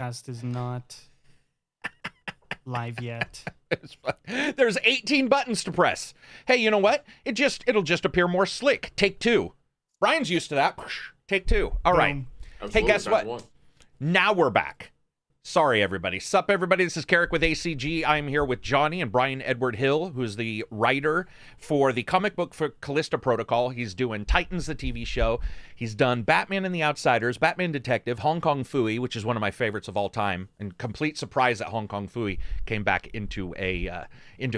Cast is not live yet. There's 18 buttons to press. Hey, you know what? It'll just appear more slick. Take two. Brian's used to that. Take two. All right. Boom. Hey, guess what? Now we're back. Sorry, everybody. Sup, everybody. This is Karak with ACG. I'm here with Johnny and Bryan Edward Hill, who's the writer for the comic book for Callisto Protocol. He's doing Titans, the TV show. He's done Batman and the Outsiders, Batman Detective, Hong Kong Phooey, which is one of my favorites of all time, and complete surprise that Hong Kong Phooey came back into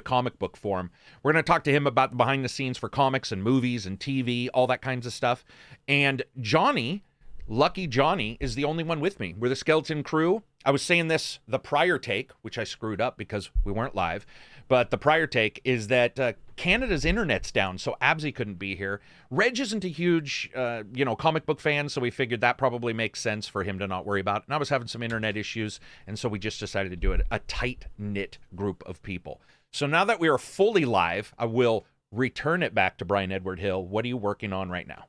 comic book form. We're going to talk to him about the behind the scenes for comics and movies and TV, all that kinds of stuff. And Johnny, Lucky Johnny, is the only one with me. We're the skeleton crew. I was saying this the prior take, which I screwed up because we weren't live, but the prior take is that Canada's internet's down, so Absy couldn't be here. Reg isn't a huge, comic book fan, so we figured that probably makes sense for him to not worry about. And I was having some internet issues, and so we just decided to do it, a tight-knit group of people. So now that we are fully live, I will return it back to Bryan Edward Hill. What are you working on right now?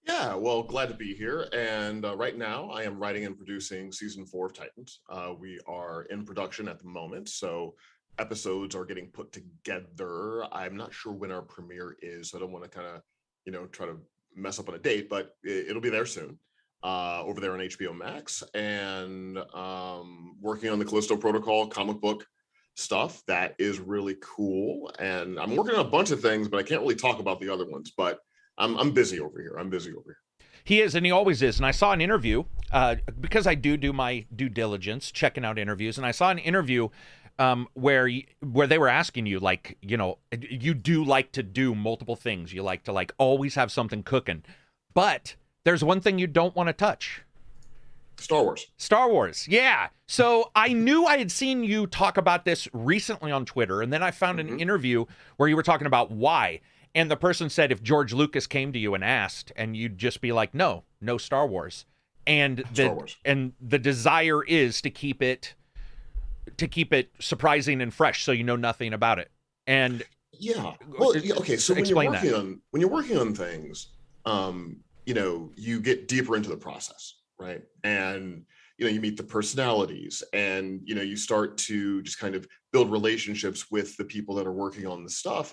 Yeah, well, glad to be here. And right now I am writing and producing season 4 of Titans. We are in production at the moment, so episodes are getting put together. I'm not sure when our premiere is, so I don't want to kind of, try to mess up on a date, but it'll be there soon, over there on HBO Max. And working on the Callisto Protocol comic book stuff. That is really cool. And I'm working on a bunch of things, but I can't really talk about the other ones, but I'm busy over here. He is, and he always is. And I saw an interview, because I do my due diligence, checking out interviews, and I saw an interview where they were asking you, like, you do like to do multiple things. You like to, always have something cooking. But there's one thing you don't want to touch. Star Wars. Star Wars, yeah. So I knew I had seen you talk about this recently on Twitter, and then I found an interview where you were talking about why. And the person said if George Lucas came to you and asked, and you'd just be like, no Star Wars. And the desire is to keep it surprising and fresh, so you know nothing about it. And yeah, well, okay. So when you're working on things, you get deeper into the process, right? And you meet the personalities, and you start to just kind of build relationships with the people that are working on the stuff.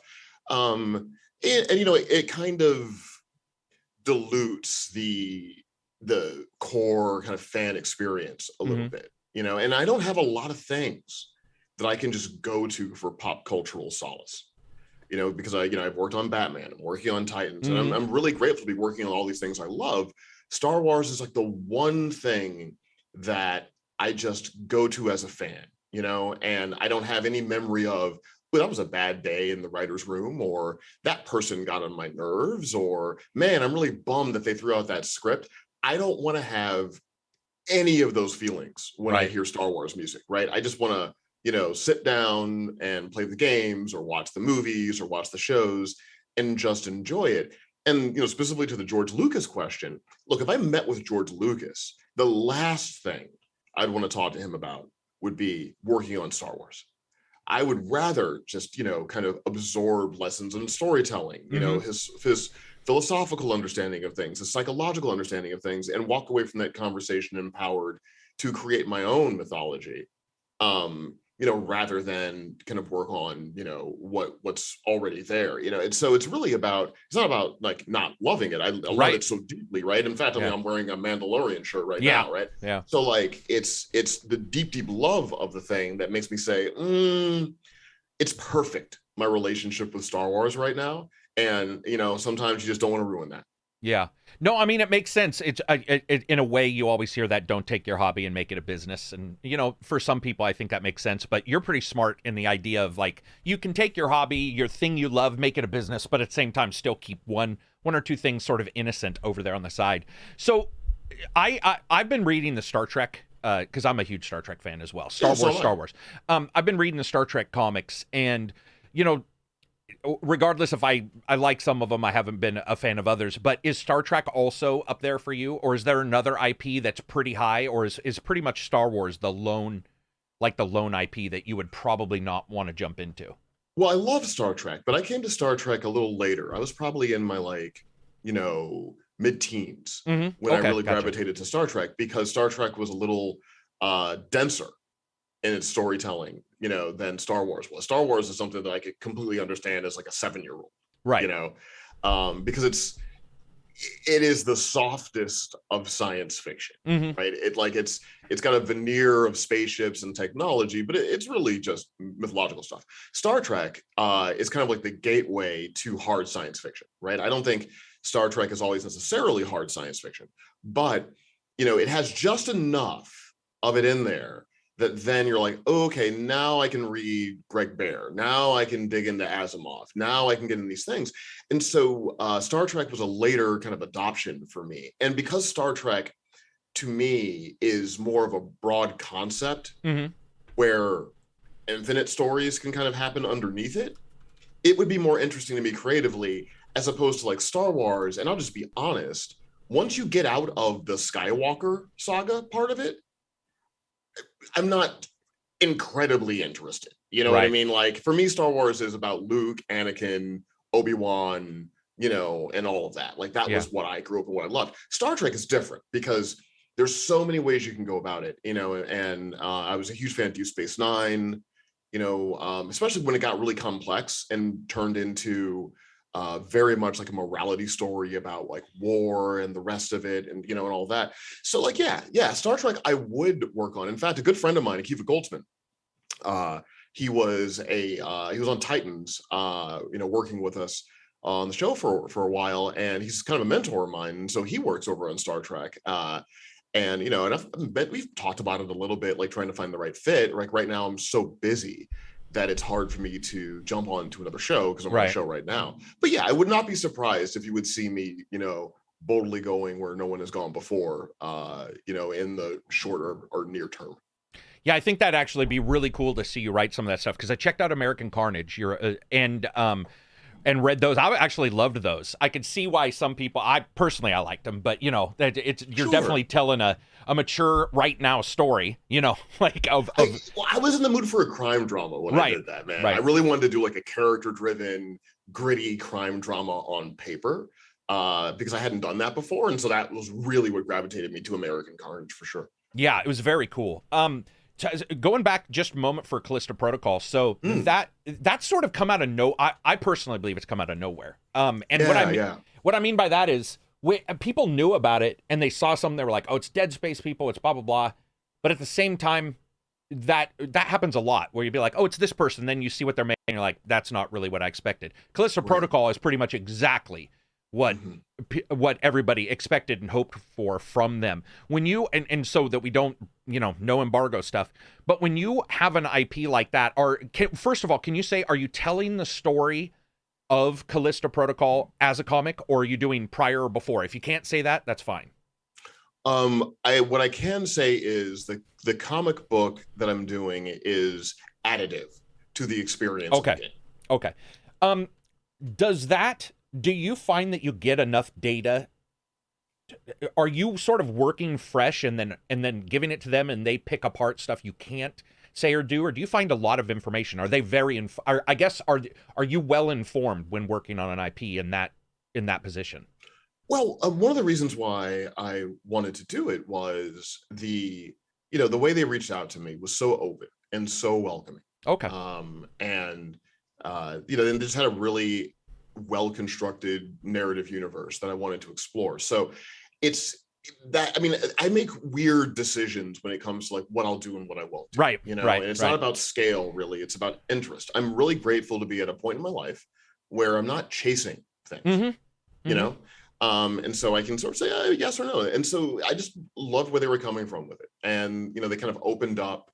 It kind of dilutes the core kind of fan experience a little bit, and I don't have a lot of things that I can just go to for pop cultural solace, because I've worked on Batman, I'm working on Titans, and I'm really grateful to be working on all these things I love. Star Wars is like the one thing that I just go to as a fan, and I don't have any memory of, that was a bad day in the writer's room, or that person got on my nerves, or man, I'm really bummed that they threw out that script. I don't want to have any of those feelings when I hear Star Wars music, right? I just want to, sit down and play the games or watch the movies or watch the shows and just enjoy it. And, specifically to the George Lucas question, look, if I met with George Lucas, the last thing I'd want to talk to him about would be working on Star Wars. I would rather just, kind of absorb lessons in storytelling, his philosophical understanding of things, his psychological understanding of things, and walk away from that conversation empowered to create my own mythology, rather than kind of work on, what's already there, and so it's really it's not about not loving it. I love it so deeply, right? In fact, I'm wearing a Mandalorian shirt right now, right? Yeah. So it's the deep love of the thing that makes me say, it's perfect, my relationship with Star Wars right now. And, sometimes you just don't want to ruin that. Yeah. No, I mean, it makes sense. It's in a way, you always hear that, don't take your hobby and make it a business. And, for some people, I think that makes sense. But you're pretty smart in the idea of, you can take your hobby, your thing you love, make it a business, but at the same time, still keep one or two things sort of innocent over there on the side. So I've been reading the Star Trek, because I'm a huge Star Trek fan as well. Star Wars. I've been reading the Star Trek comics, and, regardless if I like some of them, I haven't been a fan of others, but is Star Trek also up there for you? Or is there another IP that's pretty high, or is pretty much Star Wars the lone IP that you would probably not want to jump into? Well, I love Star Trek, but I came to Star Trek a little later. I was probably in my mid-teens when I really gravitated to Star Trek, because Star Trek was a little denser in its storytelling, than Star Wars was. Star Wars is something that I could completely understand as like a 7-year-old, Right. Because it is the softest of science fiction, right? It's got a veneer of spaceships and technology, but it's really just mythological stuff. Star Trek is kind of like the gateway to hard science fiction, right? I don't think Star Trek is always necessarily hard science fiction, but it has just enough of it in there that then you're like, oh, okay, now I can read Greg Bear. Now I can dig into Asimov. Now I can get in these things. And so Star Trek was a later kind of adoption for me. And because Star Trek, to me, is more of a broad concept where infinite stories can kind of happen underneath it, it would be more interesting to me creatively, as opposed to like Star Wars. And I'll just be honest, once you get out of the Skywalker saga part of it, I'm not incredibly interested. You know what I mean? Like, for me, Star Wars is about Luke, Anakin, Obi-Wan, and all of that. Like, that was what I grew up and what I loved. Star Trek is different because there's so many ways you can go about it, and I was a huge fan of Deep Space Nine, especially when it got really complex and turned into very much like a morality story about like war and the rest of it, and and all that. So like Star Trek I would work on. In fact, a good friend of mine, Akiva Goldsman, he was on Titans, working with us on the show for a while, and he's kind of a mentor of mine, and so he works over on Star Trek. And we've talked about it a little bit, like trying to find the right fit. Like right now I'm so busy that it's hard for me to jump on to another show because I'm on a show right now. But yeah, I would not be surprised if you would see me, boldly going where no one has gone before, in the shorter or near term. Yeah, I think that'd actually be really cool to see you write some of that stuff, because I checked out American Carnage. And read those. I actually loved those. I could see why some people, I liked them, but you're definitely telling a mature right now story, like I was in the mood for a crime drama when I did that, man. I really wanted to do like a character driven, gritty crime drama on paper, because I hadn't done that before. And so that was really what gravitated me to American Carnage for sure. Yeah, it was very cool. Going back just a moment for Callisto Protocol, so that's sort of come out of I personally believe it's come out of nowhere. What I mean by that is people knew about it and they saw something, they were like, oh, it's Dead Space people, it's blah blah blah. But at the same time, that happens a lot where you'd be like, oh, it's this person, then you see what they're making, and you're like, that's not really what I expected. Callisto Protocol is pretty much exactly what everybody expected and hoped for from them. When you and so that we don't, no embargo stuff, but when you have an IP like that, first of all, can you say, are you telling the story of Callisto Protocol as a comic, or are you doing prior or before? If you can't say that, that's fine. What I can say is the comic book that I'm doing is additive to the experience. Okay. Do you find that you get enough data? Are you sort of working fresh and then giving it to them and they pick apart stuff you can't say or do, or do you find a lot of information? Are they are you well informed when working on an IP in that position? Well, one of the reasons why I wanted to do it was the way they reached out to me was so open and so welcoming. Okay. And they just had a really well-constructed narrative universe that I wanted to explore. So it's that, I make weird decisions when it comes to like what I'll do and what I won't do. Right. And it's not about scale, really. It's about interest. I'm really grateful to be at a point in my life where I'm not chasing things, and so I can sort of say yes or no. And so I just loved where they were coming from with it. And, they kind of opened up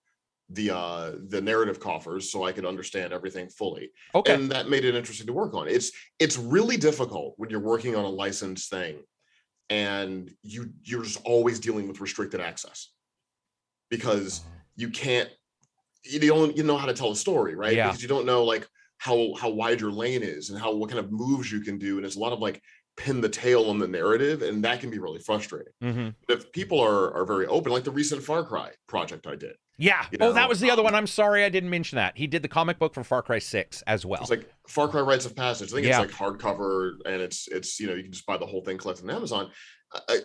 the narrative coffers so I could understand everything fully. Okay. And that made it interesting to work on. It's really difficult when you're working on a licensed thing and you're just always dealing with restricted access because you don't know how to tell a story, right? Yeah. Because you don't know like how wide your lane is and what kind of moves you can do. And it's a lot of like pin the tail on the narrative, and that can be really frustrating. But if people are very open, like the recent Far Cry project I did. Yeah. That was the other one. I'm sorry I didn't mention that. He did the comic book for Far Cry 6 as well. It's like Far Cry Rites of Passage. I think it's like hardcover, and it's you can just buy the whole thing, collect it on Amazon.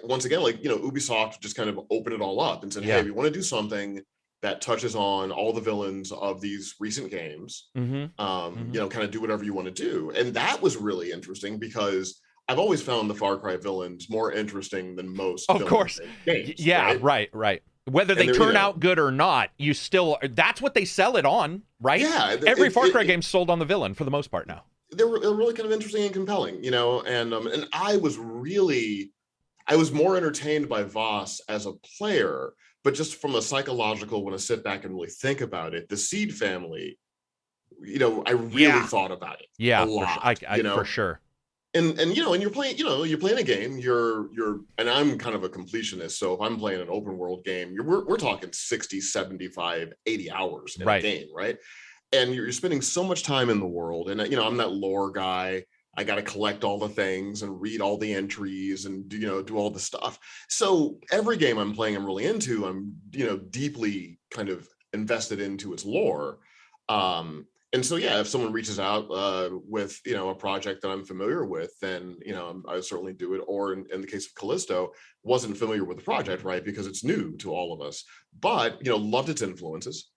once again, like, you know, Ubisoft just kind of opened it all up and said, hey, we want to do something that touches on all the villains of these recent games. You know, kind of do whatever you want to do. And that was really interesting because I've always found the Far Cry villains more interesting than most. Of course. Games, yeah, right. Whether they turn out good or not, you still, that's what they sell it on, right? Yeah. Every Far Cry game's sold on the villain for the most part now. They're really kind of interesting and compelling, you know, and I was more entertained by Voss as a player, but just from a psychological, when I sit back and really think about it, the Seed family, you know, I really thought about it a lot, you know? For sure. And you know, and you're playing a game, and I'm kind of a completionist, so if I'm playing an open world game, we're talking 60, 75, 80 hours in a game, right? And you're spending so much time in the world, and you know, I'm that lore guy. I got to collect all the things and read all the entries and do all the stuff. So every game I'm playing, I'm really into. I'm, you know, deeply kind of invested into its lore. And so, yeah, if someone reaches out with, you know, a project that I'm familiar with, then, you know, I certainly do it. Or in the case of Callisto, wasn't familiar with the project, right? Because it's new to all of us, but, you know, loved its influences.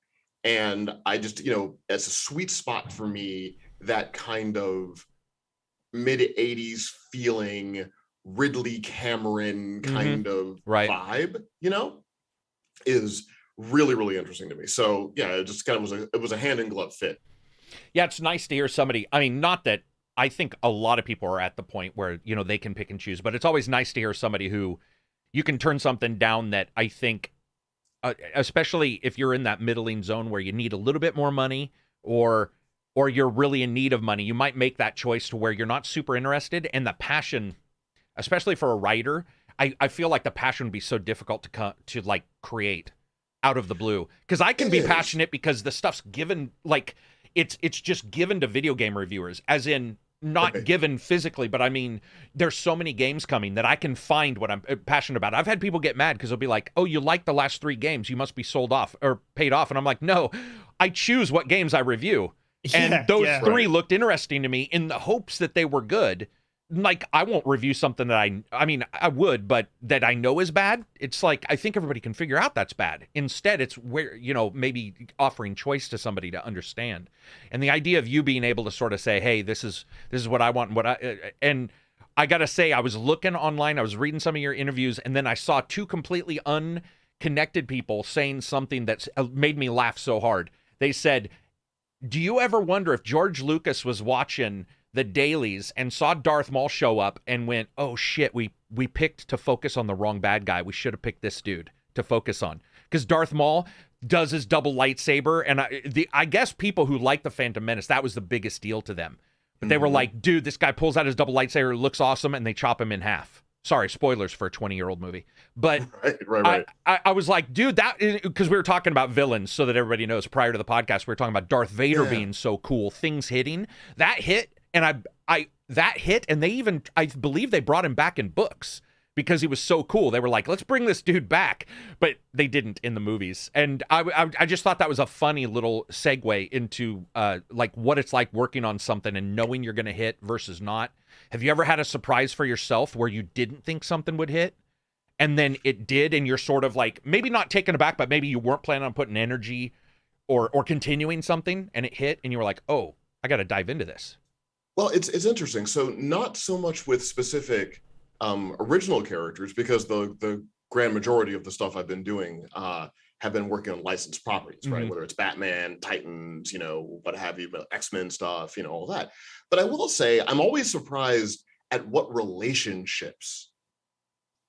And I just, you know, it's a sweet spot for me, that kind of mid-80s feeling, Ridley Cameron kind of vibe, you know, is really, really interesting to me. So yeah, it just kind of was a hand in glove fit. Yeah, it's nice to hear somebody. I mean, not that I think a lot of people are at the point where, you know, they can pick and choose, but it's always nice to hear somebody who you can turn something down that I think, especially if you're in that middling zone where you need a little bit more money or you're really in need of money, you might make that choice to where you're not super interested. And the passion, especially for a writer, I feel like the passion would be so difficult to like create out of the blue. Because I can be passionate because the stuff's given, like, it's just given to video game reviewers, as in not given physically, but I mean, there's so many games coming that I can find what I'm passionate about. I've had people get mad because they'll be like, oh, you like the last 3 games, you must be sold off or paid off. And I'm like, no, I choose what games I review. And those 3 looked interesting to me in the hopes that they were good. Like, I won't review something that I mean, I would, but that I know is bad. It's like, I think everybody can figure out that's bad. Instead, it's where, you know, maybe offering choice to somebody to understand. And the idea of you being able to sort of say, hey, this is what I want and I got to say, I was looking online, I was reading some of your interviews, and then I saw 2 completely unconnected people saying something that's made me laugh so hard. They said, do you ever wonder if George Lucas was watching the dailies and saw Darth Maul show up and went, oh shit, we picked to focus on the wrong bad guy. We should have picked this dude to focus on. Because Darth Maul does his double lightsaber, and I guess people who like the Phantom Menace, that was the biggest deal to them. But they were like, dude, this guy pulls out his double lightsaber, looks awesome, and they chop him in half. Sorry, spoilers for a 20-year-old movie. But right. I was like, dude, that is, because we were talking about villains, so that everybody knows, prior to the podcast, we were talking about Darth Vader being so cool, things hitting. That hit, and that hit, and they even, I believe they brought him back in books because he was so cool. They were like, let's bring this dude back. But they didn't in the movies. And I just thought that was a funny little segue into like what it's like working on something and knowing you're going to hit versus not. Have you ever had a surprise for yourself where you didn't think something would hit and then it did, and you're sort of like, maybe not taken aback, but maybe you weren't planning on putting energy or continuing something and it hit and you were like, oh, I got to dive into this? Well, it's interesting. So not so much with specific original characters, because the grand majority of the stuff I've been doing have been working on licensed properties, right? Whether it's Batman, Titans, you know, what have you, X-Men stuff, you know, all that. But I will say, I'm always surprised at what relationships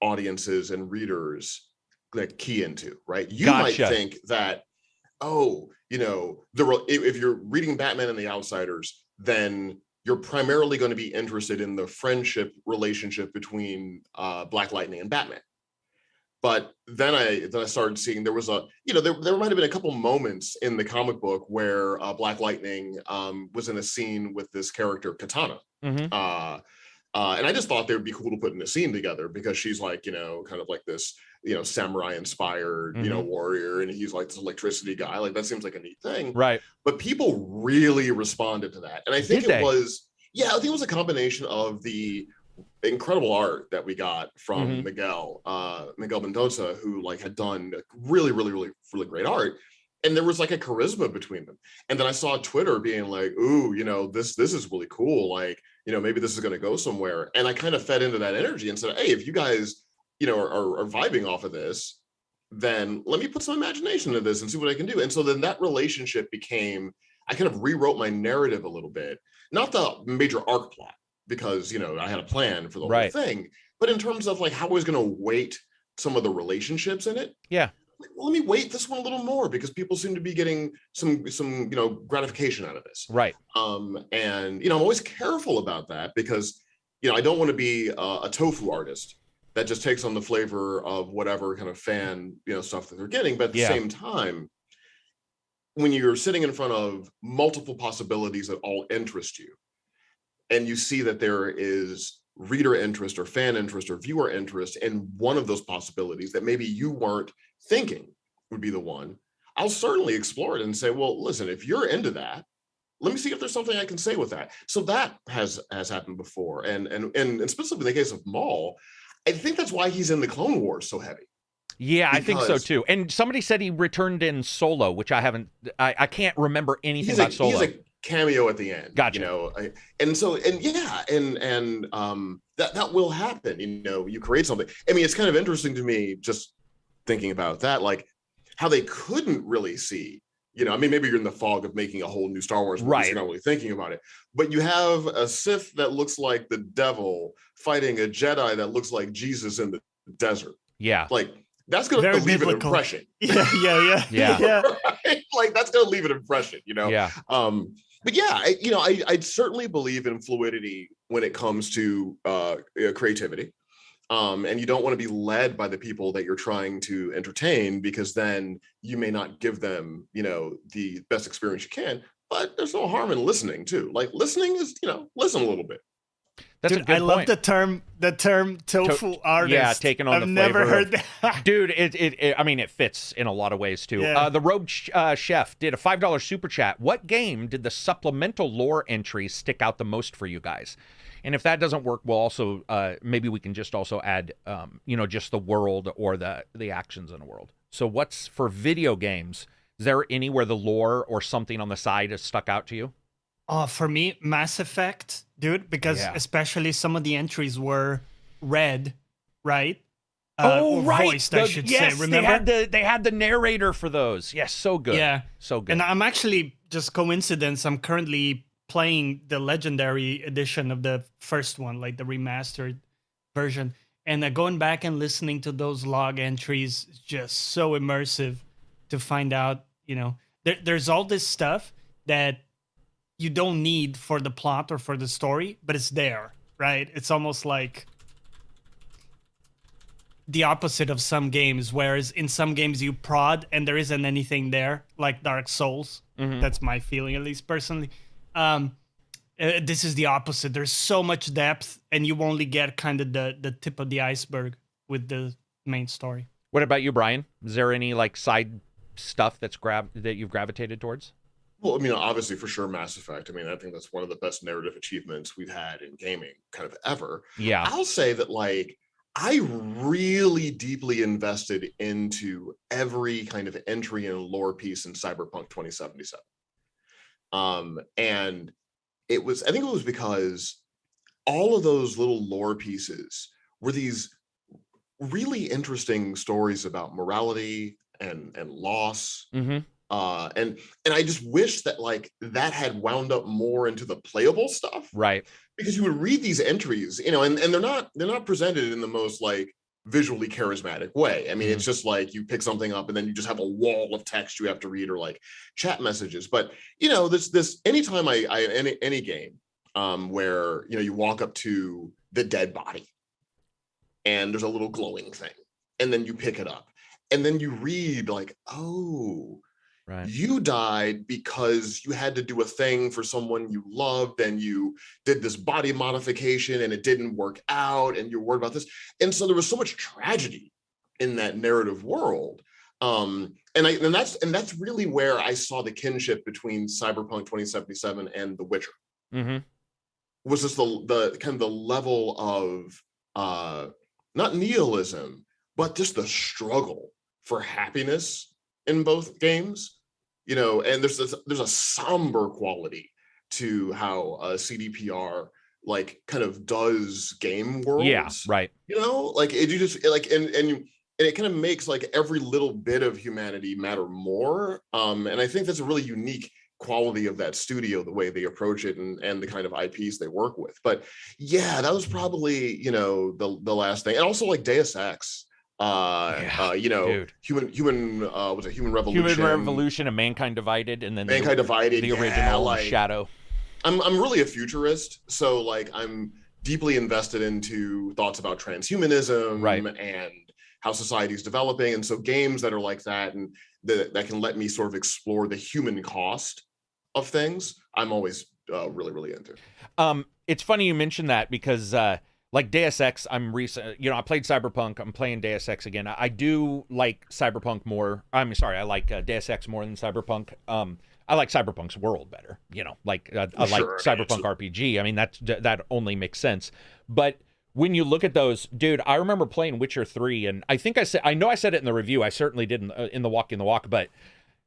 audiences and readers like key into, right? You might think that, oh, you know, if you're reading Batman and the Outsiders, then you're primarily going to be interested in the friendship relationship between Black Lightning and Batman. But then I started seeing there was there might have been a couple moments in the comic book where Black Lightning was in a scene with this character Katana. And I just thought they would be cool to put in a scene together, because she's like, you know, kind of like this, you know, samurai inspired, you know, warrior, and he's like this electricity guy. Like, that seems like a neat thing. Right. But people really responded to that. And I think I think it was a combination of the incredible art that we got from Mhm. Miguel Mendoza, who like had done really, really, really, really great art. And there was like a charisma between them. And then I saw Twitter being like, ooh, you know, this is really cool. Like, you know, maybe this is going to go somewhere. And I kind of fed into that energy and said, hey, if you guys, you know, are vibing off of this, then let me put some imagination into this and see what I can do. And so then that relationship became, I kind of rewrote my narrative a little bit, not the major arc plot, because, you know, I had a plan for the whole Right. thing, but in terms of like how I was going to weight some of the relationships in it. Yeah. Well, let me weight this one a little more because people seem to be getting some you know, gratification out of this. Right. And you know, I'm always careful about that because, you know, I don't want to be a tofu artist that just takes on the flavor of whatever kind of fan, you know, stuff that they're getting. But at the Yeah. same time, when you're sitting in front of multiple possibilities that all interest you, and you see that there is reader interest or fan interest or viewer interest in one of those possibilities that maybe you weren't thinking would be the one, I'll certainly explore it and say, well, listen, if you're into that, let me see if there's something I can say with that. So that has happened before. And specifically in the case of Maul, I think that's why he's in the Clone Wars so heavy. Yeah, I think so Because too. And somebody said he returned in Solo, which I haven't. I can't remember anything about Solo. He's a cameo at the end. Gotcha. You know, that will happen. You know, you create something. I mean, it's kind of interesting to me just thinking about that, like how they couldn't really see. You know, I mean, maybe you're in the fog of making a whole new Star Wars movie, Right. so you're not really thinking about it. But you have a Sith that looks like the devil fighting a Jedi that looks like Jesus in the desert. Yeah. Like, that's going to leave an impression. Yeah. Right? Like, that's going to leave an impression, you know? Yeah. But yeah, you know, I certainly believe in fluidity when it comes to creativity. And you don't want to be led by the people that you're trying to entertain, because then you may not give them, you know, the best experience you can. But there's no harm in listening too. Like, listening is, you know, listen a little bit. That's Dude, a good I love point. the term tofu artist. Yeah, taking on I've the never flavor heard that. Dude, I mean, it fits in a lot of ways too. Yeah. The Rogue Chef did a $5 super chat. What game did the supplemental lore entries stick out the most for you guys? And if that doesn't work, we'll also maybe we can just also add, you know, just the world or the actions in the world. So what's for video games? Is there any where the lore or something on the side has stuck out to you? For me, Mass Effect, dude, because especially some of the entries were read, right? Or right. Voiced, I should say. Remember? They had the narrator for those. Yes, so good. Yeah. So good. And I'm actually, just coincidence, I'm currently playing the Legendary edition of the first one, like the remastered version. And going back and listening to those log entries is just so immersive to find out, you know, there's all this stuff that you don't need for the plot or for the story, but it's there, right? It's almost like the opposite of some games, whereas in some games you prod and there isn't anything there, like Dark Souls. Mm-hmm. That's my feeling, at least personally. This is the opposite. There's so much depth, and you only get kind of the tip of the iceberg with the main story. What about you, Brian? Is there any like side stuff that you've gravitated towards? Well, I mean, obviously, for sure, Mass Effect. I mean, I think that's one of the best narrative achievements we've had in gaming kind of ever. Yeah. I'll say that, like, I really deeply invested into every kind of entry and lore piece in Cyberpunk 2077. And I think it was because all of those little lore pieces were these really interesting stories about morality and loss. Mm-hmm. And I just wish that like that had wound up more into the playable stuff, right? Because you would read these entries, you know, and they're not presented in the most like visually charismatic way. I mean, it's just like you pick something up and then you just have a wall of text you have to read, or like chat messages. But you know, this anytime any game where, you know, you walk up to the dead body and there's a little glowing thing, and then you pick it up and then you read like, oh, right, you died because you had to do a thing for someone you loved, and you did this body modification and it didn't work out, and you're worried about this. And so there was so much tragedy in that narrative world. And that's really where I saw the kinship between Cyberpunk 2077 and The Witcher. Mm-hmm. was just the kind of the level of not nihilism, but just the struggle for happiness in both games. And there's a somber quality to how CDPR like kind of does game worlds. Yeah, right. Like you just like and it kind of makes like every little bit of humanity matter more. And I think that's a really unique quality of that studio, the way they approach it and the kind of IPs they work with. But yeah, that was probably, the last thing. And also like Deus Ex, dude. human was it Human Revolution? Human Revolution and Mankind Divided, and then Mankind Divided, the original like, Shadow. I'm really a futurist, so like I'm deeply invested into thoughts about transhumanism, right, and how society is developing. And so games that are like that and that can let me sort of explore the human cost of things, I'm always really, really into. It's funny you mentioned that because like Deus Ex, I played Cyberpunk. I'm playing Deus Ex again. I do like Cyberpunk more. I like Deus Ex more than Cyberpunk. I like Cyberpunk's world better. I like Cyberpunk RPG. I mean, that only makes sense. But when you look at those, dude, I remember playing Witcher 3, and I know I said it in the review. I certainly did in the walk, but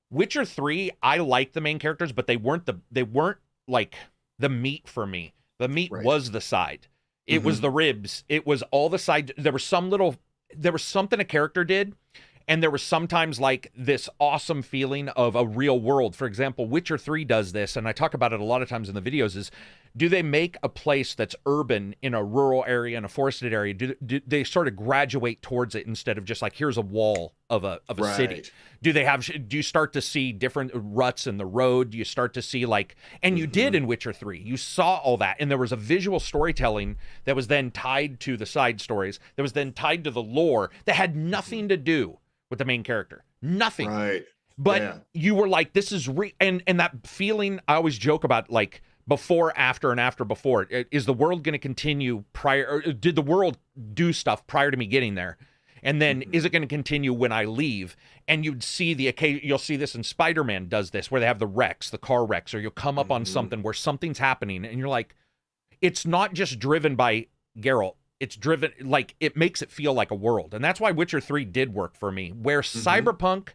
Witcher 3, I liked the main characters, but they weren't like the meat for me. The meat was the side. It was the ribs. It was all the side. There was something a character did, and there was sometimes like this awesome feeling of a real world. For example, Witcher 3 does this, and I talk about it a lot of times in the videos, is do they make a place that's urban in a rural area, in a forested area? Do they sort of graduate towards it instead of just like, here's a wall of a city? Do you start to see different ruts in the road? Do you start to see like, and you did in Witcher 3, you saw all that. And there was a visual storytelling that was then tied to the side stories, that was then tied to the lore that had nothing to do with the main character. Nothing. Right. But you were like, this is and that feeling, I always joke about, like, before, after, and after, before. Is the world going to continue prior, or did the world do stuff prior to me getting there? And then is it going to continue when I leave? And you'd see you'll see this in Spider-Man does this, where they have the wrecks, the car wrecks, or you'll come up on something where something's happening, and you're like, it's not just driven by Geralt. It's driven, like, it makes it feel like a world. And that's why Witcher 3 did work for me. Where Cyberpunk,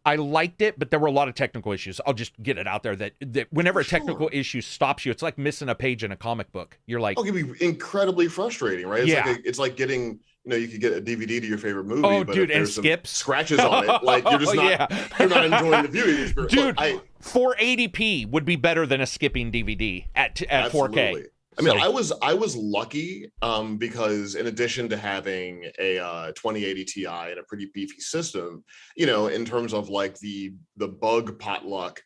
I liked it, but there were a lot of technical issues. I'll just get it out there that whenever a technical issue stops you, it's like missing a page in a comic book. You're like, it can be incredibly frustrating, right? It's like getting, you could get a DVD to your favorite movie, but dude, if and there's some skips scratches on it, like you're just not, you're not enjoying the viewing experience. Dude, 480p would be better than a skipping DVD at 4K. I mean, I was lucky because in addition to having a 2080 Ti and a pretty beefy system, in terms of like the bug potluck,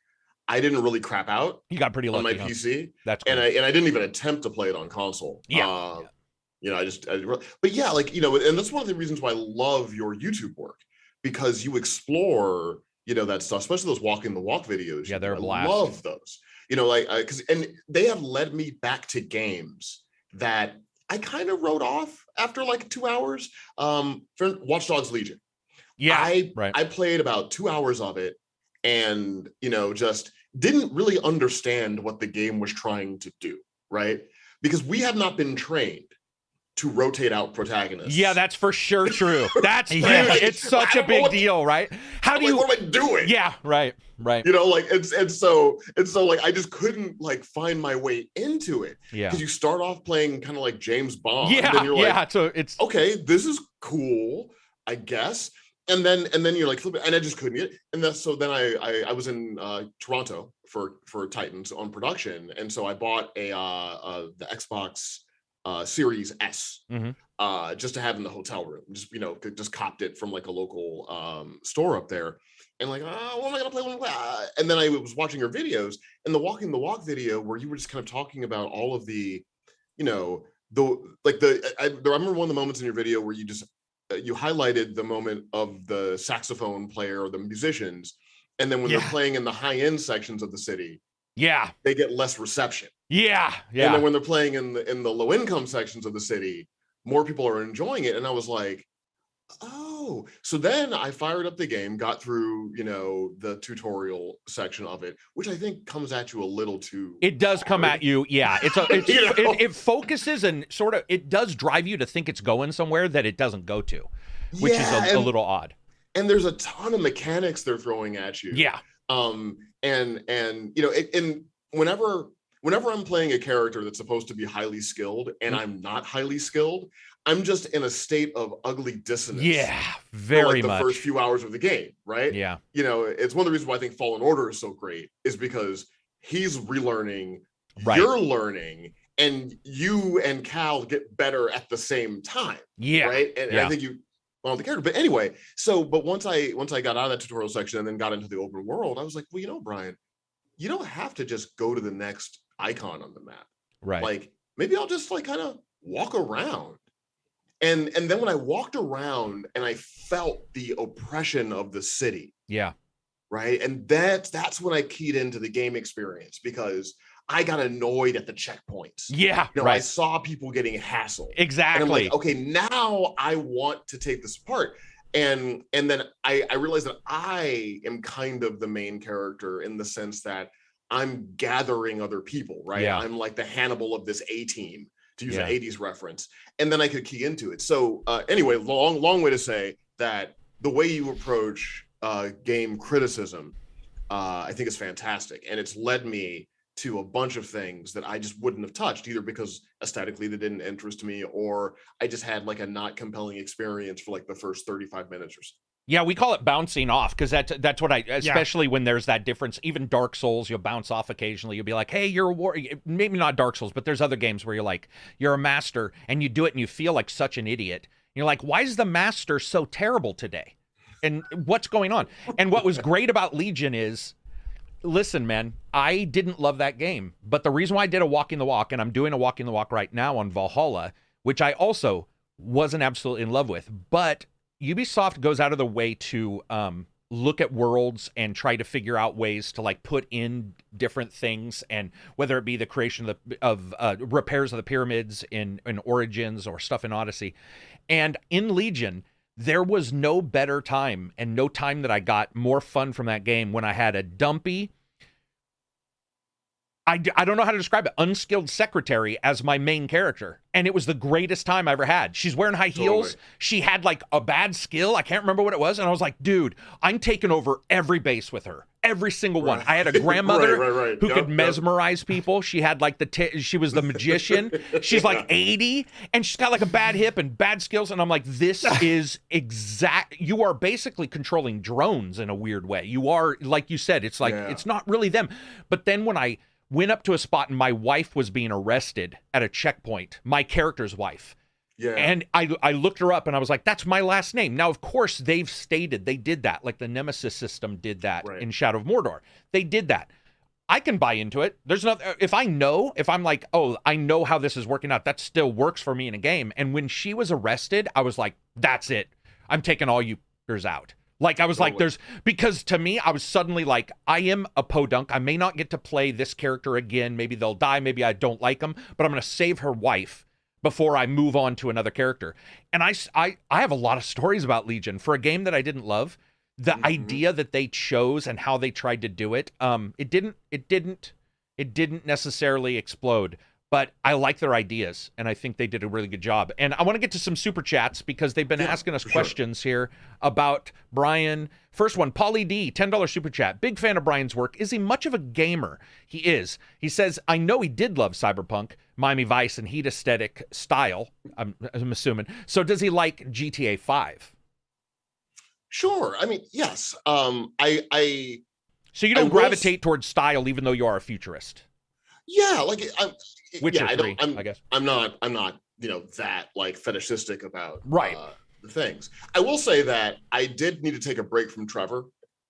I didn't really crap out. You got pretty lucky on my PC. That's cool. And I didn't even attempt to play it on console. But yeah, like, and that's one of the reasons why I love your YouTube work, because you explore, that stuff, especially those walking the walk videos. Yeah, they're a blast. I love those. And they have led me back to games that I kind of wrote off after like 2 hours. For Watch Dogs Legion. Yeah, I played about 2 hours of it and, just didn't really understand what the game was trying to do, right? Because we have not been trained to rotate out protagonists. Yeah, that's for sure true. That's huge. It's such a big deal, right? How do you? What am I doing? Yeah, right. And so like I just couldn't like find my way into it. Yeah, because you start off playing kind of like James Bond. Yeah, and you're like, so it's okay, this is cool, I guess. And then you're like, and I just couldn't get it. And then I was in Toronto for Titans on production, and so I bought the Xbox Series S just to have in the hotel room. Just copped it from like a local store up there, and like, what am I gonna play? And then I was watching your videos, and the walking the walk video where you were just kind of talking about all of the, I remember one of the moments in your video where you just you highlighted the moment of the saxophone player or the musicians, and then when they're playing in the high end sections of the city, they get less reception. Yeah. And then when they're playing in the low income sections of the city, more people are enjoying it. And I was like, Oh, so then I fired up the game, got through, the tutorial section of it, which I think comes at you a little too It does come hard. at you. Yeah, it focuses and sort of it does drive you to think it's going somewhere that it doesn't go to, which is a little odd. And there's a ton of mechanics they're throwing at you. Yeah. And whenever I'm playing a character that's supposed to be highly skilled and I'm not highly skilled, I'm just in a state of ugly dissonance. Yeah, very the much. first few hours of the game, right? Yeah. It's one of the reasons why I think Fallen Order is so great is because he's relearning, Right. you're learning, and you and Cal get better at the same time. Yeah. Right. And I think you the character. But anyway, but once I got out of that tutorial section and then got into the open world, I was like, well, Bryan, you don't have to just go to the next icon on the map. Right. Like maybe I'll just like kind of walk around. And then when I walked around and I felt the oppression of the city. Yeah. Right. And that's when I keyed into the game experience because I got annoyed at the checkpoints. Yeah. Right. I saw people getting hassled. Exactly. And I'm like, okay, now I want to take this apart. And then I realized that I am kind of the main character in the sense that I'm gathering other people, right? Yeah. I'm like the Hannibal of this A-team, to use an 80s reference. And then I could key into it. So anyway, long way to say that the way you approach game criticism, I think is fantastic. And it's led me to a bunch of things that I just wouldn't have touched, either because aesthetically they didn't interest me, or I just had like a not compelling experience for like the first 35 minutes or so. Yeah, we call it bouncing off because that's what especially when there's that difference. Even Dark Souls, you'll bounce off occasionally. You'll be like, hey, you're a warrior. Maybe not Dark Souls, but there's other games where you're like, you're a master and you do it and you feel like such an idiot. And you're like, why is the master so terrible today? And what's going on? And what was great about Legion is, listen, man, I didn't love that game. But the reason why I did a Walking the Walk, and I'm doing a Walking the Walk right now on Valhalla, which I also wasn't absolutely in love with, but Ubisoft goes out of the way to look at worlds and try to figure out ways to like put in different things, and whether it be the creation of repairs of the pyramids in Origins or stuff in Odyssey. And in Legion, there was no better time and no time that I got more fun from that game when I had a dumpy, I don't know how to describe it, unskilled secretary as my main character. And it was the greatest time I ever had. She's wearing high heels. Totally. She had like a bad skill. I can't remember what it was. And I was like, dude, I'm taking over every base with her. Every single one. I had a grandmother who could mesmerize people. She had like she was the magician. She's like 80 and she's got like a bad hip and bad skills. And I'm like, this is you are basically controlling drones in a weird way. You are, like you said, it's like, it's not really them. But then when I went up to a spot and my wife was being arrested at a checkpoint, my character's wife. Yeah. And I looked her up and I was like, that's my last name. Now, of course, they've stated they did that. Like the Nemesis system did that in Shadow of Mordor. They did that. I can buy into it. There's no, if I'm like, oh, I know how this is working out, that still works for me in a game. And when she was arrested, I was like, that's it. I'm taking all you out. Like, I was like, because to me, I was suddenly like, I am a podunk. I may not get to play this character again. Maybe they'll die. Maybe I don't like them, but I'm going to save her wife before I move on to another character. And I have a lot of stories about Legion. For a game that I didn't love, the idea that they chose and how they tried to do it, it didn't necessarily explode. But I like their ideas, and I think they did a really good job. And I want to get to some super chats because they've been asking us questions here about Bryan. First one, Paulie D, $10 super chat. Big fan of Bryan's work. Is he much of a gamer? He is. He says, I know he did love Cyberpunk, Miami Vice, and Heat aesthetic style, I'm assuming. So does he like GTA 5? Sure. I mean, yes. So you don't gravitate towards style even though you are a futurist? Yeah, like Witcher 3, I guess. I'm not, that like fetishistic about the things. I will say that I did need to take a break from Trevor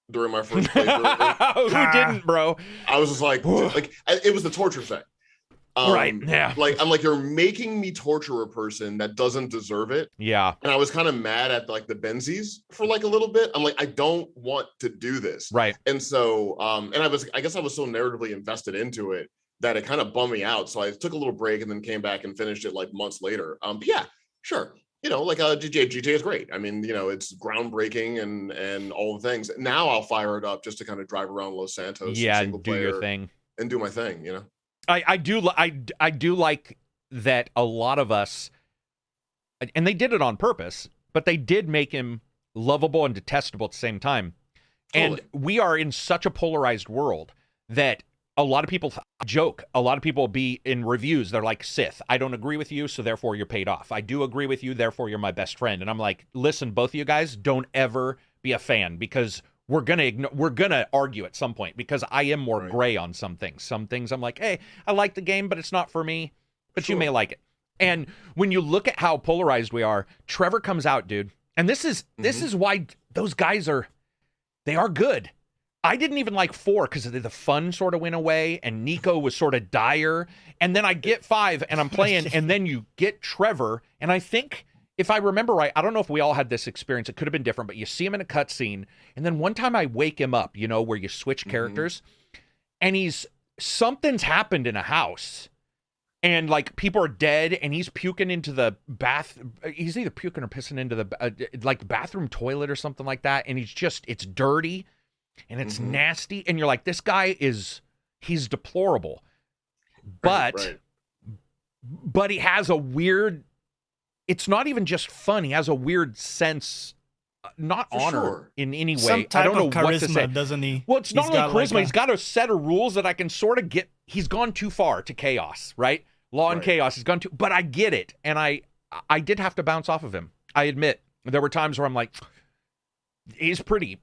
during my first playthrough. Who didn't, bro? I was just like it was the torture thing. Right. Yeah. Like I'm like, you're making me torture a person that doesn't deserve it. Yeah. And I was kind of mad at like the Benzies for like a little bit. I'm like, I don't want to do this. Right. And so and I guess I was so narratively invested into it that it kind of bummed me out. So I took a little break and then came back and finished it like months later. But yeah, sure. you know, like GTA is great. I mean, you know, it's groundbreaking and all the things. Now I'll fire it up just to kind of drive around Los Santos, Yeah, single do player, your thing. and do my thing, you know. I do like that a lot of us, and they did it on purpose, but they did make him lovable and detestable at the same time. Totally. And we are in such a polarized world that a lot of people joke. A lot of people be in reviews. They're like, Sith, I don't agree with you, so therefore you're paid off. I do agree with you, therefore you're my best friend. And I'm like, listen, both of you guys, don't ever be a fan, because we're gonna argue at some point, because I am more gray on some things. Some things I'm like, hey, I like the game, but it's not for me. But you may like it. And when you look at how polarized we are, Trevor comes out, dude. And this is why those guys are good. I didn't even like 4 because the fun sort of went away, and Nico was sort of dire. And then I get 5 and I'm playing, and then you get Trevor. And I think, if I remember right, I don't know if we all had this experience. It could have been different, but you see him in a cutscene, and then one time I wake him up, you know, where you switch characters, and something's happened in a house. And like people are dead, and he's puking into the bath. He's either puking or pissing into the like bathroom toilet or something like that. And it's dirty and it's nasty. And you're like, this guy he's deplorable. But he has a weird, it's not even just fun. He has a weird sense, not For honor sure. in any way. Some type I don't know of charisma, what to say. doesn't he? Well, it's not only got charisma. like He's got a set of rules that I can sort of get. He's gone too far to chaos, right? Law and chaos. He's gone too, but I get it. And I did have to bounce off of him. I admit there were times where I'm like, he's pretty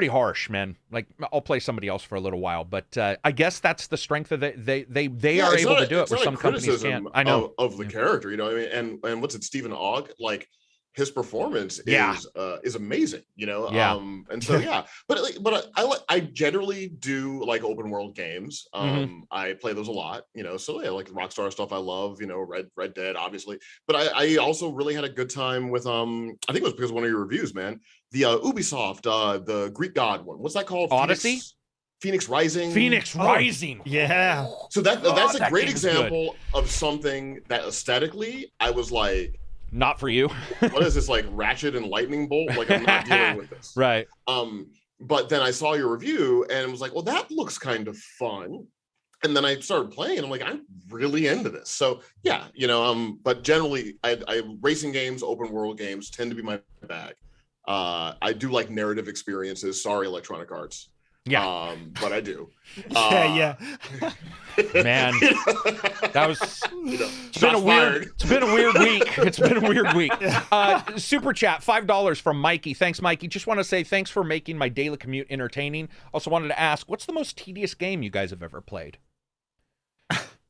harsh, man. Like, I'll play somebody else for a little while, but I guess that's the strength of it. They are able to do it where some companies can't. I know of the character, you know what I mean? And what's it, Stephen Ogg? Like, his performance is amazing, you know. And so but I generally do like open world games. I play those a lot, you know. So yeah, like Rockstar stuff I love, you know, Red Dead obviously. But I also really had a good time with I think it was because of one of your reviews, man. The Ubisoft the Greek God one. What's that called? Odyssey? Phoenix Rising. Rising. Yeah. So that's a that great game's example of something that aesthetically I was like, not for you. what is this, like Ratchet and Lightning Bolt? Like, I'm not dealing with this. Right. But then I saw your review and was like, well, that looks kind of fun. And then I started playing and I'm like, I'm really into this. So yeah, you know, but generally I racing games, open world games tend to be my bag. I do like narrative experiences. Sorry, Electronic Arts. Yeah. But I do. Yeah. Man, that was. You know, It's been a weird week. It's been a weird week. Super chat, $5 from Mikey. Thanks, Mikey. Just want to say thanks for making my daily commute entertaining. Also wanted to ask, what's the most tedious game you guys have ever played?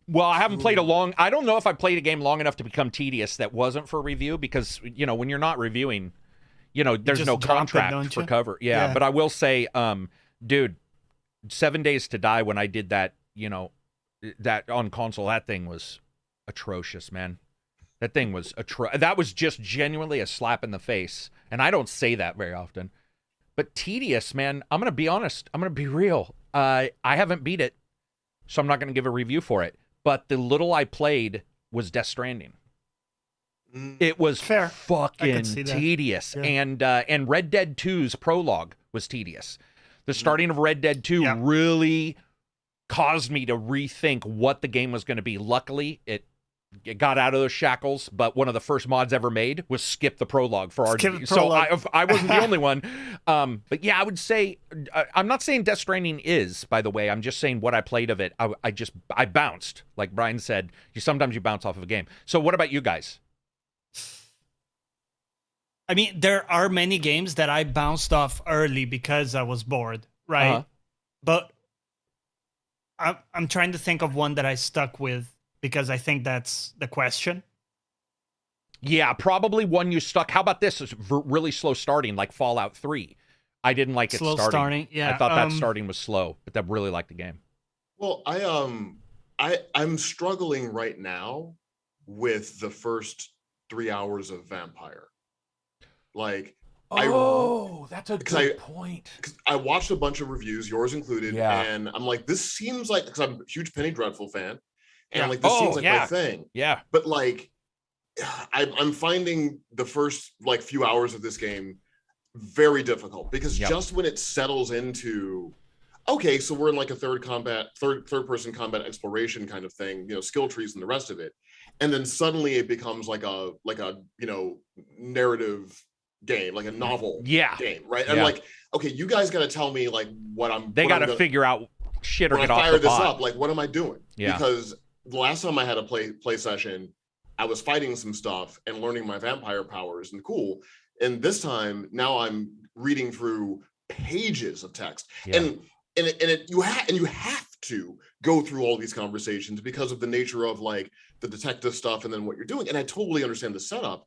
Well, I haven't played I don't know if I played a game long enough to become tedious that wasn't for review, because, you know, when you're not reviewing, you know, there's no contract for cover. Yeah, but I will say, dude, 7 Days to Die, when I did that, you know, that on console, that thing was atrocious, man. That thing was that was just genuinely a slap in the face. And I don't say that very often. But tedious, man, I'm going to be honest. I'm going to be real. I haven't beat it, so I'm not going to give a review for it. But the little I played was Death Stranding. It was fucking tedious. Yeah. And Red Dead 2's prologue was tedious. The starting of Red Dead 2 really caused me to rethink what the game was going to be. Luckily, it got out of those shackles, but one of the first mods ever made was skip the prologue for RG. So I wasn't the only one. But yeah, I would say, I'm not saying Death Stranding is, by the way. I'm just saying what I played of it. I bounced. Like Bryan said, sometimes you bounce off of a game. So what about you guys? I mean, there are many games that I bounced off early because I was bored, right? But I'm trying to think of one that I stuck with, because I think that's the question. Yeah, probably one you stuck. How about this? It's really slow starting, like Fallout 3. I didn't like it starting. Yeah, I thought that starting was slow, but I really liked the game. Well, I'm struggling right now with the first 3 hours of Vampire. Like, that's a good point. Because I watched a bunch of reviews, yours included, and I'm like, this seems like, because I'm a huge Penny Dreadful fan, and I'm like, this seems like my thing. Yeah. But like, I'm finding the first like few hours of this game very difficult, because just when it settles into, okay, so we're in like a third person combat exploration kind of thing, skill trees and the rest of it, and then suddenly it becomes like a narrative game, like a novel game, right? I'm like, okay, you guys got to tell me like they got to figure out shit or when get I off fire the this pot. up, like what am I doing? Because the last time I had a play session, I was fighting some stuff and learning my vampire powers and cool. And this time, now I'm reading through pages of text, and you have to go through all these conversations because of the nature of like the detective stuff and then what you're doing. And I totally understand the setup,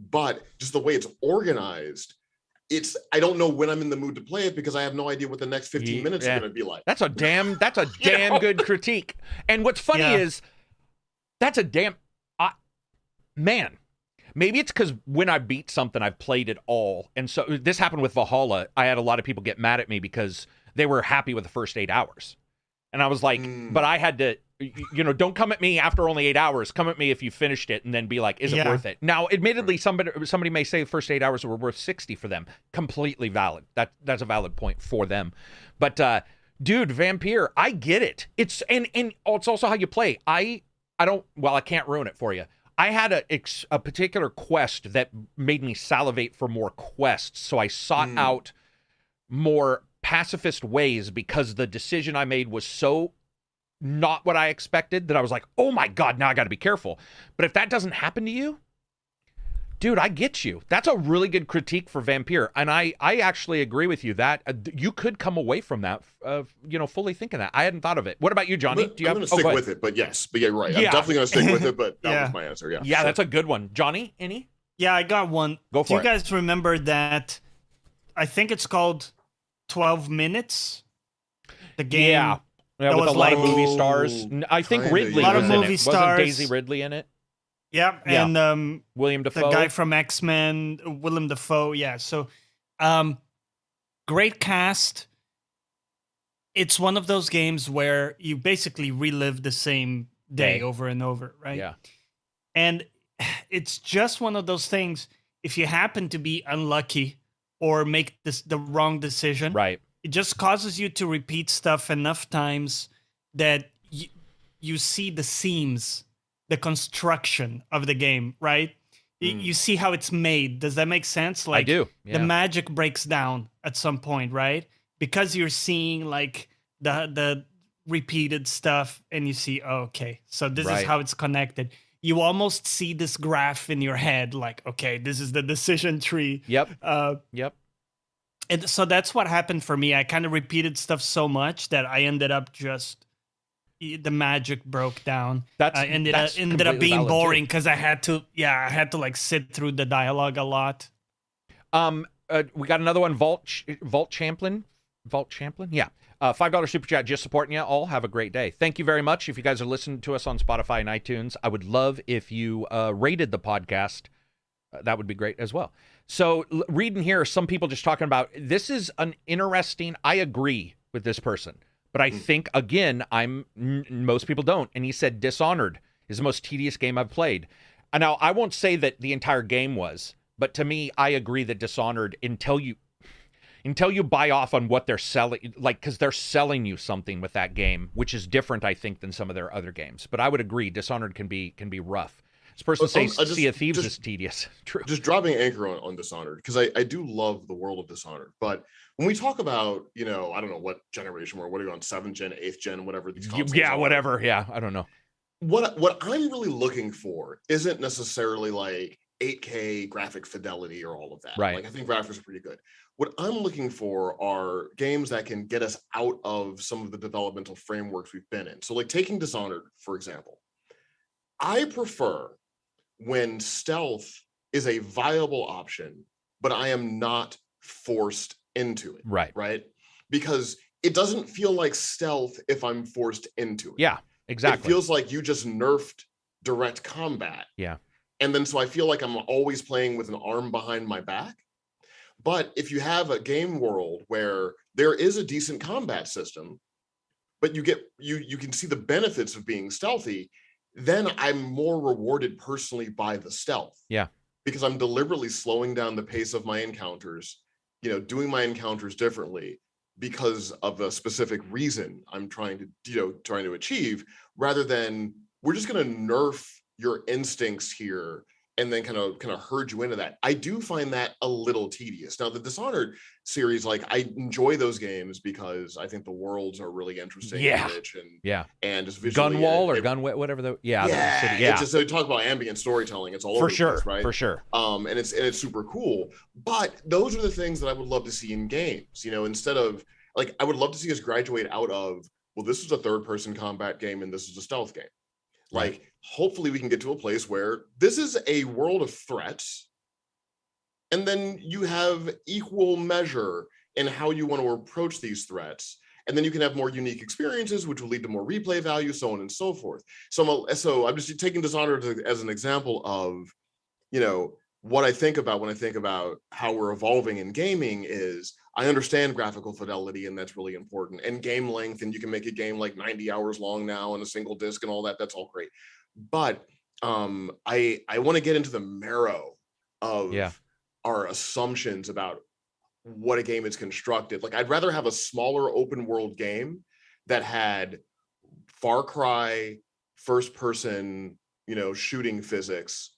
but just the way it's organized, I don't know when I'm in the mood to play it, because I have no idea what the next 15 minutes are going to be like. That's a damn good critique. And what's funny is that's a damn man. Maybe it's because when I beat something, I've played it all. And so this happened with Valhalla. I had a lot of people get mad at me because they were happy with the first 8 hours. And I was like, but I had to, don't come at me after only 8 hours. Come at me if you finished it and then be like, is it worth it? Now, admittedly, somebody may say the first 8 hours were worth 60 for them. Completely valid. That's a valid point for them. But dude, Vampire, I get it. It's also how you play. I can't ruin it for you. I had a particular quest that made me salivate for more quests, so I sought out more pacifist ways because the decision I made was so not what I expected that I was like, oh my God, now I got to be careful. But if that doesn't happen to you, dude, I get you. That's a really good critique for Vampire. And I actually agree with you that you could come away from that, fully thinking that. I hadn't thought of it. What about you, Johnny? I'm going to stick with it, but yes. But yeah, right. I'm definitely going to stick with it, but that was my answer. Yeah. Yeah, that's a good one. Johnny, any? Yeah, I got one. Go for it. Do you guys remember that? I think it's called 12 Minutes. The game. Yeah, with a lot of movie stars. I think Ridley was in it. Wasn't Daisy Ridley in it? Yeah, and William Dafoe, the guy from X-Men, Willem Dafoe. Yeah, so great cast. It's one of those games where you basically relive the same day over and over, right? Yeah. And it's just one of those things. If you happen to be unlucky or make the wrong decision, right, it just causes you to repeat stuff enough times that you see the seams, the construction of the game, right? You see how it's made. Does that make sense? Like, I do. Yeah. The magic breaks down at some point, right? Because you're seeing like the repeated stuff and you see, okay, so this is how it's connected. You almost see this graph in your head, like, okay, this is the decision tree. Yep. Yep. And so that's what happened for me. I kind of repeated stuff so much that I ended up the magic broke down. Ended up being boring because I had to like sit through the dialogue a lot. We got another one, Vault Champlin. Yeah. $5 super chat, just supporting you all. Have a great day. Thank you very much. If you guys are listening to us on Spotify and iTunes, I would love if you rated the podcast. That would be great as well. So reading here, some people just talking about, this is an interesting, I agree with this person, but I think, again, most people don't. And he said Dishonored is the most tedious game I've played. And now, I won't say that the entire game was, but to me, I agree that Dishonored, until you buy off on what they're selling, like, because they're selling you something with that game, which is different, I think, than some of their other games. But I would agree, Dishonored can be rough. This person says Sea of Thieves is tedious. True. Just dropping anchor on Dishonored, because I do love the world of Dishonored. But when we talk about, I don't know what generation what are you on, 7th gen, 8th gen, whatever these consoles are. Whatever. Yeah, I don't know. What I'm really looking for isn't necessarily like 8K graphic fidelity or all of that. Right. Like, I think graphics are pretty good. What I'm looking for are games that can get us out of some of the developmental frameworks we've been in. So like taking Dishonored, for example, I prefer when stealth is a viable option, but I am not forced into it. Right. Because it doesn't feel like stealth if I'm forced into it. Yeah, exactly. It feels like you just nerfed direct combat. Yeah. And then so I feel like I'm always playing with an arm behind my back. But if you have a game world where there is a decent combat system, but you can see the benefits of being stealthy, then I'm more rewarded personally by the stealth. Yeah. Because I'm deliberately slowing down the pace of my encounters, doing my encounters differently because of a specific reason I'm trying to achieve, rather than we're just going to nerf your instincts here and then kind of herd you into that. I do find that a little tedious. Now, the Dishonored series, like, I enjoy those games because I think the worlds are really interesting and rich and just visually. Gunwall or Gunwit, whatever the city. It's just, so talk about ambient storytelling. It's all over the place, right? For sure. And it's super cool. But those are the things that I would love to see in games. Instead of, like, I would love to see us graduate out of, well, this is a third-person combat game and this is a stealth game. Like, hopefully we can get to a place where this is a world of threats, and then you have equal measure in how you want to approach these threats, and then you can have more unique experiences, which will lead to more replay value, so on and so forth. So I'm just taking Dishonored as an example of, what I think about when I think about how we're evolving in gaming is, I understand graphical fidelity, and that's really important, and game length, and you can make a game like 90 hours long now on a single disc and all that. That's all great. But I want to get into the marrow of our assumptions about what a game is constructed. Like, I'd rather have a smaller open world game that had Far Cry first person, shooting physics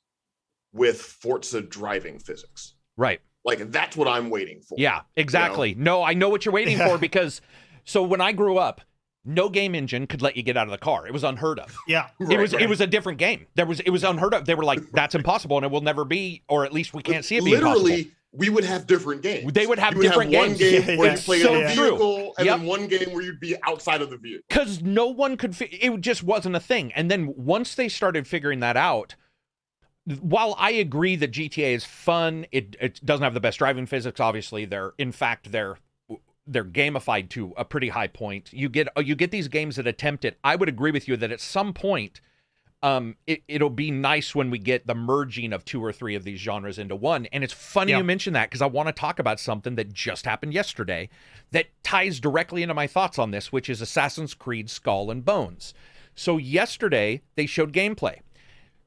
with Forza driving physics. Right. Like, that's what I'm waiting for. Yeah, exactly. No, I know what you're waiting for, because so when I grew up, no game engine could let you get out of the car. It was unheard of. Yeah. It was a different game. It was unheard of. They were like, that's impossible, and it will never be, or at least we can't see it being possible. Literally, we would have different games. They would have different games. One game where you play in a vehicle, and then one game where you'd be outside of the vehicle. Because no one could, it just wasn't a thing. And then once they started figuring that out, while I agree that GTA is fun, it doesn't have the best driving physics. Obviously, they're gamified to a pretty high point. You get these games that attempt it. I would agree with you that at some point, it'll be nice when we get the merging of 2 or 3 of these genres into one. And it's funny you mention that, because I want to talk about something that just happened yesterday that ties directly into my thoughts on this, which is Assassin's Creed Skull and Bones. So yesterday they showed gameplay.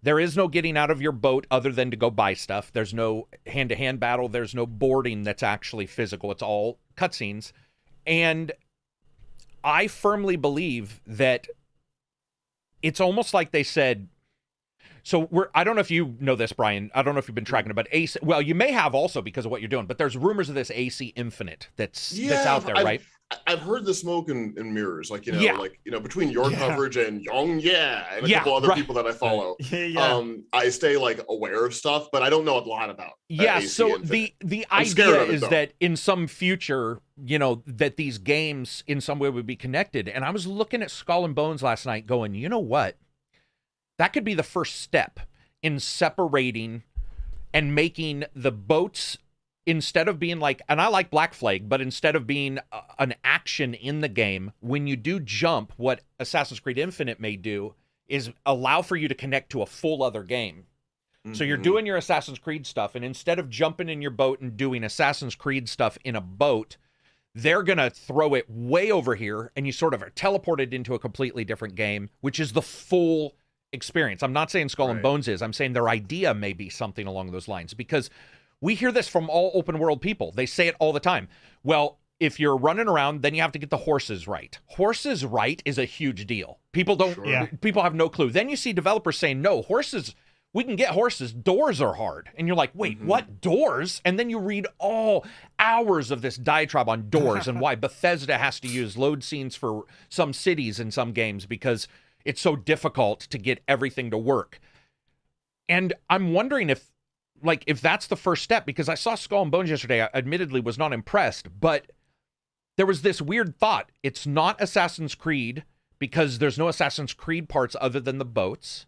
There is no getting out of your boat other than to go buy stuff. There's no hand-to-hand battle. There's no boarding that's actually physical. It's all cutscenes. And I firmly believe that it's almost like they said, so I don't know if you know this, Brian. I don't know if you've been tracking it, but AC, well, you may have also because of what you're doing, but there's rumors of this AC Infinite that's out there, right? I've heard the smoke and mirrors, between your coverage and Young, and a couple other people that I follow. I stay aware of stuff, but I don't know a lot about. So Infinite. the idea is that in some future, that these games in some way would be connected. And I was looking at Skull and Bones last night, going, you know what? That could be the first step in separating and making the boats. Instead of being and I like Black Flag, but instead of being an action in the game, when you do jump, what Assassin's Creed Infinite may do is allow for you to connect to a full other game. Mm-hmm. So you're doing your Assassin's Creed stuff, and instead of jumping in your boat and doing Assassin's Creed stuff in a boat, they're going to throw it way over here, and you sort of are teleported into a completely different game, which is the full experience. I'm not saying Skull and Bones is. I'm saying their idea may be something along those lines, because we hear this from all open world people. They say it all the time. Well, if you're running around, then you have to get the horses right. Horses right is a huge deal. People people have no clue. Then you see developers saying, no, horses, we can get horses. Doors are hard. And you're like, wait, what, doors? And then you read all hours of this diatribe on doors and why Bethesda has to use load scenes for some cities in some games because it's so difficult to get everything to work. And I'm wondering if that's the first step, because I saw Skull and Bones yesterday. I admittedly was not impressed, but there was this weird thought. It's not Assassin's Creed because there's no Assassin's Creed parts other than the boats,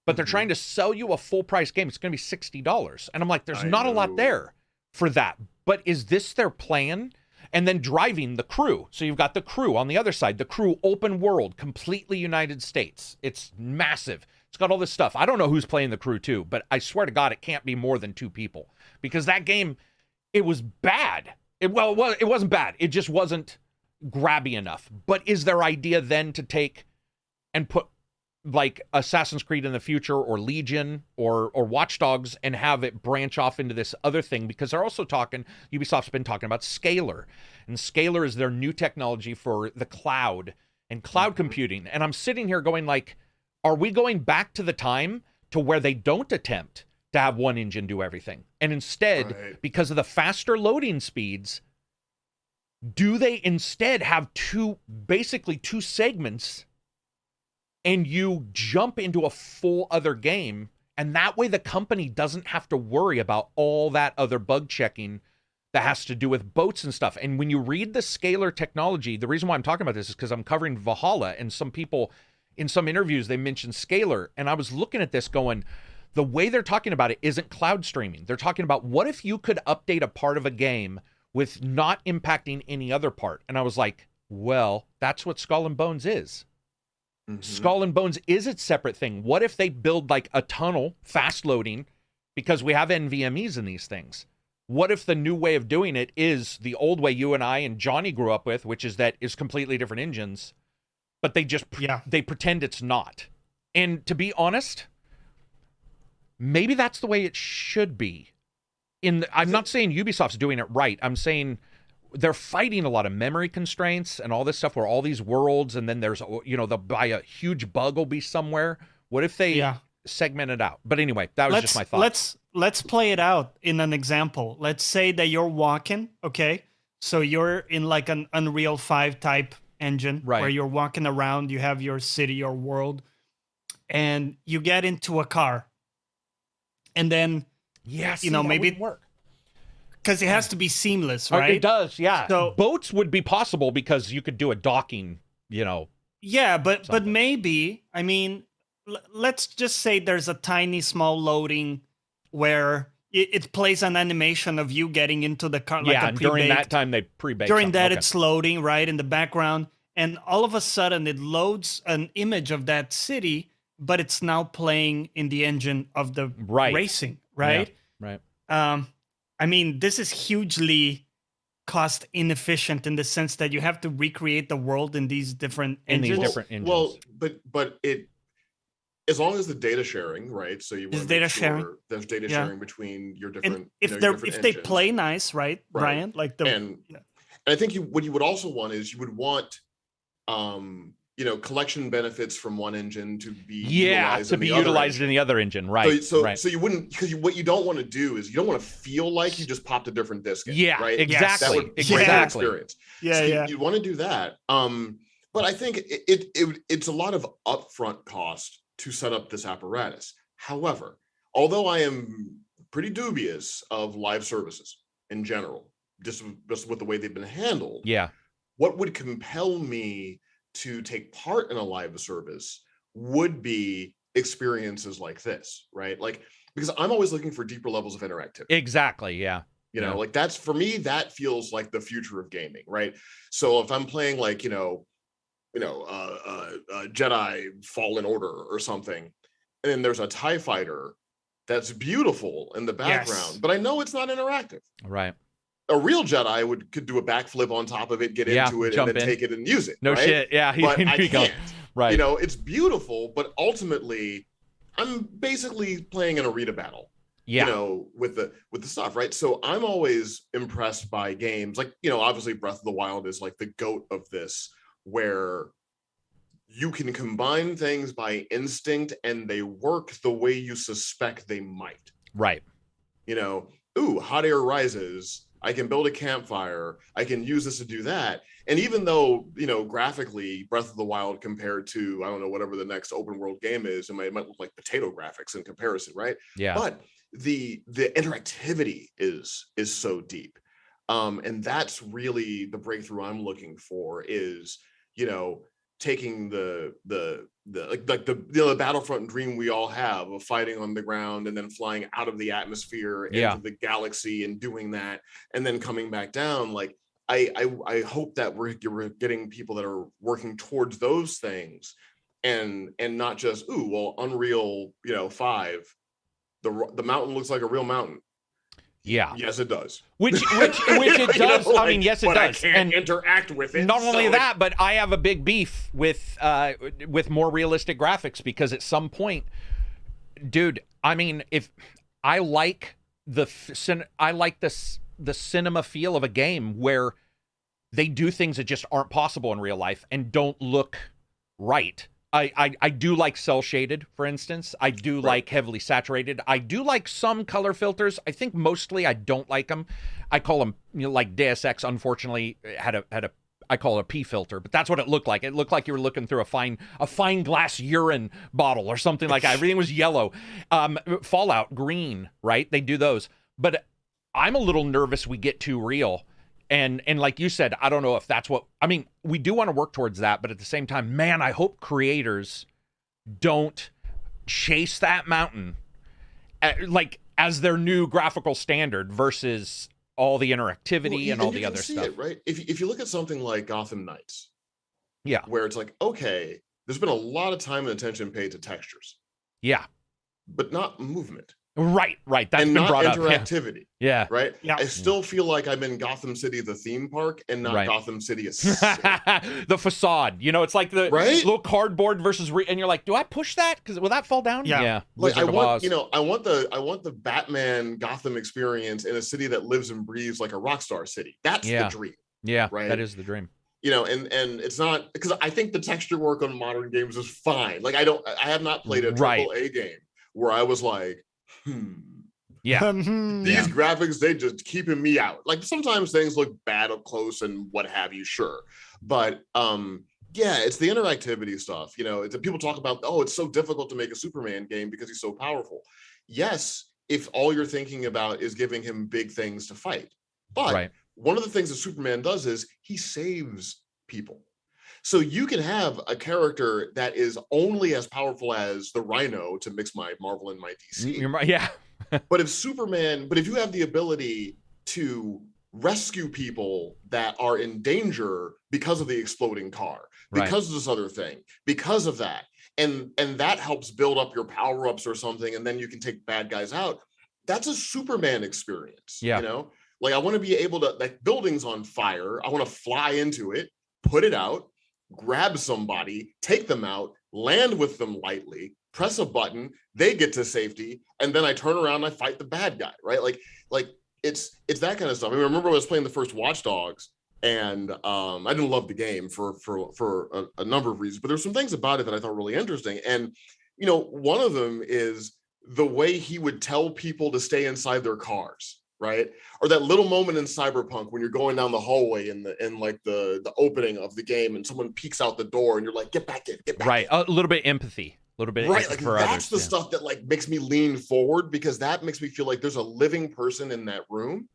but they're trying to sell you a full price game. It's going to be $60. And I'm like, there's not a lot there for that. But is this their plan? And then driving the crew. So you've got the crew on the other side, the crew open world, completely United States. It's massive. It's got all this stuff. I don't know who's playing the crew too, but I swear to God, it can't be more than 2 people, because that game, it was bad. It wasn't bad. It just wasn't grabby enough. But is their idea then to take and put like Assassin's Creed in the future, or Legion, or Watch Dogs, and have it branch off into this other thing, because they're also talking, Ubisoft's been talking about Scalar, and Scalar is their new technology for the cloud and cloud computing. And I'm sitting here going like, are we going back to the time to where they don't attempt to have one engine do everything, and instead, because of the faster loading speeds, do they instead have basically two segments, and you jump into a full other game, and that way the company doesn't have to worry about all that other bug checking that has to do with boats and stuff. And when you read the Scalar technology, the reason why I'm talking about this is because I'm covering Valhalla, and some people in some interviews, they mentioned Scalar, and I was looking at this going, the way they're talking about it isn't cloud streaming. They're talking about, what if you could update a part of a game with not impacting any other part? And I was like, well, that's what Skull and Bones is. Skull and Bones is its separate thing. What if they build like a tunnel, fast loading, because we have NVMEs in these things? What if the new way of doing it is the old way you and I and Johnny grew up with, which is that is completely different engines, but they just they pretend it's not. And to be honest, maybe that's the way it should be. I'm not saying Ubisoft's doing it right. I'm saying they're fighting a lot of memory constraints and all this stuff, where all these worlds, and then there's, they'll buy a huge bug will be somewhere. What if they segment it out? But anyway, that was just my thought. Let's play it out in an example. Let's say that you're walking, okay? So you're in like an Unreal 5 type engine, where you're walking around, you have your city, your world, and you get into a car. And then, maybe work, because it has to be seamless, right? It does, yeah. So boats would be possible because you could do a docking, Yeah, but maybe, I mean, let's just say there's a tiny small loading where it plays an animation of you getting into the car. Yeah, and during that time they pre-bake. During that, it's loading, right, in the background, and all of a sudden it loads an image of that city, but it's now playing in the engine of the racing, right? Yeah, right. I mean, this is hugely cost inefficient in the sense that you have to recreate the world in these different engines. Well, but it, as long as the data sharing, right? So you want data sharing. There's data sharing between your different. And if they play nice, right, Bryan? Like and I think what you would also want is you would want collection benefits from one engine to be utilized in the other engine, right? So you wouldn't, because what you don't want to do is you don't want to feel like you just popped a different disc in, right? Exactly. That would break the experience. Yeah, you want to do that. But I think it's a lot of upfront cost to set up this apparatus. However, although I am pretty dubious of live services in general, just with the way they've been handled, what would compel me to take part in a live service would be experiences like this, right? Like, because I'm always looking for deeper levels of interactivity. Exactly, yeah. Like that's, for me, that feels like the future of gaming, right? So if I'm playing like, Jedi Fallen Order or something, and then there's a TIE fighter that's beautiful in the background, but I know it's not interactive. Right. A real Jedi could do a backflip on top of it, get into it, and then take it and use it. No shit, yeah. But I can't. Right. It's beautiful, but ultimately, I'm basically playing an arena battle. With the stuff, right? So I'm always impressed by games like, obviously Breath of the Wild is like the GOAT of this, where you can combine things by instinct and they work the way you suspect they might. Right. Hot air rises. I can build a campfire. I can use this to do that. And even though, graphically, Breath of the Wild compared to, I don't know, whatever the next open world game is, it might look like potato graphics in comparison, right? Yeah. But the interactivity is so deep. And that's really the breakthrough I'm looking for is, taking the Battlefront dream we all have of fighting on the ground and then flying out of the atmosphere into the galaxy and doing that and then coming back down. Like I hope that we're getting people that are working towards those things and not just Unreal 5, the mountain looks like a real mountain. Yeah. Yes, it does. Which it does. I mean, yes, it but does. I can't And interact with it. not only so that, but I have a big beef with more realistic graphics, because at some point, dude, I mean, if I like the cinema feel of a game where they do things that just aren't possible in real life and don't look right. I do like cell shaded, for instance. I do like heavily saturated. I do like some color filters. I think mostly I don't like them. I call them, like Deus Ex, unfortunately, had a I call it a P filter, but that's what it looked like. It looked like you were looking through a fine glass urine bottle or something like that. Everything was yellow. Fallout, green, right? They do those. But I'm a little nervous we get too real. And like you said, I don't know if that's what, I mean, we do want to work towards that, but at the same time, man, I hope creators don't chase that mountain like as their new graphical standard versus all the interactivity and all the other stuff. It, right? If you look at something like Gotham Knights, yeah, where it's like, okay, there's been a lot of time and attention paid to textures. Yeah. But not movement. Right. That's and been not brought interactivity. Up. Yeah. Right? Yeah. I still feel like I'm in Gotham City, the theme park, and not Gotham City, a city. The facade. It's like the little cardboard versus and you're like, do I push that? Because will that fall down? Yeah. Like I want the Batman Gotham experience in a city that lives and breathes like a rock star city. That's the dream. Yeah. Right. That is the dream. And it's not, because I think the texture work on modern games is fine. Like I have not played a AAA game where I was like, yeah, these graphics, they just keeping me out. Like sometimes things look bad up close and what have you, sure. But it's the interactivity stuff. People talk about, it's so difficult to make a Superman game because he's so powerful. Yes, if all you're thinking about is giving him big things to fight. But one of the things that Superman does is he saves people. So you can have a character that is only as powerful as the Rhino, to mix my Marvel and my DC. Yeah. But if you have the ability to rescue people that are in danger because of the exploding car, because of this other thing, because of that, and that helps build up your power-ups or something, and then you can take bad guys out, that's a Superman experience. Like I want to be able to, like, buildings on fire, I want to fly into it, put it out, grab somebody, take them out, land with them lightly, press a button, they get to safety, and then I turn around and I fight the bad guy, right? Like it's that kind of stuff. I remember I was playing the first Watch Dogs, and I didn't love the game for a number of reasons, but there's some things about it that I thought really interesting. And one of them is the way he would tell people to stay inside their cars. Right, or that little moment in Cyberpunk when you're going down the hallway in the opening of the game, and someone peeks out the door, and you're like, "Get back in, get back in." A little bit empathy, a little bit right. Like for that's others. The stuff that like makes me lean forward, because that makes me feel like there's a living person in that room,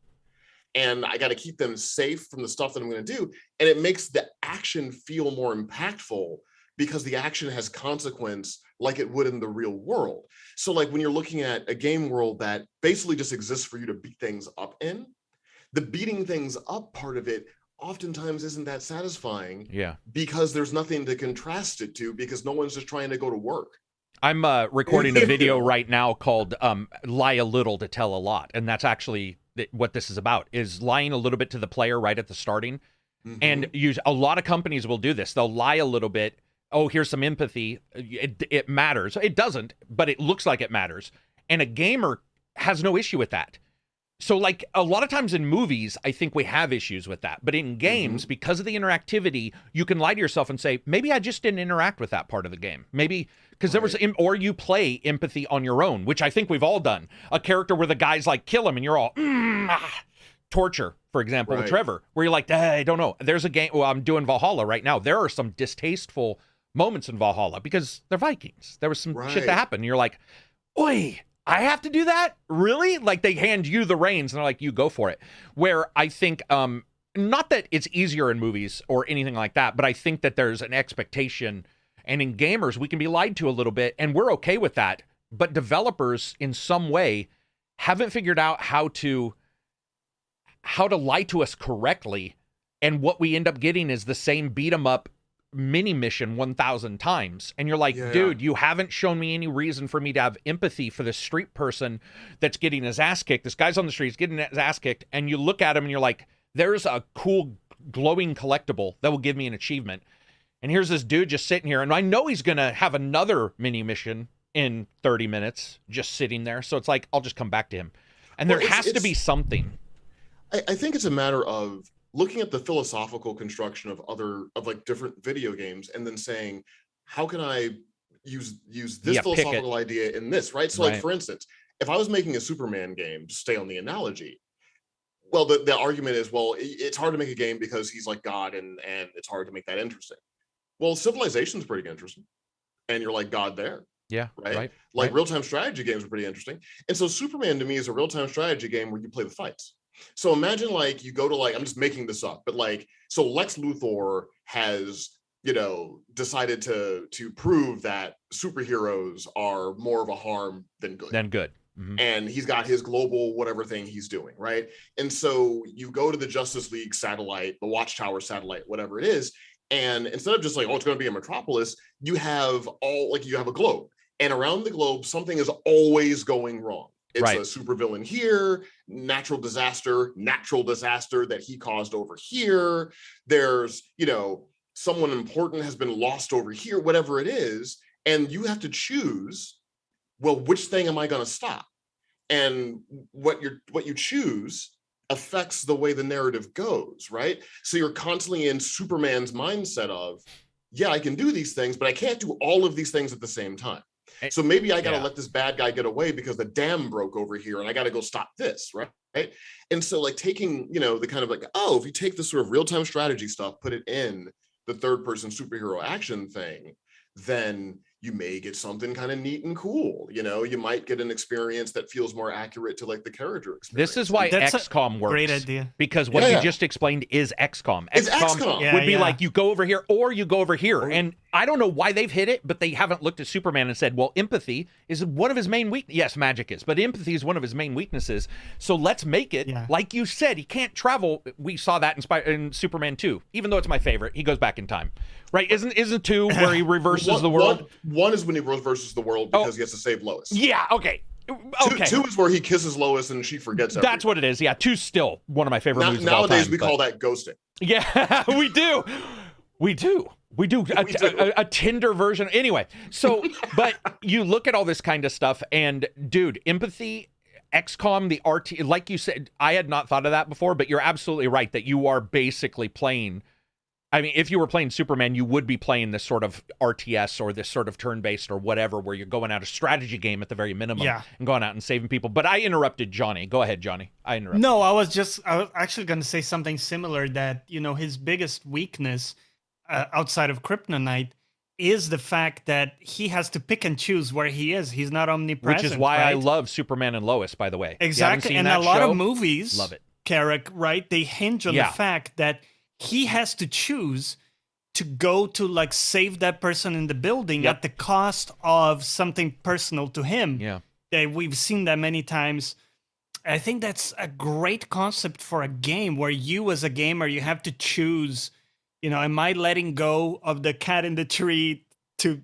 and I got to keep them safe from the stuff that I'm going to do, and it makes the action feel more impactful because the action has consequence, like it would in the real world. So like when you're looking at a game world that basically just exists for you to beat things up in, the beating things up part of it oftentimes isn't that satisfying. Yeah. Because there's nothing to contrast it to, because no one's just trying to go to work. I'm recording a video right now called Lie a Little to Tell a Lot. And that's actually what this is about, is lying a little bit to the player right at the starting. And a lot of companies will do this. They'll lie a little bit. Oh, here's some empathy. It matters. It doesn't, but it looks like it matters. And a gamer has no issue with that. So like a lot of times in movies, I think we have issues with that. But in games, because of the interactivity, you can lie to yourself and say, maybe I just didn't interact with that part of the game. Maybe because there was, or you play empathy on your own, which I think we've all done. A character where the guy's like, kill him, and you're all, Torture, for example, with Trevor, where you're like, I don't know. There's a game, I'm doing Valhalla right now. There are some distasteful moments in Valhalla because they're Vikings. There was some shit that happened. And you're like, oi, I have to do that? Really? Like they hand you the reins and they're like, you go for it. Where I think, not that it's easier in movies or anything like that, but I think that there's an expectation, and in gamers, we can be lied to a little bit, and we're okay with that. But developers in some way haven't figured out how to lie to us correctly. And what we end up getting is the same beat 'em up mini mission 1,000 times. And you're like, dude, you haven't shown me any reason for me to have empathy for this street person that's getting his ass kicked. This guy's on the street, he's getting his ass kicked. And you look at him and you're like, there's a cool glowing collectible that will give me an achievement. And here's this dude just sitting here. And I know he's going to have another mini mission in 30 minutes just sitting there. So it's like, I'll just come back to him. And there has to be something. I think it's a matter of looking at the philosophical construction of like different video games and then saying, how can I use this philosophical idea in this, right? So like, for instance, if I was making a Superman game, to stay on the analogy, well, the argument is, well, it's hard to make a game because he's like God and it's hard to make that interesting. Well, Civilization's pretty interesting. And you're like God there. Yeah. Right. Like real-time strategy games are pretty interesting. And so Superman to me is a real-time strategy game where you play the fights. So imagine like you go to like, I'm just making this up, but like, so Lex Luthor has, decided to prove that superheroes are more of a harm than good. Mm-hmm. And he's got his global whatever thing he's doing, right? And so you go to the Justice League satellite, the Watchtower satellite, whatever it is, and instead of just like, oh, it's going to be a metropolis, you have a globe. And around the globe, something is always going wrong. It's a supervillain here, natural disaster that he caused over here. There's, someone important has been lost over here, whatever it is. And you have to choose, well, which thing am I going to stop? And what you choose affects the way the narrative goes, right? So you're constantly in Superman's mindset of, yeah, I can do these things, but I can't do all of these things at the same time. So maybe I got to let this bad guy get away because the dam broke over here and I got to go stop this, right? And so like taking, the kind of like, oh, if you take this sort of real-time strategy stuff, put it in the third-person superhero action thing, then you may get something kind of neat and cool. You might get an experience that feels more accurate to like the character experience. This is why XCOM works. Great idea. Because what you just explained is XCOM. XCOM would be like, you go over here or you go over here. And I don't know why they've hit it, but they haven't looked at Superman and said, well, empathy is one of his main weaknesses. Yes, magic is, but empathy is one of his main weaknesses. So let's make it, like you said, he can't travel. We saw that in Superman 2, even though it's my favorite. He goes back in time. Right? Isn't 2 where he reverses the world? One is when he reverses the world because he has to save Lois. Yeah, okay. Two is where he kisses Lois and she forgets everything. That's what it is. Yeah, 2's still one of my favorite movies of all time. Nowadays we call that ghosting. Yeah, we do. We do a Tinder version. Anyway, so, but you look at all this kind of stuff and dude, empathy, XCOM, the RT, like you said, I had not thought of that before, but you're absolutely right that you are basically playing. I mean, if you were playing Superman, you would be playing this sort of RTS or this sort of turn-based or whatever, where you're going out a strategy game at the very minimum and going out and saving people. But I interrupted Johnny. Go ahead, Johnny. I interrupted. No, I was actually going to say something similar that, his biggest weakness outside of Kryptonite is the fact that he has to pick and choose where he is. He's not omnipresent. Which is why I love Superman and Lois, by the way. Exactly. And a lot of movies, love it. Karak, right? They hinge on the fact that he has to choose to go to like save that person in the building at the cost of something personal to him. Yeah. We've seen that many times. I think that's a great concept for a game where you as a gamer, you have to choose, am I letting go of the cat in the tree to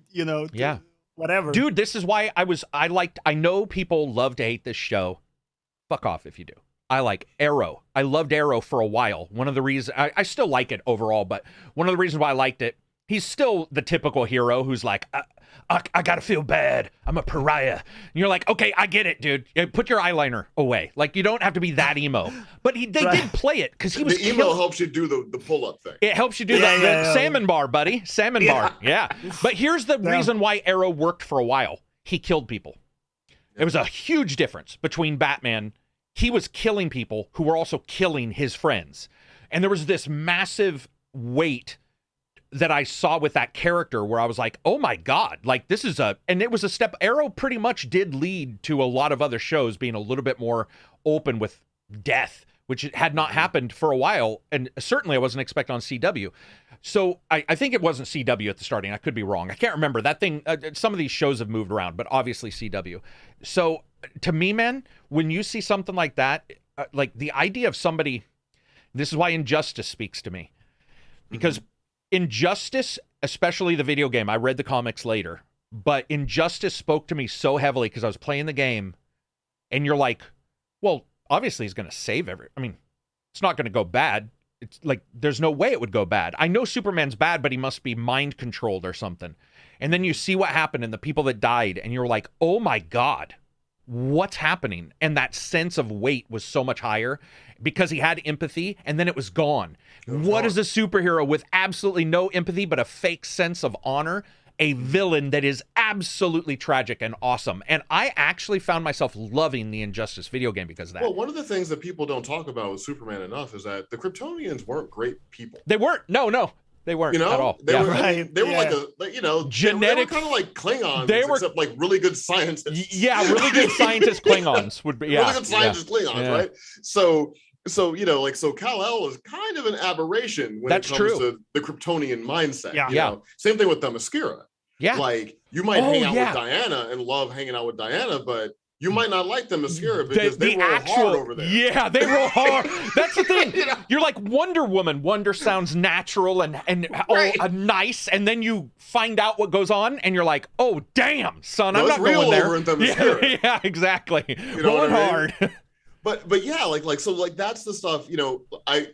whatever. Dude, this is why I know people love to hate this show. Fuck off if you do. I like Arrow. I loved Arrow for a while. One of the reasons I still like it overall, but one of the reasons why I liked it, he's still the typical hero who's like, I gotta feel bad. I'm a pariah. And you're like, okay, I get it, dude. Put your eyeliner away. Like, you don't have to be that emo. But they did play it because he was. The emo helps you do the pull-up thing. It helps you do the salmon bar, buddy. Salmon bar. Yeah. But here's the reason why Arrow worked for a while. He killed people. It was a huge difference between Batman. He was killing people who were also killing his friends. And there was this massive weight that I saw with that character where I was like, oh my God, like this is and it was a step. Arrow pretty much did lead to a lot of other shows being a little bit more open with death, which had not happened for a while. And certainly I wasn't expecting on CW. So I think it wasn't CW at the starting. I could be wrong. I can't remember that thing. Some of these shows have moved around, but obviously CW. So to me, man, when you see something like that, like the idea of somebody, this is why Injustice speaks to me, because Injustice especially the video game. I read the comics later, but Injustice spoke to me so heavily because I was playing the game, and you're like, well, obviously he's going to save I mean, it's not going to go bad. It's like, there's no way it would go bad. I know Superman's bad, but he must be mind controlled or something. And then you see what happened and the people that died, and you're like, oh my God, what's happening? And that sense of weight was so much higher because he had empathy, and then it was gone. What is a superhero with absolutely no empathy but a fake sense of honor? A villain that is absolutely tragic and awesome. And I actually found myself loving the Injustice video game because of that. Well, one of the things that people don't talk about with Superman enough is that the Kryptonians weren't great people. They weren't. No. They weren't at all. They were like genetic, kind of like Klingons, except like really good scientists. Yeah, really good scientist Klingons would be. Yeah, really good scientist Klingons, right? So Kal-El is kind of an aberration when it comes to the Kryptonian mindset. Yeah. Same thing with Themyscira. Yeah. Like, you might hang out with Diana and love hanging out with Diana, but you might not like Themyscira because they roll hard over there. Yeah, they roll hard. That's the thing. You're like Wonder Woman. Wonder sounds natural and nice, and then you find out what goes on, and you're like, oh, damn, son, I'm not going there. Over in Themyscira. Yeah, exactly. Rolling hard. But yeah, like that's the stuff, I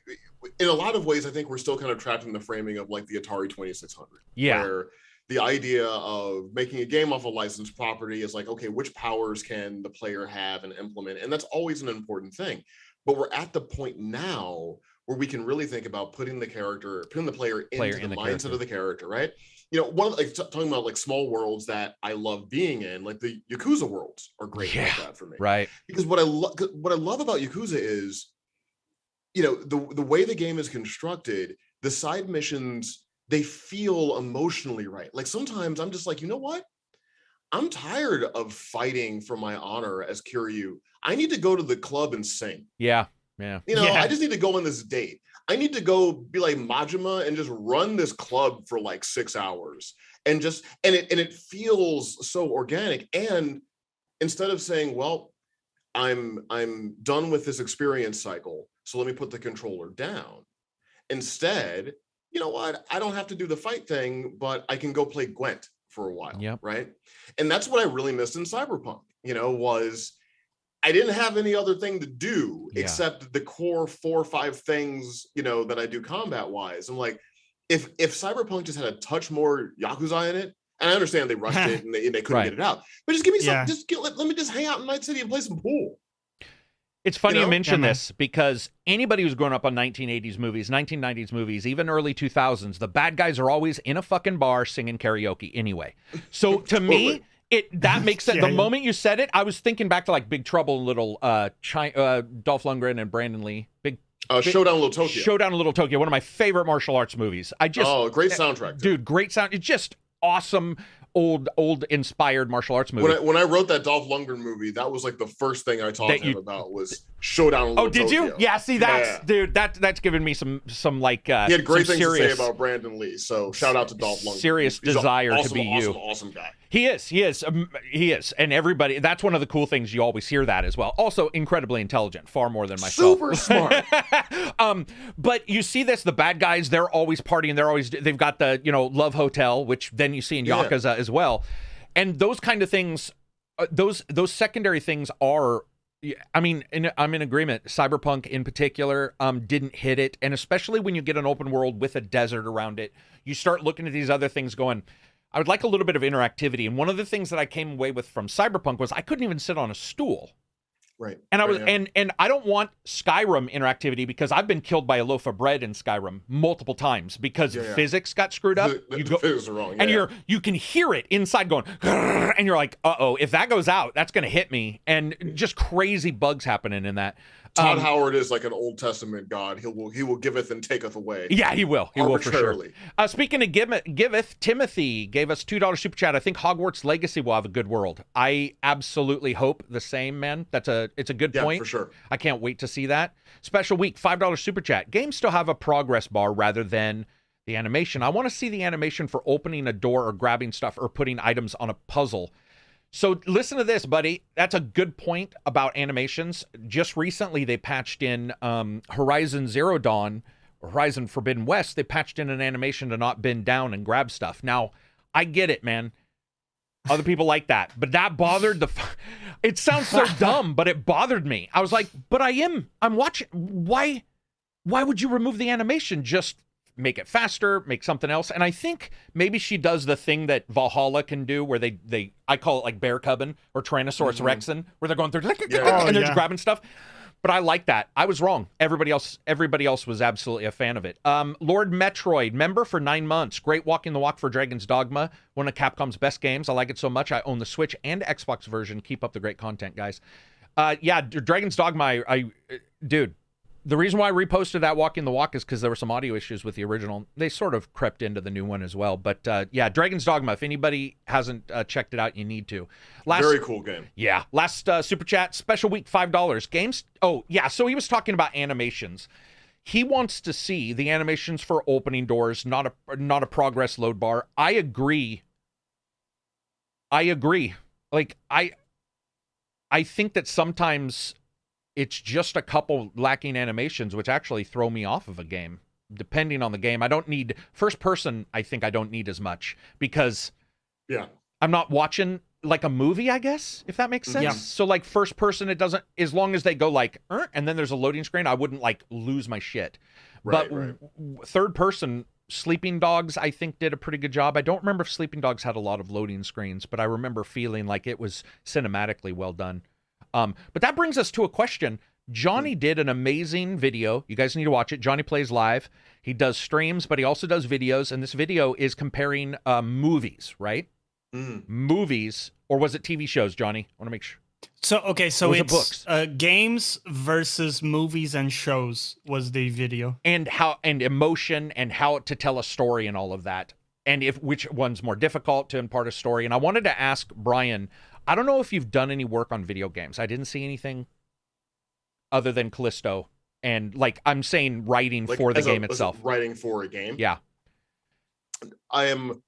in a lot of ways I think we're still kind of trapped in the framing of like the Atari 2600. Yeah. Where the idea of making a game off a licensed property is like, okay, which powers can the player have and implement? And that's always an important thing. But we're at the point now where we can really think about putting the player into the mindset of the character, right? One of talking about like small worlds that I love being in, like the Yakuza worlds are great like that for me. Right. Because what I love about Yakuza is, the way the game is constructed, the side missions, they feel emotionally right. Like sometimes I'm just like, you know what? I'm tired of fighting for my honor as Kiryu. I need to go to the club and sing. Yeah. I just need to go on this date. I need to go be like Majima and just run this club for like 6 hours and it feels so organic. And instead of saying, well, I'm done with this experience cycle, so let me put the controller down. Instead, you know what? I don't have to do the fight thing, but I can go play Gwent for a while, right? And that's what I really missed in Cyberpunk, was I didn't have any other thing to do except the core 4 or 5 things, that I do combat-wise. I'm like, if Cyberpunk just had a touch more Yakuza in it, and I understand they rushed it and they couldn't get it out, but just give me some, let me just hang out in Night City and play some pool. It's funny you mention this because anybody who's grown up on 1980s movies, 1990s movies, even early 2000s, the bad guys are always in a fucking bar singing karaoke anyway. So to me, that makes sense. The moment you said it, I was thinking back to like Big Trouble in Little Dolph Lundgren and Brandon Lee. Showdown in Little Tokyo. Showdown in Little Tokyo, one of my favorite martial arts movies. Great soundtrack, dude. Great sound. It's just awesome. Old inspired martial arts movie. When I wrote that Dolph Lundgren movie, that was like the first thing I talked to him about was Showdown in Little Tokyo. Did you? Yeah, see, dude, that's given me some like he had great things to say about Brandon Lee, so shout out to Dolph Lundgren. Serious desire to be you. Awesome guy. He is, and everybody. That's one of the cool things you always hear that as well. Also, incredibly intelligent, far more than myself. Super smart. But you see this, the bad guys, they're always partying. They've got the Love Hotel, which then you see in Yakuza as well, and those kind of things. Those secondary things are. I mean, I'm in agreement. Cyberpunk in particular didn't hit it, and especially when you get an open world with a desert around it, you start looking at these other things going, I would like a little bit of interactivity. And one of the things that I came away with from Cyberpunk was I couldn't even sit on a stool. Right. And I was and I don't want Skyrim interactivity because I've been killed by a loaf of bread in Skyrim multiple times because physics got screwed up. The physics are wrong. And you can hear it inside going, and you're like, uh-oh, if that goes out, that's going to hit me. And just crazy bugs happening in that. Todd Howard is like an Old Testament God. He will giveth and taketh away. Yeah, he will. He will for sure. Speaking of giveth, Timothy gave us $2 super chat. I think Hogwarts Legacy will have a good world. I absolutely hope the same, man. It's a good point. For sure. I can't wait to see that. Special week, $5 super chat. Games still have a progress bar rather than the animation. I want to see the animation for opening a door or grabbing stuff or putting items on a puzzle. So listen to this, buddy. That's a good point about animations. Just recently, they patched in Horizon Zero Dawn, Horizon Forbidden West, they patched in an animation to not bend down and grab stuff. Now, I get it, man. Other people like that, but that bothered the. It sounds so dumb, but it bothered me. I was like, but I'm watching. Why would you remove the animation? Just make it faster, make something else. And I think maybe she does the thing that Valhalla can do, where I call it like bear cubbing or Tyrannosaurus Rexing, where they're going through and they're just grabbing stuff. But I like that. I was wrong. Everybody else was absolutely a fan of it. Lord Metroid, member for 9 months. Great walking the walk for Dragon's Dogma. One of Capcom's best games. I like it so much. I own the Switch and Xbox version. Keep up the great content, guys. Yeah, Dragon's Dogma, dude, the reason why I reposted that walking the walk is because there were some audio issues with the original. They sort of crept into the new one as well. But yeah, Dragon's Dogma, if anybody hasn't checked it out, you need to. Very cool game. Yeah. Last super chat, special week, $5. Games. Oh, yeah. So he was talking about animations. He wants to see the animations for opening doors, not a progress load bar. I agree. Like, I think that sometimes it's just a couple lacking animations, which actually throw me off of a game. Depending on the game, I don't need first person. I think I don't need as much because I'm not watching like a movie, I guess, if that makes sense. Yeah. So like first person, it doesn't, as long as they go like, and then there's a loading screen, I wouldn't like lose my shit. Right. Third person, Sleeping Dogs, I think did a pretty good job. I don't remember if Sleeping Dogs had a lot of loading screens, but I remember feeling like it was cinematically well done. But that brings us to a question. Johnny did an amazing video. You guys need to watch it. Johnny plays live. He does streams, but he also does videos. And this video is comparing movies, right? Movies, or was it TV shows, Johnny? I want to make sure. So, okay, so it's books? Games versus movies and shows was the video. And emotion and how to tell a story and all of that. And which one's more difficult to impart a story. And I wanted to ask Bryan, I don't know if you've done any work on video games. I didn't see anything other than Callisto. And like, I'm saying writing like for the game itself. Writing for a game? Yeah. I am...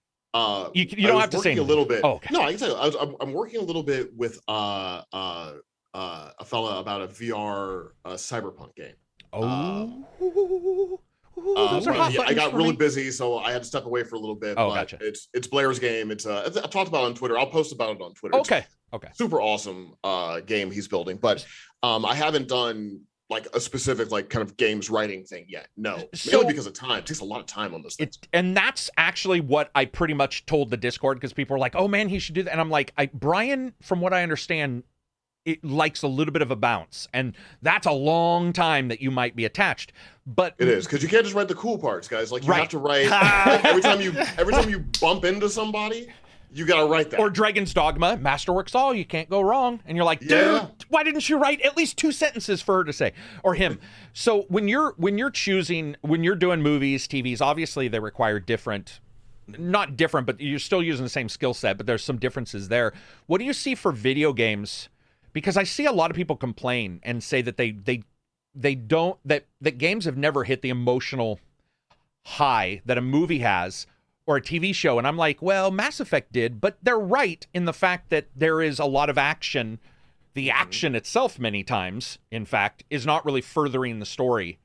you don't have to say a little bit. Oh, okay. No, I can tell you. I'm working a little bit with a fella about a VR cyberpunk game. I got really busy, so I had to step away for a little bit. Oh, gotcha. It's Blair's game. I've talked about it on Twitter. I'll post about it on Twitter. Okay. Super awesome game he's building, but I haven't done like a specific like kind of games writing thing yet. No, mainly because of time. It takes a lot of time on this thing. And that's actually what I pretty much told the Discord, because people are like, "Oh man, he should do that," and I'm like, Bryan, from what I understand, it likes a little bit of a bounce, and that's a long time that you might be attached. But it is, because you can't just write the cool parts, guys. Like you have to write every time you bump into somebody, you gotta write that. Or Dragon's Dogma, Masterworks all, you can't go wrong. And you're like, dude, why didn't you write at least 2 sentences for her to say? Or him. So when you're doing movies, TVs, obviously they require not different, but you're still using the same skill set, but there's some differences there. What do you see for video games? Because I see a lot of people complain and say that that games have never hit the emotional high that a movie has or a TV show. And I'm like, well, Mass Effect did, but they're right in the fact that there is a lot of action. The action itself, many times, in fact, is not really furthering the story.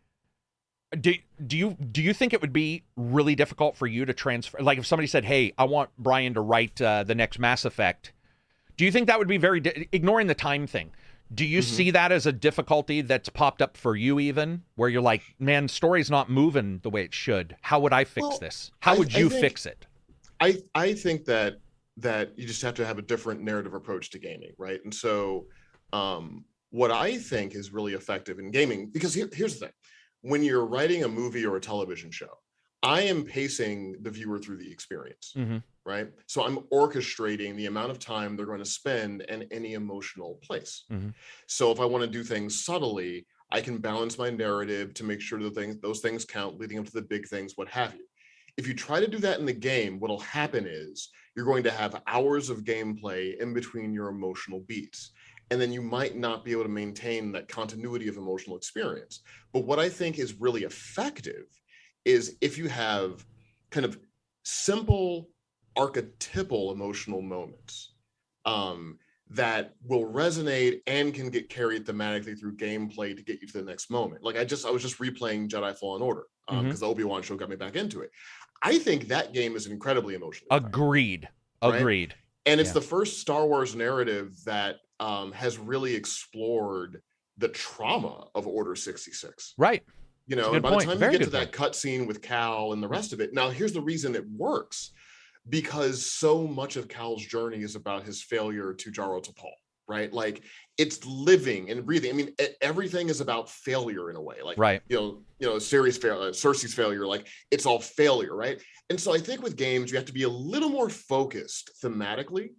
Do you think it would be really difficult for you to transfer? Like if somebody said, hey, I want Bryan to write the next Mass Effect, do you think that would be ignoring the time thing? Do you see that as a difficulty that's popped up for you even, where you're like, man, story's not moving the way it should. How would I fix this? How would you fix it? I think that you just have to have a different narrative approach to gaming, right? And so what I think is really effective in gaming, because here's the thing. When you're writing a movie or a television show, I am pacing the viewer through the experience, right? So I'm orchestrating the amount of time they're going to spend in any emotional place. So if I want to do things subtly, I can balance my narrative to make sure that those things count leading up to the big things, what have you. If you try to do that in the game, what'll happen is you're going to have hours of gameplay in between your emotional beats. And then you might not be able to maintain that continuity of emotional experience. But what I think is really effective is if you have kind of simple archetypal emotional moments that will resonate and can get carried thematically through gameplay to get you to the next moment. Like I was just replaying Jedi Fallen Order because the Obi-Wan show got me back into it. I think that game is incredibly emotional. Agreed. Right? Agreed. And it's the first Star Wars narrative that has really explored the trauma of Order 66. Right. You know, and by the time you get to that cutscene with Cal and the rest of it, now here's the reason it works, because so much of Cal's journey is about his failure to Jaro Tapal, right? Like, it's living and breathing. I mean, everything is about failure in a way. Like, right. you know, serious failure, Cersei's failure, like it's all failure, right? And so I think with games, you have to be a little more focused thematically,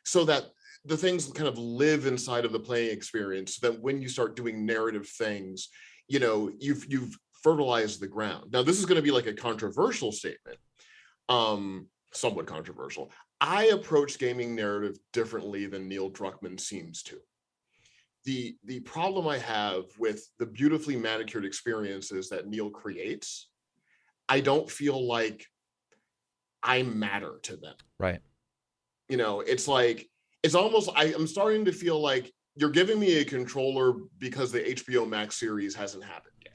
so that the things kind of live inside of the playing experience, so that when you start doing narrative things, you know, you've fertilized the ground. Now, this is going to be like a controversial statement, somewhat controversial. I approach gaming narrative differently than Neil Druckmann seems to. The problem I have with the beautifully manicured experiences that Neil creates, I don't feel like I matter to them. Right. You know, it's like, it's almost, I'm starting to feel like you're giving me a controller because the HBO Max series hasn't happened yet.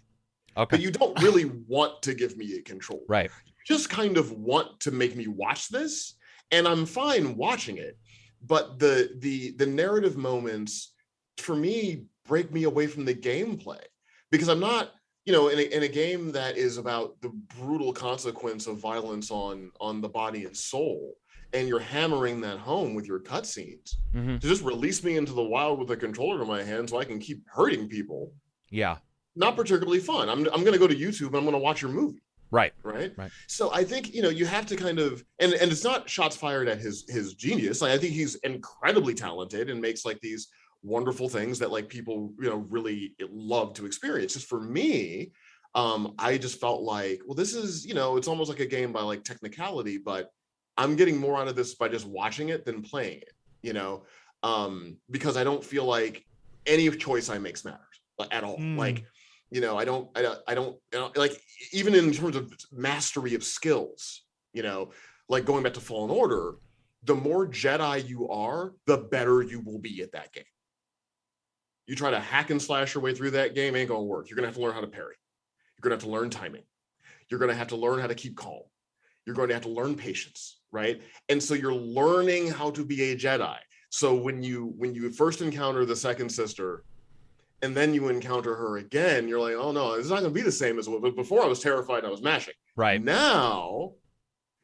Okay. But you don't really want to give me a controller. Right. You just kind of want to make me watch this, and I'm fine watching it. But the narrative moments, for me, break me away from the gameplay, because I'm not, you know, in a game that is about the brutal consequence of violence on the body and soul, and you're hammering that home with your cutscenes, to just release me into the wild with a controller in my hand so I can keep hurting people. Yeah. Not particularly fun. I'm going to go to YouTube and I'm going to watch your movie. Right. Right. Right. So I think, you know, you have to kind of, and it's not shots fired at his genius. Like, I think he's incredibly talented and makes like these wonderful things that like people, you know, really love to experience. Just for me, I just felt like, well, this is, you know, it's almost like a game by like technicality, but I'm getting more out of this by just watching it than playing it, you know, because I don't feel like any choice I make matters at all. Like, you know, I don't, like, even in terms of mastery of skills, you know, like going back to Fallen Order, the more Jedi you are, the better you will be at that game. You try to hack and slash your way through that game, ain't gonna work. You're gonna have to learn how to parry. You're gonna have to learn timing. You're gonna have to learn how to keep calm. You're going to have to learn patience, right? And so you're learning how to be a Jedi. So when you first encounter the second sister, and then you encounter her again, you're like, oh no, it's not going to be the same as what before. I was terrified, I was mashing. Right. Now,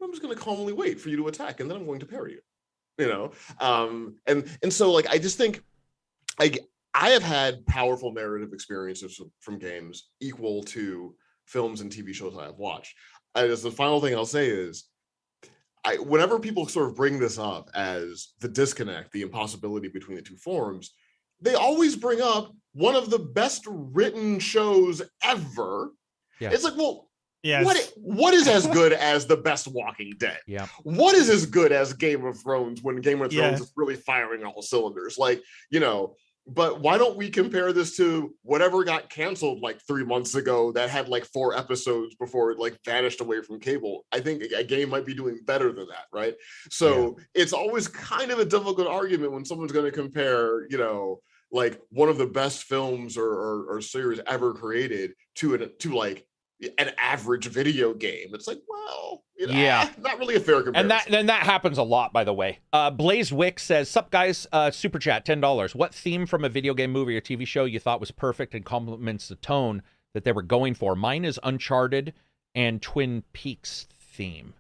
I'm just going to calmly wait for you to attack, and then I'm going to parry you. You know, and so like I just think I have had powerful narrative experiences from games equal to films and TV shows I have watched. As the final thing I'll say is, whenever people sort of bring this up as the disconnect, the impossibility between the two forms, they always bring up one of the best written shows ever. Yeah. It's like, well, yes. What is as good as The Best Walking Dead? Yeah. What is as good as Game of Thrones when Game of Thrones is really firing all cylinders? Like, you know, but why don't we compare this to whatever got canceled like 3 months ago that had like 4 episodes before it like vanished away from cable? I think a game might be doing better than that, right? So it's always kind of a difficult argument when someone's going to compare, you know, like one of the best films or series ever created to like an average video game. It's like, well, you know, not really a fair comparison. And that happens a lot, by the way. Blaze Wick says, sup guys, super chat, $10. What theme from a video game, movie, or TV show you thought was perfect and complements the tone that they were going for? Mine is Uncharted and Twin Peaks theme.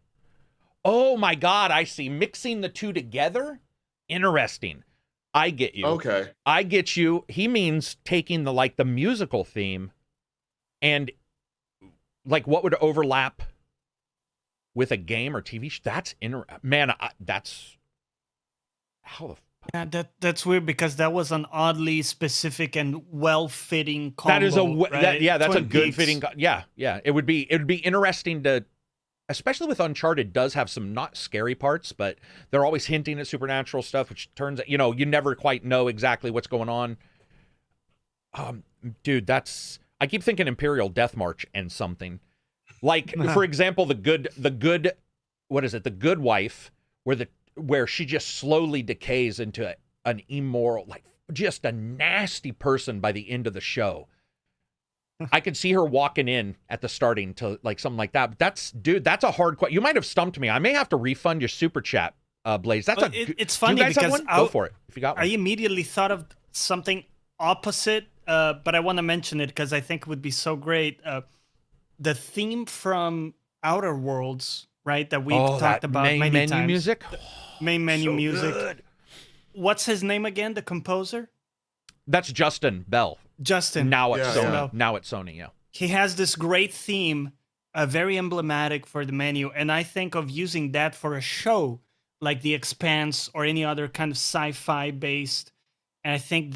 Oh my God, I see. Mixing the two together? Interesting. I get you. Okay. I get you. He means taking the musical theme and like what would overlap with a game or TV show. That's man. That's how the that's weird because that was an oddly specific and well-fitting combo. That is right? That's Twin a good Peaks. Fitting. Yeah. It would be interesting to, especially with Uncharted, does have some not scary parts, but they're always hinting at supernatural stuff, which turns out, you know, you never quite know exactly what's going on. Dude, I keep thinking Imperial Death March and something. Like, for example, the good, what is it? The Good Wife, where she just slowly decays into an immoral, like just a nasty person by the end of the show. I could see her walking in at the starting to like something like that. But that's a hard question. You might have stumped me. I may have to refund your super chat, Blaze. It's funny you guys because have one? Go for it if you got one. I immediately thought of something opposite, but I want to mention it because I think it would be so great. The theme from Outer Worlds, right? That we've talked about main many menu times. music. Main menu so music. Good. What's his name again? The composer? That's Justin Bell. Justin. Now at Sony. Yeah. Now at Sony, yeah. He has this great theme, very emblematic for the menu, and I think of using that for a show like The Expanse or any other kind of sci-fi based. And I think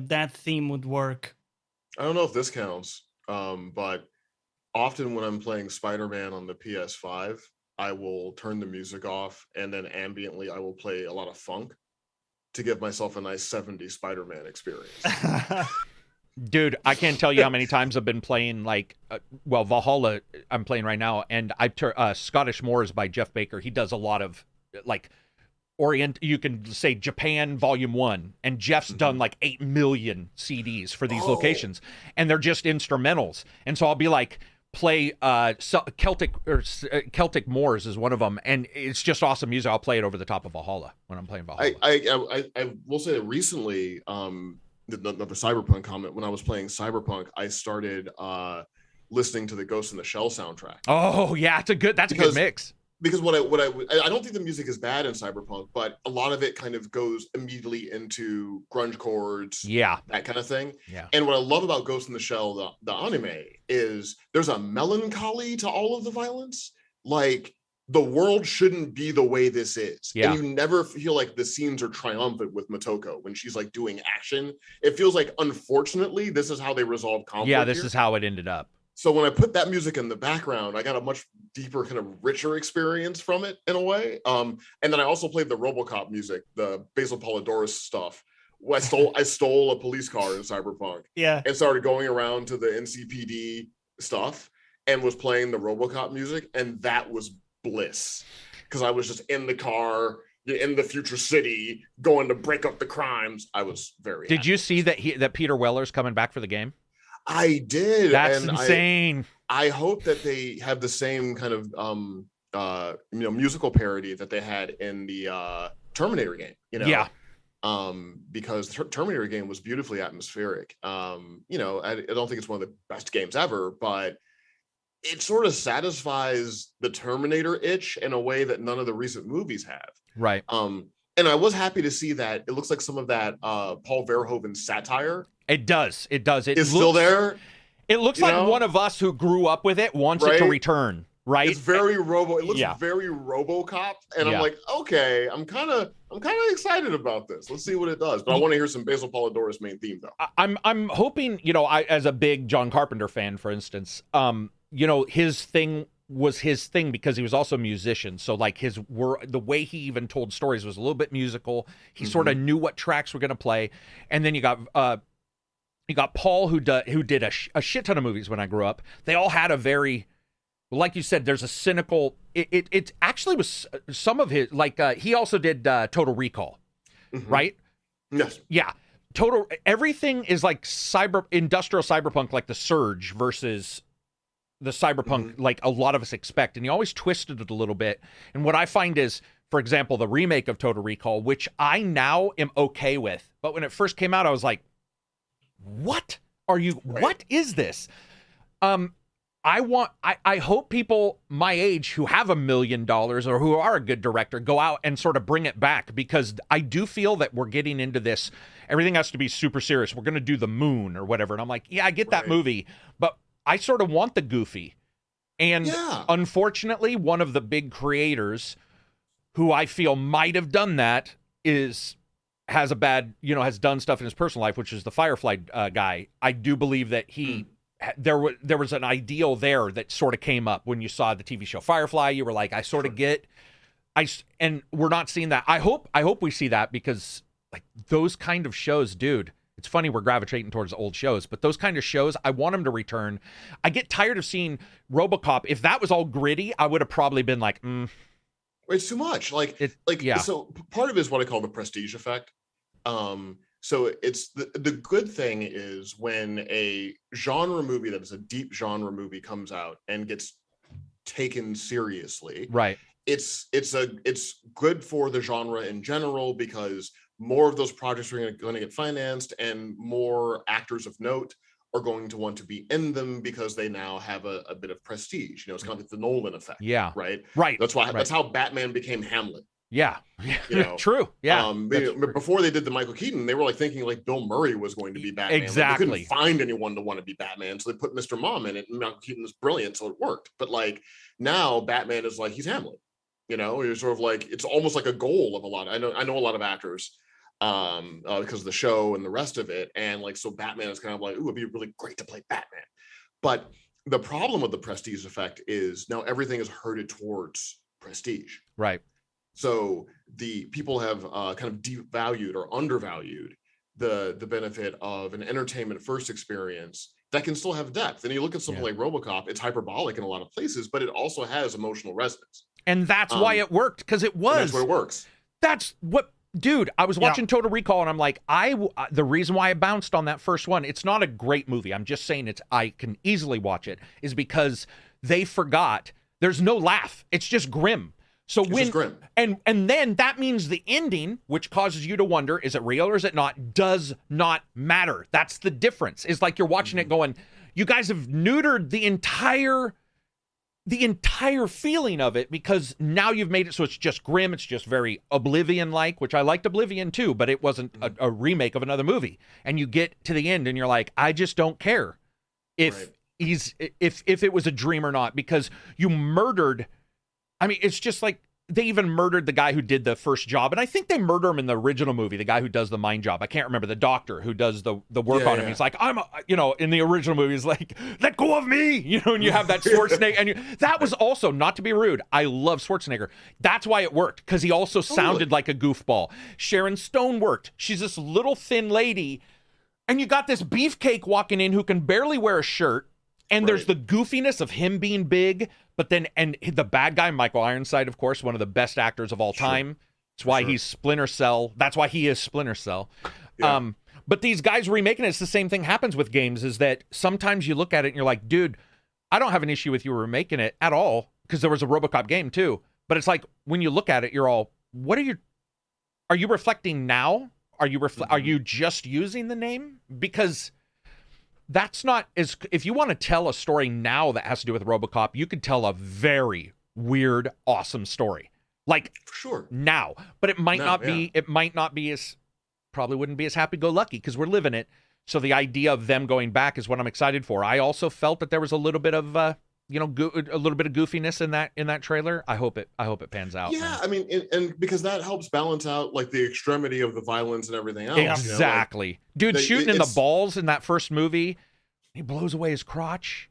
that theme would work. I don't know if this counts, but often when I'm playing Spider-Man on the PS5, I will turn the music off, and then ambiently I will play a lot of funk to give myself a nice 70s Spider-Man experience. Dude, I can't tell you how many times I've been playing Valhalla I'm playing right now, and Scottish Moors by Jeff Baker. He does a lot of like you can say Japan Volume 1, and Jeff's done like 8 million CDs for these locations, and they're just instrumentals. And so I'll be like, play Celtic Moors is one of them, and it's just awesome music. I'll play it over the top of Valhalla when I'm playing Valhalla. I will say that recently, the Cyberpunk comment, when I was playing Cyberpunk, I started listening to the Ghost in the Shell soundtrack. Oh yeah, that's a good mix. Because I don't think the music is bad in Cyberpunk, but a lot of it kind of goes immediately into grunge chords, that kind of thing. Yeah. And what I love about Ghost in the Shell, the anime, is there's a melancholy to all of the violence. Like, the world shouldn't be the way this is. Yeah. And you never feel like the scenes are triumphant with Motoko when she's like doing action. It feels like, unfortunately, this is how they resolve conflict. Yeah, this is how it ended up. So when I put that music in the background, I got a much deeper, kind of richer experience from it in a way. And then I also played the RoboCop music, the Basil Polidorus stuff. I stole a police car in Cyberpunk. Yeah. And started going around to the NCPD stuff and was playing the RoboCop music, and that was bliss, because I was just in the car in the future city going to break up the crimes. I was very Did happy. You see that Peter Weller's coming back for the game? I did. That's insane. I hope that they have the same kind of musical parody that they had in the Terminator game. Yeah. Because Terminator game was beautifully atmospheric. I don't think it's one of the best games ever, but it sort of satisfies the Terminator itch in a way that none of the recent movies have. Right. And I was happy to see that it looks like some of that Paul Verhoeven satire. It does. It's still there. It looks like one of us who grew up with it wants it to return. Right. It's very It looks very RoboCop, and I'm like, okay, I'm kind of excited about this. Let's see what it does. But I want to hear some Basil Polidorus main theme though. I'm hoping, I as a big John Carpenter fan, for instance, his thing was his thing because he was also a musician. So like the way he even told stories was a little bit musical. He sort of knew what tracks were going to play, and then you got Paul who did a shit ton of movies when I grew up. They all had a very, like you said, there's a cynical. It actually was some of his, like he also did Total Recall, right? Yes. Yeah. Everything is like industrial cyberpunk, like The Surge versus the cyberpunk like a lot of us expect, and he always twisted it a little bit. And what I find is, for example, the remake of Total Recall, which I now am okay with, but when it first came out, I was like, what is this? I hope people my age who have $1 million or who are a good director go out and sort of bring it back, because I do feel that we're getting into this, everything has to be super serious. We're going to do the moon or whatever. And I'm like, yeah, I get that movie, but I sort of want the goofy. And unfortunately, one of the big creators who I feel might have done that has done stuff in his personal life, which is the Firefly guy. I do believe that there was an ideal there that sort of came up when you saw the TV show Firefly. You were like, I sort of get, and we're not seeing that. I hope we see that, because like those kind of shows, dude. It's funny we're gravitating towards old shows, but those kind of shows, I want them to return. I get tired of seeing RoboCop. If that was all gritty, I would have probably been like, It's too much. So part of it is what I call the prestige effect. So it's the good thing is when a genre movie that is a deep genre movie comes out and gets taken seriously, right? It's good for the genre in general, because more of those projects are going to get financed, and more actors of note are going to want to be in them because they now have a bit of prestige. You know, it's kind of like the Nolan effect. Yeah. Right. Right. That's how Batman became Hamlet. Yeah. You know, true. Yeah. Before they did the Michael Keaton, they were like thinking like Bill Murray was going to be Batman. Exactly. Like, they couldn't find anyone to want to be Batman, so they put Mr. Mom in it, and Michael Keaton was brilliant, so it worked. But like now, Batman is like, he's Hamlet. You know, it's sort of like, it's almost like a goal of a lot. I know a lot of actors because of the show and the rest of it, and like, so Batman is kind of like, ooh, it'd be really great to play Batman. But the problem with the prestige effect is now everything is herded towards prestige. Right. So the people have kind of devalued or undervalued the benefit of an entertainment first experience that can still have depth. And you look at something like RoboCop, it's hyperbolic in a lot of places, but it also has emotional resonance. And that's why it worked, because it was. That's where it works. That's what, dude, I was watching Total Recall, and I'm like, the reason why I bounced on that first one, it's not a great movie, I'm just saying I can easily watch it, is because they forgot there's no laugh. It's just grim. So it's grim. And then that means the ending, which causes you to wonder, is it real or is it not, does not matter. That's the difference. It's like you're watching it going, you guys have neutered the entire feeling of it, because now you've made it so it's just grim. It's just very Oblivion-like, which I liked Oblivion too, but it wasn't a remake of another movie. And you get to the end and you're like, I just don't care if if it was a dream or not, because you murdered. I mean, it's just like they even murdered the guy who did the first job. And I think they murder him in the original movie, the guy who does the mind job. I can't remember, the doctor who does the work on him. He's like, in the original movie, he's like, let go of me, and you have that Schwarzenegger. And that was also, not to be rude, I love Schwarzenegger. That's why it worked, because he also sounded like a goofball. Sharon Stone worked. She's this little thin lady. And you got this beefcake walking in who can barely wear a shirt. And there's the goofiness of him being big, but then, and the bad guy, Michael Ironside, of course, one of the best actors of all time. That's why he's Splinter Cell. That's why he is Splinter Cell. Yeah. But these guys remaking it, it's the same thing happens with games, is that sometimes you look at it and you're like, dude, I don't have an issue with you remaking it at all, because there was a RoboCop game too. But it's like, when you look at it, you're all, are you reflecting now? Are you just using the name? Because that's not as, if you want to tell a story now that has to do with RoboCop, you could tell a very weird, awesome story. Like, for sure, now. But it might not be, it might not be as, probably wouldn't be as happy-go-lucky, because we're living it. So the idea of them going back is what I'm excited for. I also felt that there was a little bit of, a little bit of goofiness in that trailer. I hope it pans out. Yeah, man. I mean, and because that helps balance out like the extremity of the violence and everything else. Exactly, dude. Shooting in the balls in that first movie, he blows away his crotch.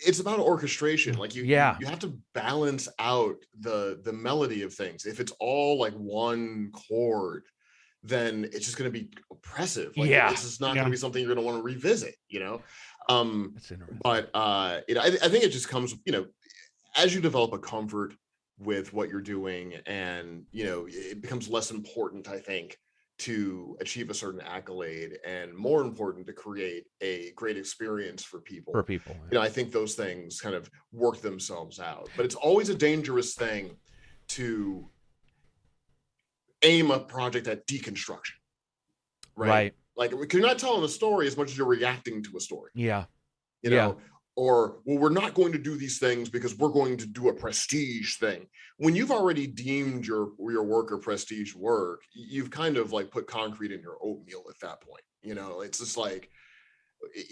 It's about orchestration. Like you have to balance out the melody of things. If it's all like one chord, then it's just going to be oppressive. Like, it's just not going to be something you're going to want to revisit. But I think it just comes, as you develop a comfort with what you're doing, and it becomes less important, I think, to achieve a certain accolade, and more important to create a great experience for people. I think those things kind of work themselves out. But it's always a dangerous thing to aim a project at deconstruction, right? Like, you're not telling a story as much as you're reacting to a story. Or, well, we're not going to do these things because we're going to do a prestige thing. When you've already deemed your work or prestige work, you've kind of like put concrete in your oatmeal at that point. It's just like,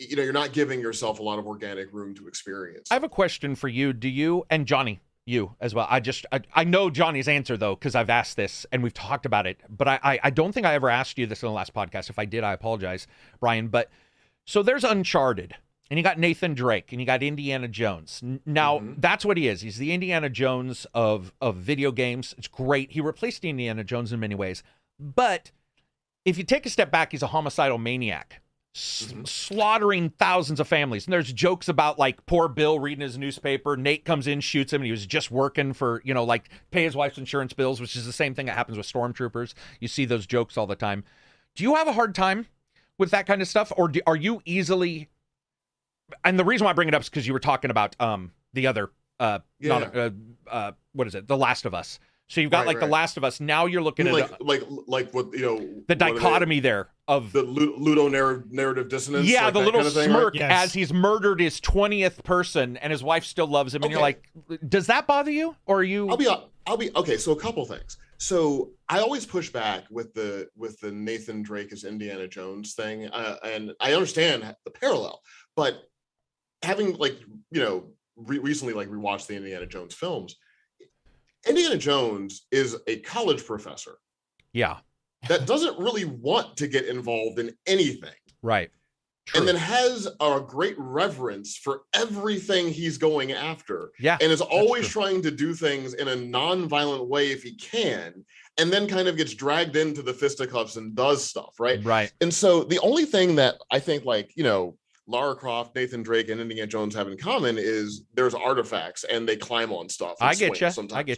you're not giving yourself a lot of organic room to experience. I have a question for you. Do you, and Johnny, you as well. I know Johnny's answer though, because I've asked this and we've talked about it, but I don't think I ever asked you this in the last podcast. If I did, I apologize, Brian. But so there's Uncharted, and you got Nathan Drake, and you got Indiana Jones. Now that's what he is. He's the Indiana Jones of video games. It's great. He replaced Indiana Jones in many ways. But if you take a step back, he's a homicidal maniac. Slaughtering thousands of families. And there's jokes about like poor Bill reading his newspaper. Nate comes in, shoots him, and he was just working for, like pay his wife's insurance bills, which is the same thing that happens with stormtroopers. You see those jokes all the time. Do you have a hard time with that kind of stuff, or are you easily? And the reason why I bring it up is because you were talking about the other what is it? The Last of Us. So you've got The Last of Us. Now you're looking at like what the dichotomy there of the Ludo narrative dissonance. Yeah, like the little kind of thing, smirk right? as he's murdered his 20th person, and his wife still loves him. And you're like, does that bother you, or are you? I'll be okay. So a couple things. So I always push back with the Nathan Drake as Indiana Jones thing, and I understand the parallel, but having recently rewatched the Indiana Jones films. Indiana Jones is a college professor. Yeah. That doesn't really want to get involved in anything. Right. True. And then has a great reverence for everything he's going after. Yeah. And is always trying to do things in a non-violent way if he can, and then kind of gets dragged into the fisticuffs and does stuff, right? Right. And so the only thing that I think Lara Croft, Nathan Drake, and Indiana Jones have in common is there's artifacts and they climb on stuff. I get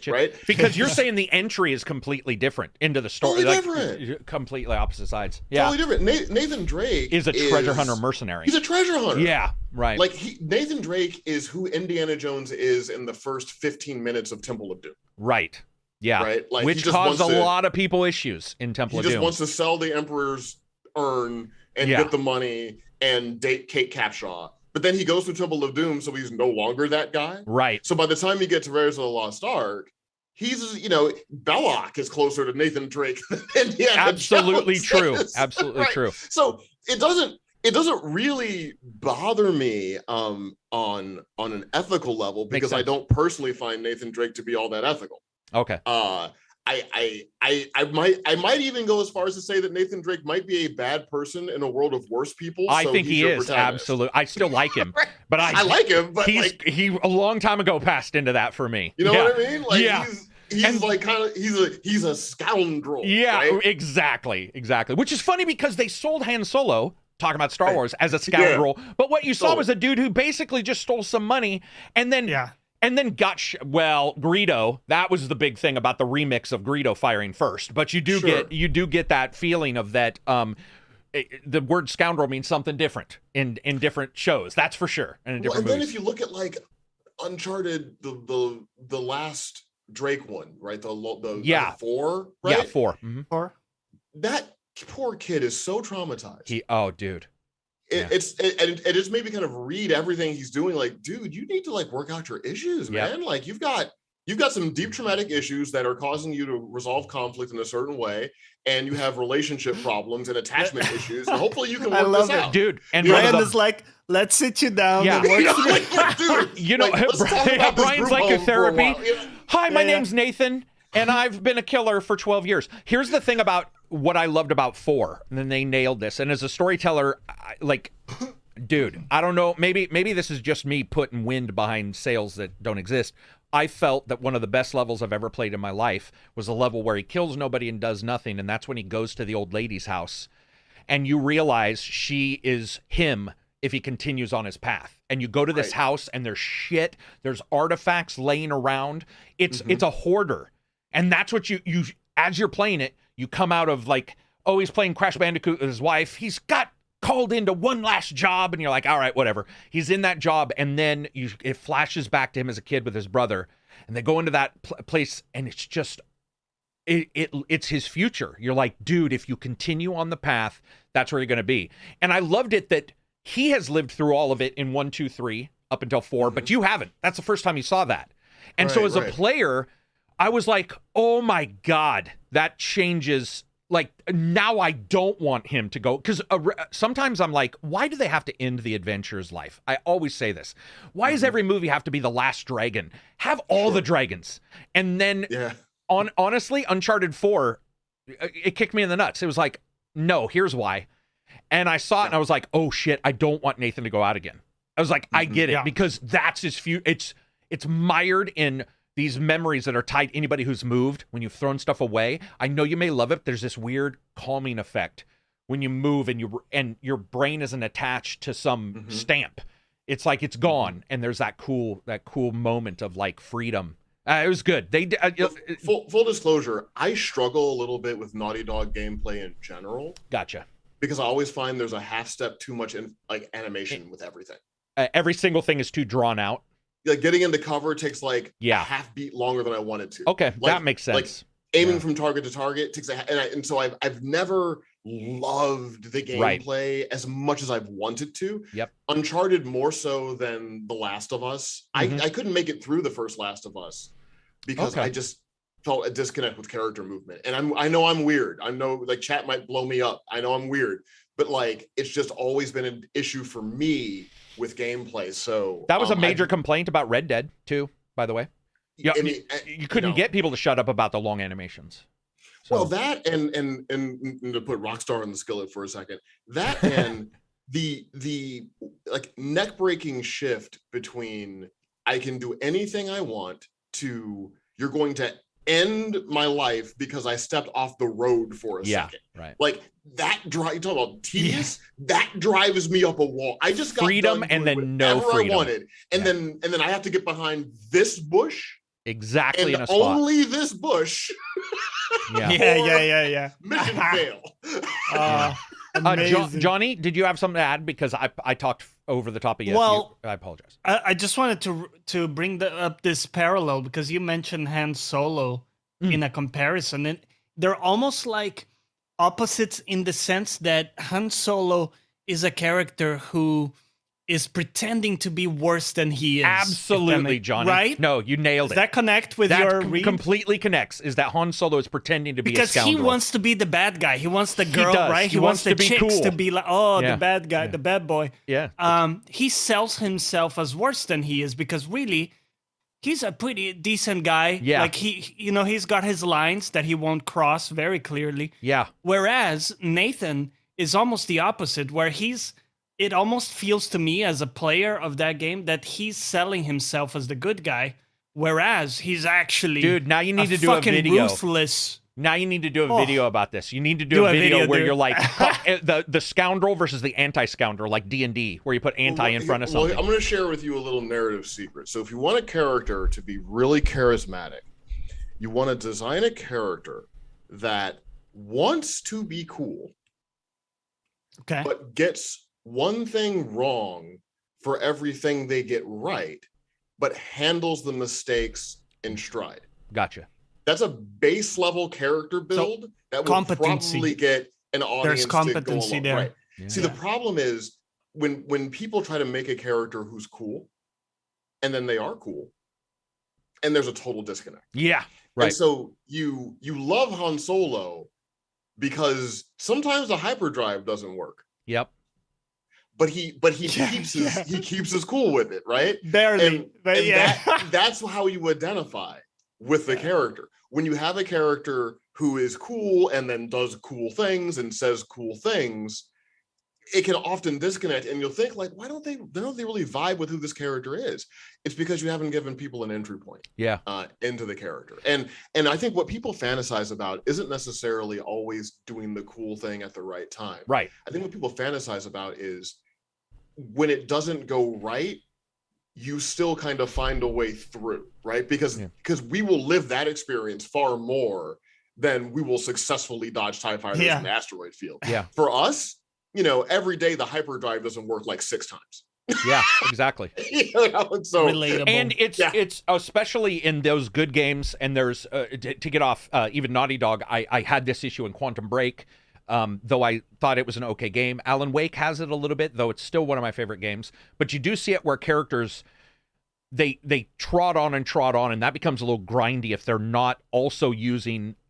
you. Right? Because you're saying the entry is completely different into the story. Totally different. Completely opposite sides. Yeah. Totally different. Nathan Drake is a treasure hunter mercenary. He's a treasure hunter. Yeah, right. Nathan Drake is who Indiana Jones is in the first 15 minutes of Temple of Doom. Right. Yeah. Right. Which caused a lot of people issues in Temple of Doom. He just wants to sell the Emperor's urn and get the money and date Kate Capshaw. But then he goes to Temple of Doom, so he's no longer that guy. Right. So by the time you get to Raiders of the Lost Ark, he's, Belloc is closer to Nathan Drake than Indiana Absolutely Jones true. is. Absolutely true. So it doesn't really bother me on an ethical level, because I don't personally find Nathan Drake to be all that ethical. Okay. I might even go as far as to say that Nathan Drake might be a bad person in a world of worse people. I think he is. Absolutely. I still like him, but I like him. But he a long time ago passed into that for me. You know what I mean? He's he's a scoundrel. Yeah, right? Exactly. Which is funny because they sold Han Solo, talking about Star Wars, as a scoundrel. Yeah. But what you saw was a dude who basically just stole some money and then got Greedo. That was the big thing about the remix of Greedo firing first. But you do get that feeling of that. The word scoundrel means something different in different shows. That's for sure. And in different movies. Then if you look at Uncharted, the last Drake one, right? The 4, right? Yeah, 4. Mm-hmm. 4. That poor kid is so traumatized. Dude. It just made me kind of read everything he's doing. Dude, you need to work out your issues, man. You've got some deep traumatic issues that are causing you to resolve conflict in a certain way, and you have relationship problems and attachment issues, and hopefully you can work this out, dude. And Bryan is like, let's sit you down. Yeah. Bryan's like your therapy. Hi, my name's Nathan, and I've been a killer for 12 years. Here's the thing about what I loved about 4, and then they nailed this. And as a storyteller, dude, I don't know, maybe this is just me putting wind behind sails that don't exist. I felt that one of the best levels I've ever played in my life was a level where he kills nobody and does nothing, and that's when he goes to the old lady's house, and you realize she is him if he continues on his path. And you go to this house, and there's shit, there's artifacts laying around. It's a hoarder, and that's what you as you're playing it, you come out of he's playing Crash Bandicoot with his wife. He's got called into one last job, and you're like, all right, whatever. He's in that job, and then it flashes back to him as a kid with his brother, and they go into that place, and it's just, it's his future. You're like, dude, if you continue on the path, that's where you're going to be. And I loved it that he has lived through all of it in 1, 2, 3 up until 4, but you haven't. That's the first time you saw that. And so as a player, I was like, oh my God, that changes. Now I don't want him to go, because sometimes I'm like, why do they have to end the adventurer's life? I always say this. Why does every movie have to be the last dragon? Have all the dragons. And then honestly, Uncharted 4, it kicked me in the nuts. It was like, no, here's why. And I saw it and I was like, oh shit, I don't want Nathan to go out again. I was like, I get it, because that's his future. It's mired in these memories that are tied to anybody who's moved. When you've thrown stuff away, I know you may love it, but there's this weird calming effect when you move and your brain isn't attached to some stamp. It's like it's gone, and there's that cool moment of freedom It was good. They full disclosure, I struggle a little bit with Naughty Dog gameplay in general. Gotcha. Because I always find there's a half step too much in like animation with everything. Every single thing is too drawn out. Like getting into cover takes like a half beat longer than I wanted to. Okay, like, that makes sense. Like aiming from target to target takes and so I've never loved the gameplay as much as I've wanted to. Yep. Uncharted more so than The Last of Us. I couldn't make it through the first Last of Us because I just felt a disconnect with character movement. And I know I'm weird. I know like chat might blow me up. I know I'm weird, but like it's just always been an issue for me with gameplay. So that was a major complaint about Red Dead too, by the way. Yeah, I mean, you couldn't get people to shut up about the long animations. So. Well, that and to put Rockstar on the skillet for a second, that and the like neck breaking shift between I can do anything I want to you're going to end my life because I stepped off the road for a second. Right. Like that drive. You talk about tedious. That drives me up a wall. I just got freedom and then no freedom. I wanted, and then I have to get behind this bush. Exactly and in a spot. Only this bush. Yeah. Mission fail. Johnny, did you have something to add? Because I talked over the top of you. Well, I apologize. I just wanted to bring up this parallel because you mentioned Han Solo in a comparison, and they're almost like opposites in the sense that Han Solo is a character who is pretending to be worse than he is. Absolutely, Johnny. Right? No, you nailed it. Does that connect with your read? Completely connects. Is that Han Solo is pretending to be a scoundrel. Because he wants to be the bad guy. He wants the girl, right? He wants the to be chicks cool. to be like, the bad guy, the bad boy. Yeah. He sells himself as worse than he is because really, he's a pretty decent guy. Yeah. Like he's got his lines that he won't cross very clearly. Yeah. Whereas Nathan is almost the opposite, where it almost feels to me as a player of that game that he's selling himself as the good guy, whereas he's actually dude. Now you need to do a video. Ruthless. Now you need to do a video about this. You need to do a video where you're like the scoundrel versus the anti-scoundrel, like D&D, where you put anti in front of something. Well, I'm going to share with you a little narrative secret. So if you want a character to be really charismatic, you want to design a character that wants to be cool, but gets one thing wrong for everything they get right, but handles the mistakes in stride. Gotcha. That's a base level character build that will probably get an audience. There's competency there. Right. Yeah. See, the problem is when people try to make a character who's cool, and then they are cool, and there's a total disconnect. Yeah. Right. And so you love Han Solo because sometimes the hyperdrive doesn't work. Yep. But he keeps his cool with it, right? Barely. That's how you identify with the character. When you have a character who is cool and then does cool things and says cool things, it can often disconnect, and you'll think like, why don't they really vibe with who this character is? It's because you haven't given people an entry point into the character. And I think what people fantasize about isn't necessarily always doing the cool thing at the right time. Right. I think what people fantasize about is when it doesn't go right, you still kind of find a way through, right? Because we will live that experience far more than we will successfully dodge TIE fighters in the asteroid field. Yeah. For us, every day the hyperdrive doesn't work like 6 times. Yeah, exactly. It's so relatable. And it's especially in those good games, and there's to get off even Naughty Dog, I had this issue in Quantum Break. Though I thought it was an okay game. Alan Wake has it a little bit, though it's still one of my favorite games. But you do see it where characters, they trot on, and that becomes a little grindy if they're not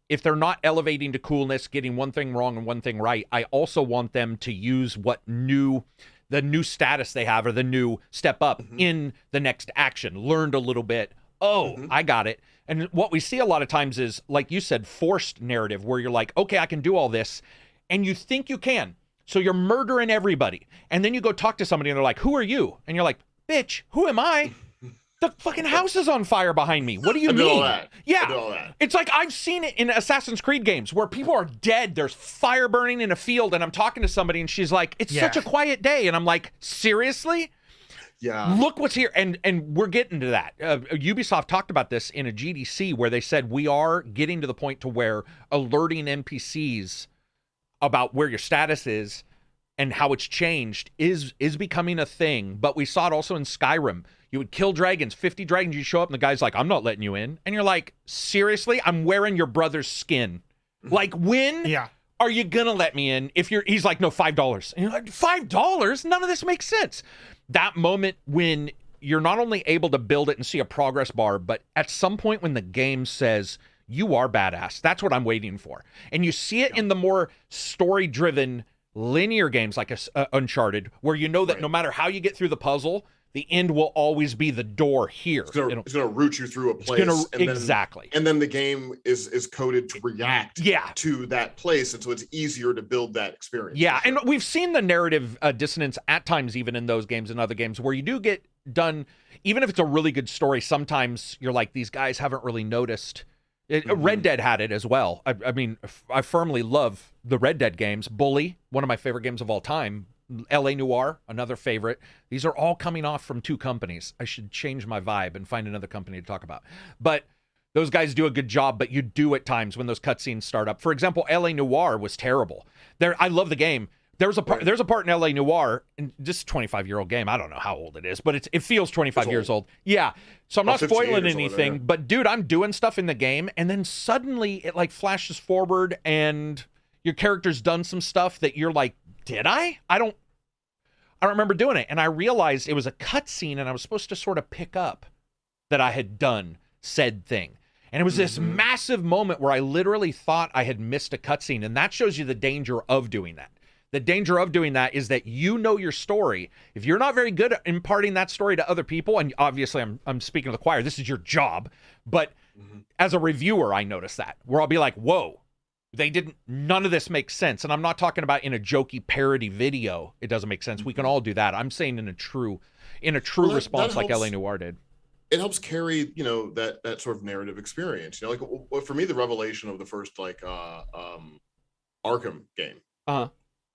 if they're not elevating to coolness, getting one thing wrong and one thing right. I also want them to use the new status they have or the new step up in the next action. Learned a little bit. I got it. And what we see a lot of times is, like you said, forced narrative where you're like, okay, I can do all this. And you think you can. So you're murdering everybody. And then you go talk to somebody and they're like, who are you? And you're like, bitch, who am I? The fucking house is on fire behind me. What do you mean? All that. Yeah. It's like I've seen it in Assassin's Creed games where people are dead. There's fire burning in a field. And I'm talking to somebody and she's like, it's such a quiet day. And I'm like, seriously? Yeah. Look what's here, and we're getting to that. Ubisoft talked about this in a GDC where they said we are getting to the point to where alerting NPCs about where your status is and how it's changed is becoming a thing. But we saw it also in Skyrim. You would kill dragons, 50 dragons, you show up and the guy's like, I'm not letting you in. And you're like, seriously? I'm wearing your brother's skin. Like, when are you gonna let me in? He's like, no, $5. And you're like, $5? None of this makes sense. That moment when you're not only able to build it and see a progress bar, but at some point when the game says, you are badass, that's what I'm waiting for. And you see it in the more story-driven linear games like Uncharted, where you know that no matter how you get through the puzzle, the end will always be the door here. It's gonna root you through a place. Exactly. And then the game is coded to react to that place, and so it's easier to build that experience. Yeah, and we've seen the narrative dissonance at times, even in those games and other games, where you do get done, even if it's a really good story, sometimes you're like, these guys haven't really noticed. Red Dead had it as well. I mean, I firmly love the Red Dead games. Bully, one of my favorite games of all time. L.A. Noire, another favorite. These are all coming off from 2 companies. I should change my vibe and find another company to talk about. But those guys do a good job, but you do at times when those cutscenes start up. For example, L.A. Noire was terrible. I love the game. There's a part in L.A. Noire, and this is a 25-year-old game. I don't know how old it is, but it feels 25 years old. Yeah. So I'm not spoiling anything, but dude, I'm doing stuff in the game, and then suddenly it like flashes forward, and your character's done some stuff that you're like, did I? I don't remember doing it. And I realized it was a cutscene, and I was supposed to sort of pick up that I had done said thing. And it was this massive moment where I literally thought I had missed a cutscene, and that shows you the danger of doing that. The danger of doing that is that you know your story. If you're not very good at imparting that story to other people, and obviously I'm speaking to the choir, this is your job, but as a reviewer, I notice that, where I'll be like, whoa, none of this makes sense. And I'm not talking about in a jokey parody video, it doesn't make sense. We can all do that. I'm saying in a true response like L.A. Noire did. It helps carry, that sort of narrative experience. Like for me, the revelation of the first Arkham game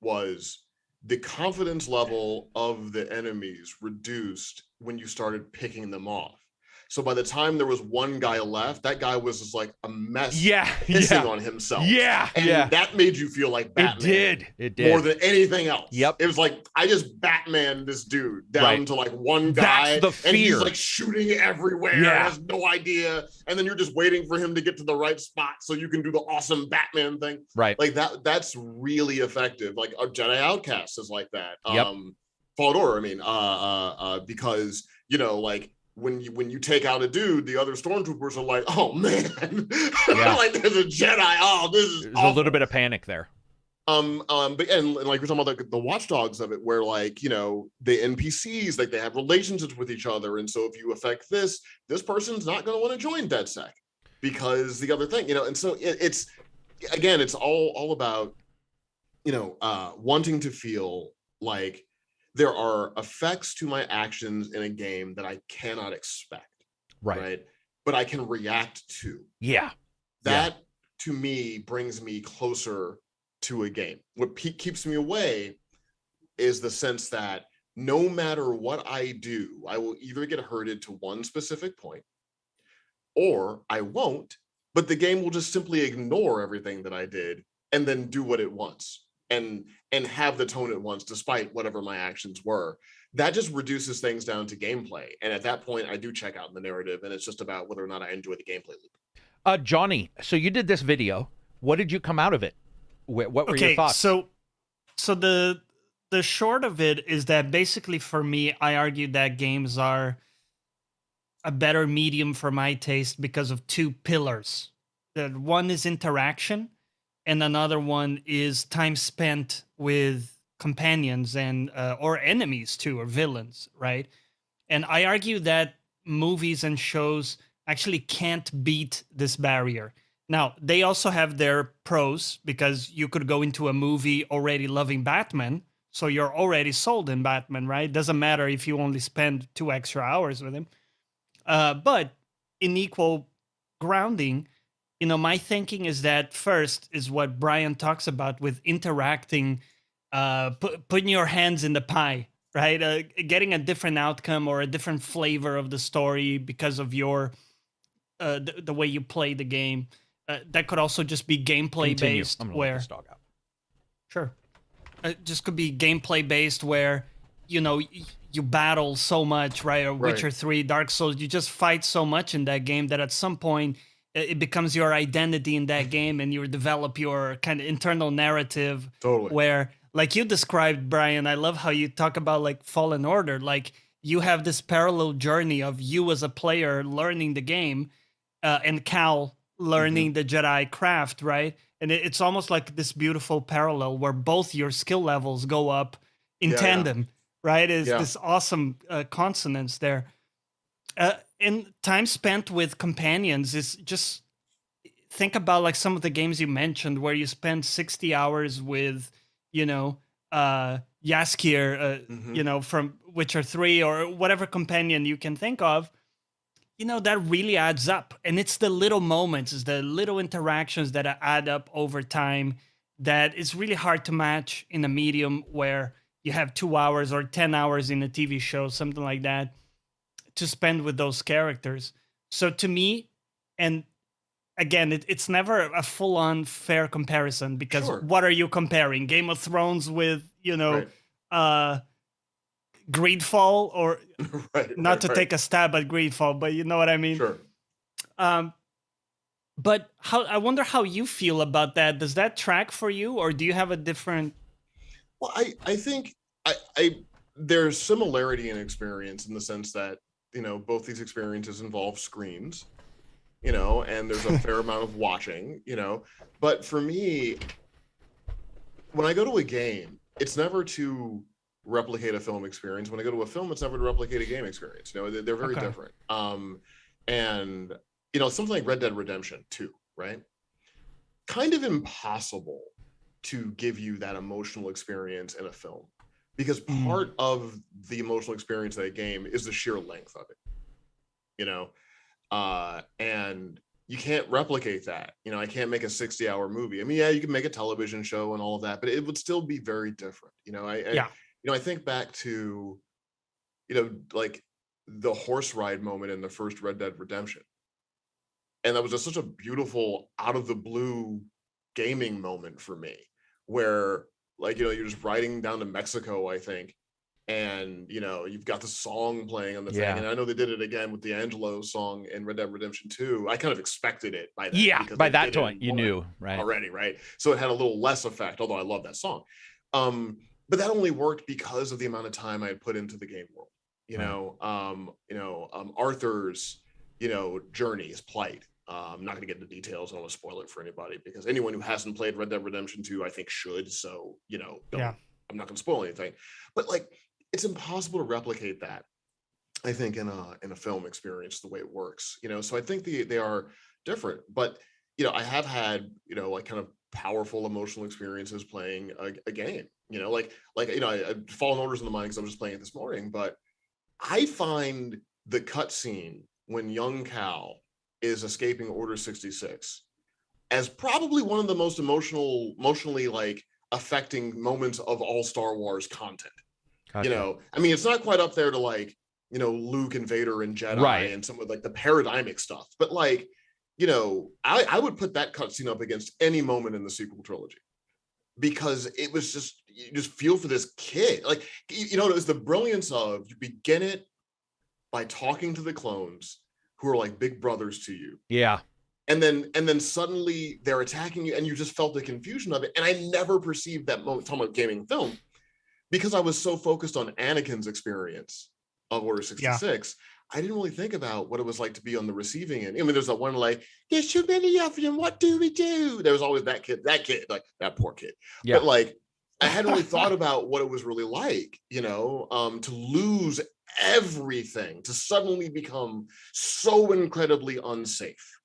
was the confidence level of the enemies reduced when you started picking them off. So by the time there was one guy left, that guy was just like a mess, pissing on himself. And that made you feel like Batman. It did. More than anything else. Yep. It was like, I just Batman this dude down to like one guy. That's the fear. And he's like shooting everywhere. Has no idea. And then you're just waiting for him to get to the right spot so you can do the awesome Batman thing. Right. Like that's really effective. Like a Jedi Outcast is like that. Yep. Fallen Order, because, like, when you take out a dude, the other stormtroopers are like, "Oh man, like there's a Jedi. Oh, this is." There's a little bit of panic there. But like we're talking about the watchdogs of it, where like the NPCs, like they have relationships with each other, and so if you affect this person's not going to want to join DedSec because the other thing, and so it's all about wanting to feel like there are effects to my actions in a game that I cannot expect. Right. But I can react to. Yeah. That to me brings me closer to a game. What keeps me away is the sense that no matter what I do, I will either get herded to one specific point or I won't, but the game will just simply ignore everything that I did and then do what it wants. And have the tone it wants, despite whatever my actions were. That just reduces things down to gameplay. And at that point, I do check out in the narrative, and it's just about whether or not I enjoy the gameplay loop. Johnny, so you did this video. What did you come out of it? What were your thoughts? So the short of it is that basically for me, I argue that games are a better medium for my taste because of 2 pillars. One is interaction, and another one is time spent with companions and or enemies too, or villains, right? And I argue that movies and shows actually can't beat this barrier. Now, they also have their pros, because you could go into a movie already loving Batman, so you're already sold in Batman, right? Doesn't matter if you only spend 2 extra hours with him. But in equal grounding, my thinking is that first is what Bryan talks about with interacting, putting your hands in the pie, right? Getting a different outcome or a different flavor of the story because of your the way you play the game. That could also just be gameplay Continue. based, I'm gonna let where this dog out. sure, it just could be gameplay based where you know you battle so much, right? Or Right. Witcher 3, Dark Souls, you just fight so much in that game that at some point it becomes your identity in that game, and you develop your kind of internal narrative Totally. where, like you described, Brian, I love how you talk about like Fallen Order. Like you have this parallel journey of you as a player learning the game, and Cal learning the Jedi craft, right? And it's almost like this beautiful parallel where both your skill levels go up in Yeah, tandem, right? Is Yeah. this awesome consonance there. And time spent with companions is just, think about like some of the games you mentioned where you spend 60 hours with, you know, Jaskier, Mhm. you know, from Witcher 3 or whatever companion you can think of. You know, that really adds up. And it's the little moments, it's the little interactions that add up over time that is really hard to match in a medium where you have 2 hours or 10 hours in a TV show, something like that, to spend with those characters. So to me, and again, it's never a full-on fair comparison, because Sure. what are you comparing? Game of Thrones with, you know, Right. Greedfall, or Right. not to right. take a stab at Greedfall, but you know what I mean? Sure. Um, but how, I wonder how you feel about that. Does that track for you, or do you have a different? Well, I think I there's similarity in experience in the sense that, you know, both these experiences involve screens, you know, and there's a fair amount of watching, you know. But for me, when I go to a game, it's never to replicate a film experience. When I go to a film, it's never to replicate a game experience. You know, they're very Okay. different. And you know, something like Red Dead Redemption 2, right? Kind of impossible to give you that emotional experience in a film, because part of the emotional experience of that game is the sheer length of it, you know. And you can't replicate that. You know, I can't make a 60-hour movie. I mean, yeah, you can make a television show and all of that, but it would still be very different. You know, Yeah. you know, I think back to, you know, like the horse ride moment in the first Red Dead Redemption. And that was just such a beautiful out of the blue gaming moment for me, where, like, you know, you're just riding down to Mexico, I think, and you know, you've got the song playing on the Yeah. thing. And I know they did it again with the Angelo song in Red Dead Redemption 2. I kind of expected it by then. Yeah, because by they that did it point, you in knew, right? already, right? So it had a little less effect, although I love that song. But that only worked because of the amount of time I had put into the game world. You know, Arthur's, you know, journey, his plight. I'm not going to get into details. I don't want to spoil it for anybody, because anyone who hasn't played Red Dead Redemption 2, I think, should. So, you know, Yeah. I'm not going to spoil anything. But like, it's impossible to replicate that, I think, in a film experience, the way it works. You know, so I think they are different. But you know, I have had, you know, like kind of powerful emotional experiences playing a game. You know, like you know, I Fallen Order's in the mind because I was just playing it this morning. But I find the cutscene when young Cal is escaping Order 66 as probably one of the most emotionally like affecting moments of all Star Wars content. Gotcha. You know, I mean, it's not quite up there to like, you know, Luke and Vader and Jedi Right. and some of like the paradigmic stuff, but like, you know, I would put that cutscene up against any moment in the sequel trilogy, because it was just, you just feel for this kid. Like, you know, it was the brilliance of, you begin it by talking to the clones who are like big brothers to you. Yeah. And then suddenly they're attacking you, and you just felt the confusion of it. And I never perceived that moment, talking about gaming film, because I was so focused on Anakin's experience of Order 66. I didn't really think about what it was like to be on the receiving end. I mean, there's that one like, there's too many of them, what do we do? There was always that kid, like that poor kid. Yeah. But like, I hadn't really thought about what it was really like, you know, to lose everything, to suddenly become so incredibly unsafe.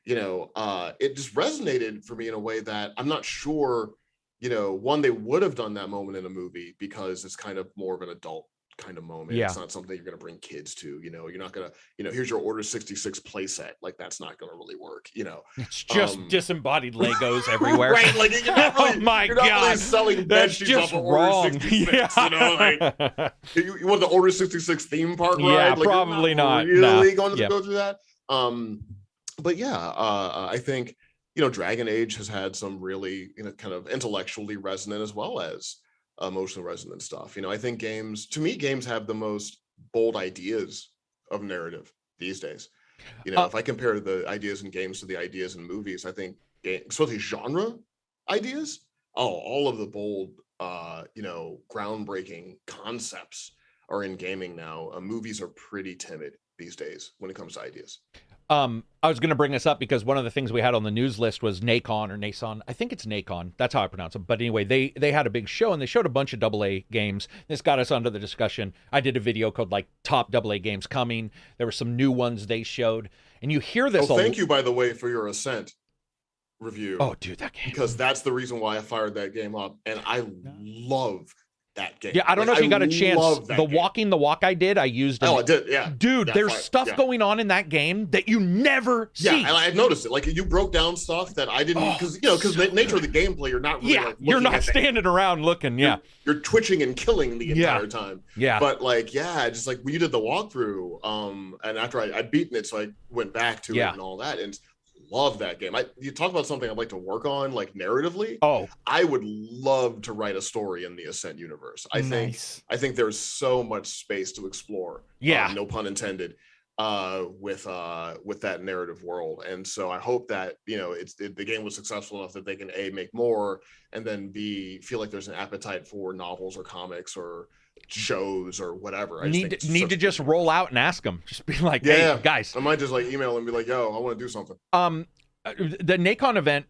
You know, it just resonated for me in a way that I'm not sure, you know, one, they would have done that moment in a movie, because it's kind of more of an adult kind of moment. Yeah. It's not something you're going to bring kids to, you know. You're not going to, here's your Order 66 playset. Like, that's not going to really work, It's just disembodied Legos everywhere. Right, like you're not really, oh my you're God, not really selling that's benches just off of wrong. Order 66, Yeah. you want the Order 66 theme park ride? Yeah, like, probably not. Really No. going to Yeah. go through that? But yeah, I think Dragon Age has had some really kind of intellectually resonant as well as emotionally resonant stuff. I think games have the most bold ideas of narrative these days. If I compare the ideas in games to the ideas in movies, I think especially genre ideas, all of the bold groundbreaking concepts are in gaming now. Movies are pretty timid these days when it comes to ideas. I was going to bring this up because one of the things we had on the news list was Nacon or Nason. I think it's Nacon. That's how I pronounce it. But anyway, they had a big show and they showed a bunch of AA games. This got us onto the discussion. I did a video called like top AA games coming. There were some new ones they showed. And you hear this. Thank you, by the way, for your Ascent review. Oh, dude, that game. Because that's the reason why I fired that game up. And I love that game. Yeah, I don't know if you got a chance. The Walking the Walk I did, I used it. Oh, I did, yeah. Dude, there's stuff going on in that game that you never see. Yeah, and I noticed it. Like, you broke down stuff that I didn't, because the nature of the gameplay, you're not really you're not standing around looking, You're twitching and killing the entire time. Yeah. But just like when you did the walkthrough, and after I'd beaten it, so I went back to it and all that, and love that game. You talk about something I'd like to work on, like narratively. I would love to write a story in the Ascent universe. I think there's so much space to explore. No pun intended. With that narrative world, and so I hope that the game was successful enough that they can make more, and then feel like there's an appetite for novels or comics or shows or whatever. I need to just roll out and ask them. Just be like, hey, guys. I might just like email and be like, yo, I want to do something. The Nacon event,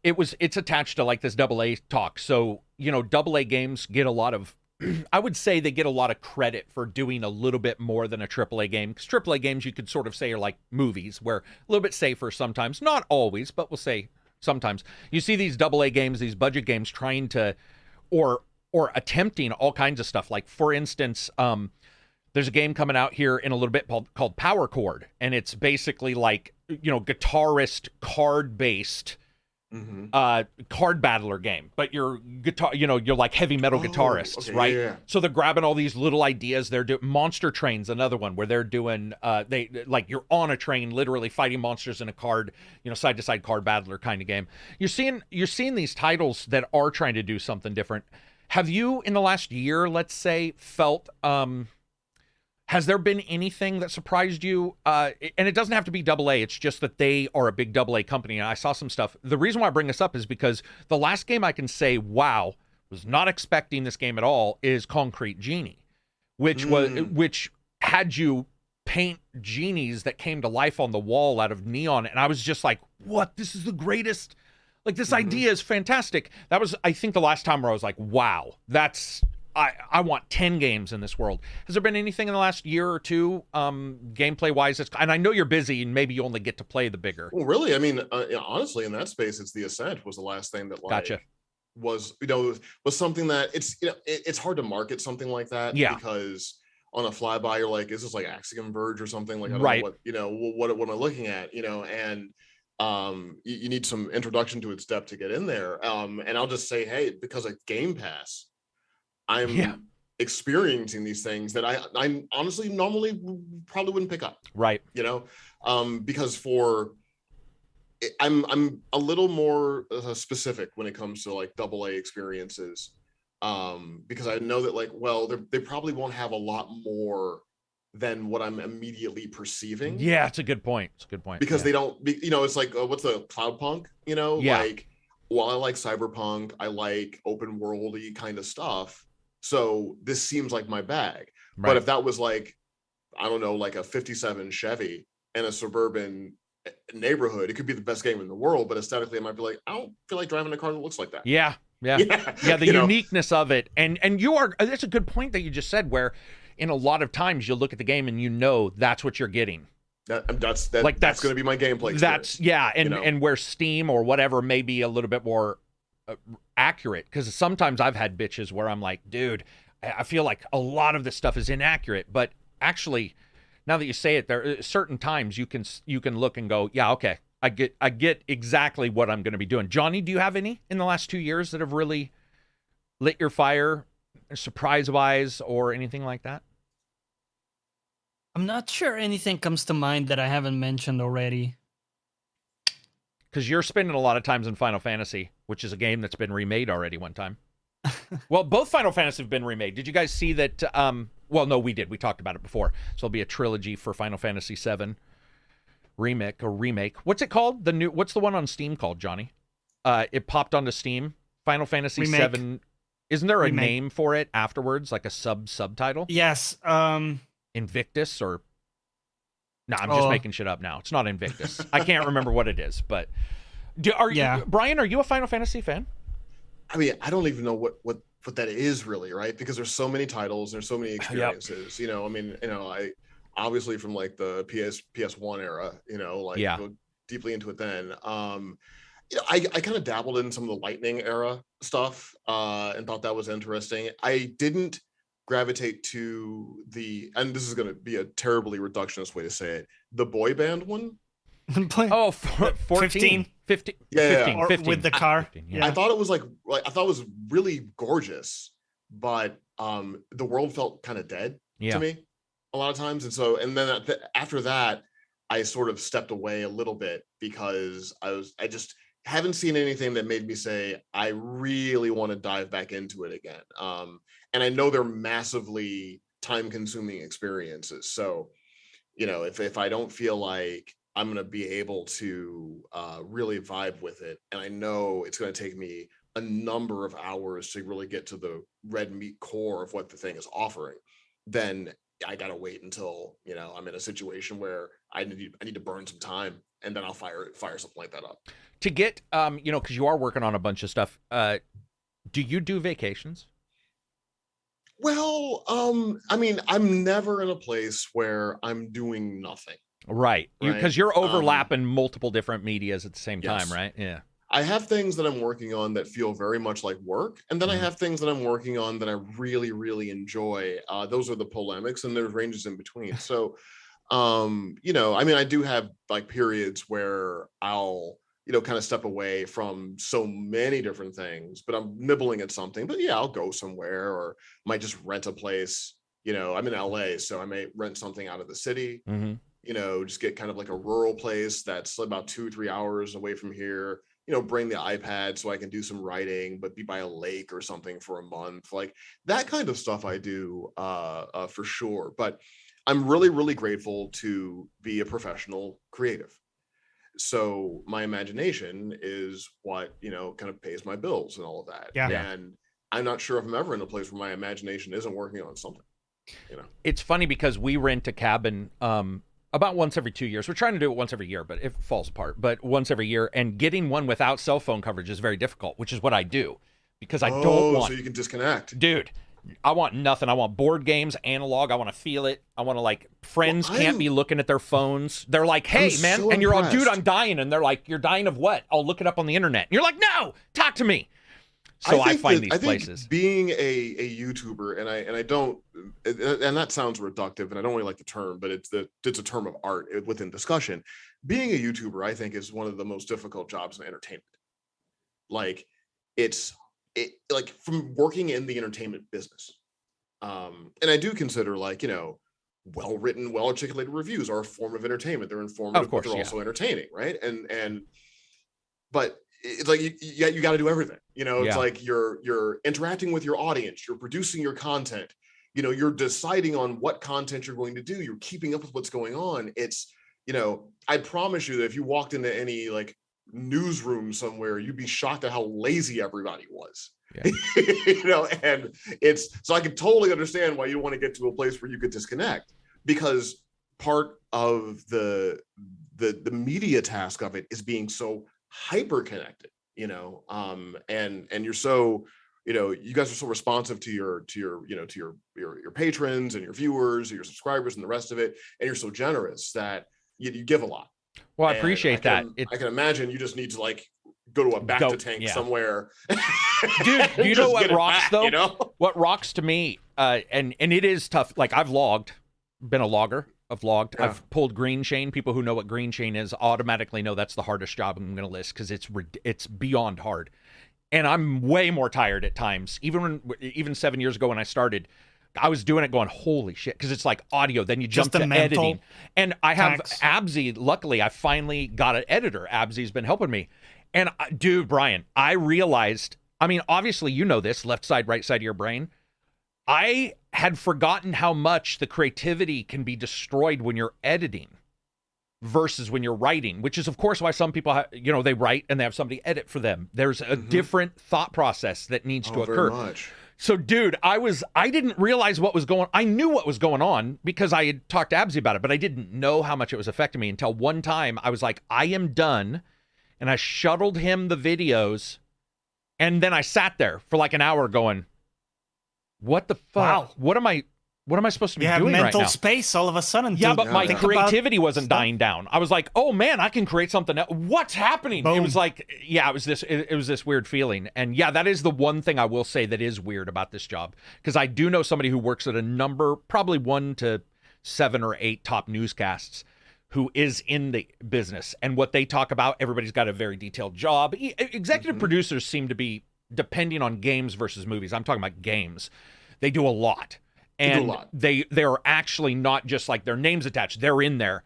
it's attached to like this AA talk. So, AA games get a lot of, I would say they get a lot of credit for doing a little bit more than a AAA game. Because AAA games you could sort of say are like movies, where a little bit safer sometimes. Not always, but we'll say sometimes. You see these AA games, these budget games trying to, or attempting all kinds of stuff. Like, for instance, there's a game coming out here in a little bit called Power Chord, and it's basically like, guitarist card-based card battler game, but you're like heavy metal guitarists, right? Yeah. So they're grabbing all these little ideas. They're doing Monster Train's another one where they're doing you're on a train, literally fighting monsters in a card, side to side card battler kind of game. You're seeing these titles that are trying to do something different. Have you, in the last year, let's say, felt, has there been anything that surprised you? And it doesn't have to be AA. It's just that they are a big AA company. And I saw some stuff. The reason why I bring this up is because the last game I can say, wow, was not expecting this game at all, is Concrete Genie, which had you paint genies that came to life on the wall out of neon. And I was just like, what? This is the greatest. Like, this idea is fantastic. That was, I think, the last time where I was like, wow, I want 10 games in this world. Has there been anything in the last year or two, gameplay-wise? And I know you're busy and maybe you only get to play the bigger. Well, really, I mean, honestly, in that space, it's the Ascent was the last thing that was something that it's hard to market something like that. Because on a flyby, you're like, is this like Axiom Verge or something? Like, I don't know what am I looking at? And you need some introduction to its depth to get in there. And I'll just say, hey, because of Game Pass, I'm experiencing these things that I honestly normally probably wouldn't pick up. Right. Because I'm a little more specific when it comes to like AA experiences. Because I know that they probably won't have a lot more than what I'm immediately perceiving. Yeah, it's a good point. Because they don't, it's like, what's the Cloudpunk, like, while I like cyberpunk, I like open worldy kind of stuff. So this seems like my bag. Right. But if that was like, I don't know, like a 57 Chevy in a suburban neighborhood, it could be the best game in the world. But aesthetically, I might be like, I don't feel like driving a car that looks like that. Yeah. The uniqueness of it. And that's a good point that you just said, where in a lot of times you'll look at the game and that's what you're getting. That's going to be my gameplay experience. And where Steam or whatever may be a little bit more accurate, because sometimes I've had bitches where I'm like, dude, I feel like a lot of this stuff is inaccurate, but actually, now that you say it, there are certain times you can look and go, yeah, okay, I get exactly what I'm going to be doing. Johnny, do you have any in the last 2 years that have really lit your fire, surprise-wise, or anything like that? I'm not sure anything comes to mind that I haven't mentioned already. Because you're spending a lot of times in Final Fantasy, which is a game that's been remade already one time. Well, both Final Fantasy have been remade. Did you guys see that? Well, no, we did. We talked about it before. So it'll be a trilogy for Final Fantasy VII remake. What's it called? What's the one on Steam called, Johnny? It popped onto Steam. Final Fantasy VII. Isn't there a name for it afterwards, like a subtitle? Yes. Invictus or... No, I'm just making shit up now. It's not Invictus. I can't remember what it is, but... Bryan, are you a Final Fantasy fan? I mean, I don't even know what that is really, right? Because there's so many titles, there's so many experiences. Yep. I mean, I obviously from like the PS1 era, go deeply into it then. I kind of dabbled in some of the Lightning era stuff and thought that was interesting. I didn't gravitate to and this is going to be a terribly reductionist way to say it, the boy band one. 14? 15. Yeah. 15. With the car. 15, yeah. I thought it was I thought it was really gorgeous, but the world felt kind of dead to me a lot of times. And then after that, I sort of stepped away a little bit because I just haven't seen anything that made me say, I really want to dive back into it again. And I know they're massively time-consuming experiences. So, if I don't feel like I'm going to be able to really vibe with it, and I know it's going to take me a number of hours to really get to the red meat core of what the thing is offering, then I got to wait until, I'm in a situation where I need to burn some time, and then I'll fire something like that up. To get, because you are working on a bunch of stuff, do you do vacations? Well, I mean, I'm never in a place where I'm doing nothing. Right. Because you're overlapping multiple different medias at the same time, right? Yeah. I have things that I'm working on that feel very much like work. And then I have things that I'm working on that I really, really enjoy. Those are the polemics, and there's ranges in between. So, I mean, I do have like periods where I'll, kind of step away from so many different things, but I'm nibbling at something. But yeah, I'll go somewhere, or might just rent a place. I'm in LA, so I may rent something out of the city. Just get kind of like a rural place that's about 2-3 hours away from here. Bring the iPad so I can do some writing, but be by a lake or something for a month. Like that kind of stuff I do for sure. But I'm really, really grateful to be a professional creative. So my imagination is what, kind of pays my bills and all of that. Yeah. And I'm not sure if I'm ever in a place where my imagination isn't working on something. It's funny because we rent a cabin about once every 2 years. We're trying to do it once every year, but it falls apart. But once every year, and getting one without cell phone coverage is very difficult, which is what I do because I don't want. So you can disconnect, dude. I want nothing. I want board games, analog. I want to feel it. I want to friends can't be looking at their phones. They're like, hey, man. So and you're impressed. all, dude, I'm dying. And they're like, you're dying of what? I'll look it up on the internet. And you're like, no, talk to me. So I find these places. Being a YouTuber, and I don't, and that sounds reductive, and I don't really like the term, but it's a term of art within discussion. Being a YouTuber, I think, is one of the most difficult jobs in entertainment. Like from working in the entertainment business, and I do consider well-written, well-articulated reviews are a form of entertainment. They're informative, but they're also entertaining, right? But it's like you got to do everything. It's like you're interacting with your audience, you're producing your content, you're deciding on what content you're going to do, you're keeping up with what's going on. It's I promise you that if you walked into any newsroom somewhere, you'd be shocked at how lazy everybody was. And it's so I can totally understand why you want to get to a place where you could disconnect, because part of the media task of it is being so hyper connected, and you're so, you guys are so responsive to your patrons and your viewers and your subscribers and the rest of it, and you're so generous that you give a lot. Well, I appreciate that. I can imagine you just need to go to a back to tank somewhere. Dude, do you know what rocks back, though? You know? What rocks to me, and it is tough. Like I've logged, been a logger. I've logged. Yeah. I've pulled green chain. People who know what green chain is automatically know that's the hardest job I'm going to list because it's beyond hard. And I'm way more tired at times. Even 7 years ago when I started, I was doing it going, holy shit, because it's like audio. Then you jump to editing. And I have Abzy. Luckily, I finally got an editor. Abzy's been helping me. And dude, Bryan, I realized, I mean, obviously you know this, left side, right side of your brain. I had forgotten how much the creativity can be destroyed when you're editing versus when you're writing, which is, of course, why some people, they write and they have somebody edit for them. There's a different thought process that needs to occur. Very much. So, dude, I didn't realize what was going on. I knew what was going on because I had talked to Abzy about it, but I didn't know how much it was affecting me until one time I was like, I am done. And I shuttled him the videos. And then I sat there for like an hour going, what the fuck? Wow. What am I supposed to be doing right now? You have mental space all of a sudden. Yeah, but my creativity wasn't dying down. I was like, oh man, I can create something else. What's happening? Boom. It was like, yeah, it was this weird feeling. And yeah, that is the one thing I will say that is weird about this job. Because I do know somebody who works at a number, probably 1 to 7 or 8 top newscasts, who is in the business. And what they talk about, everybody's got a very detailed job. Executive producers seem to be, depending on games versus movies, I'm talking about games, they do a lot. And they're actually not just like their names attached. They're in there.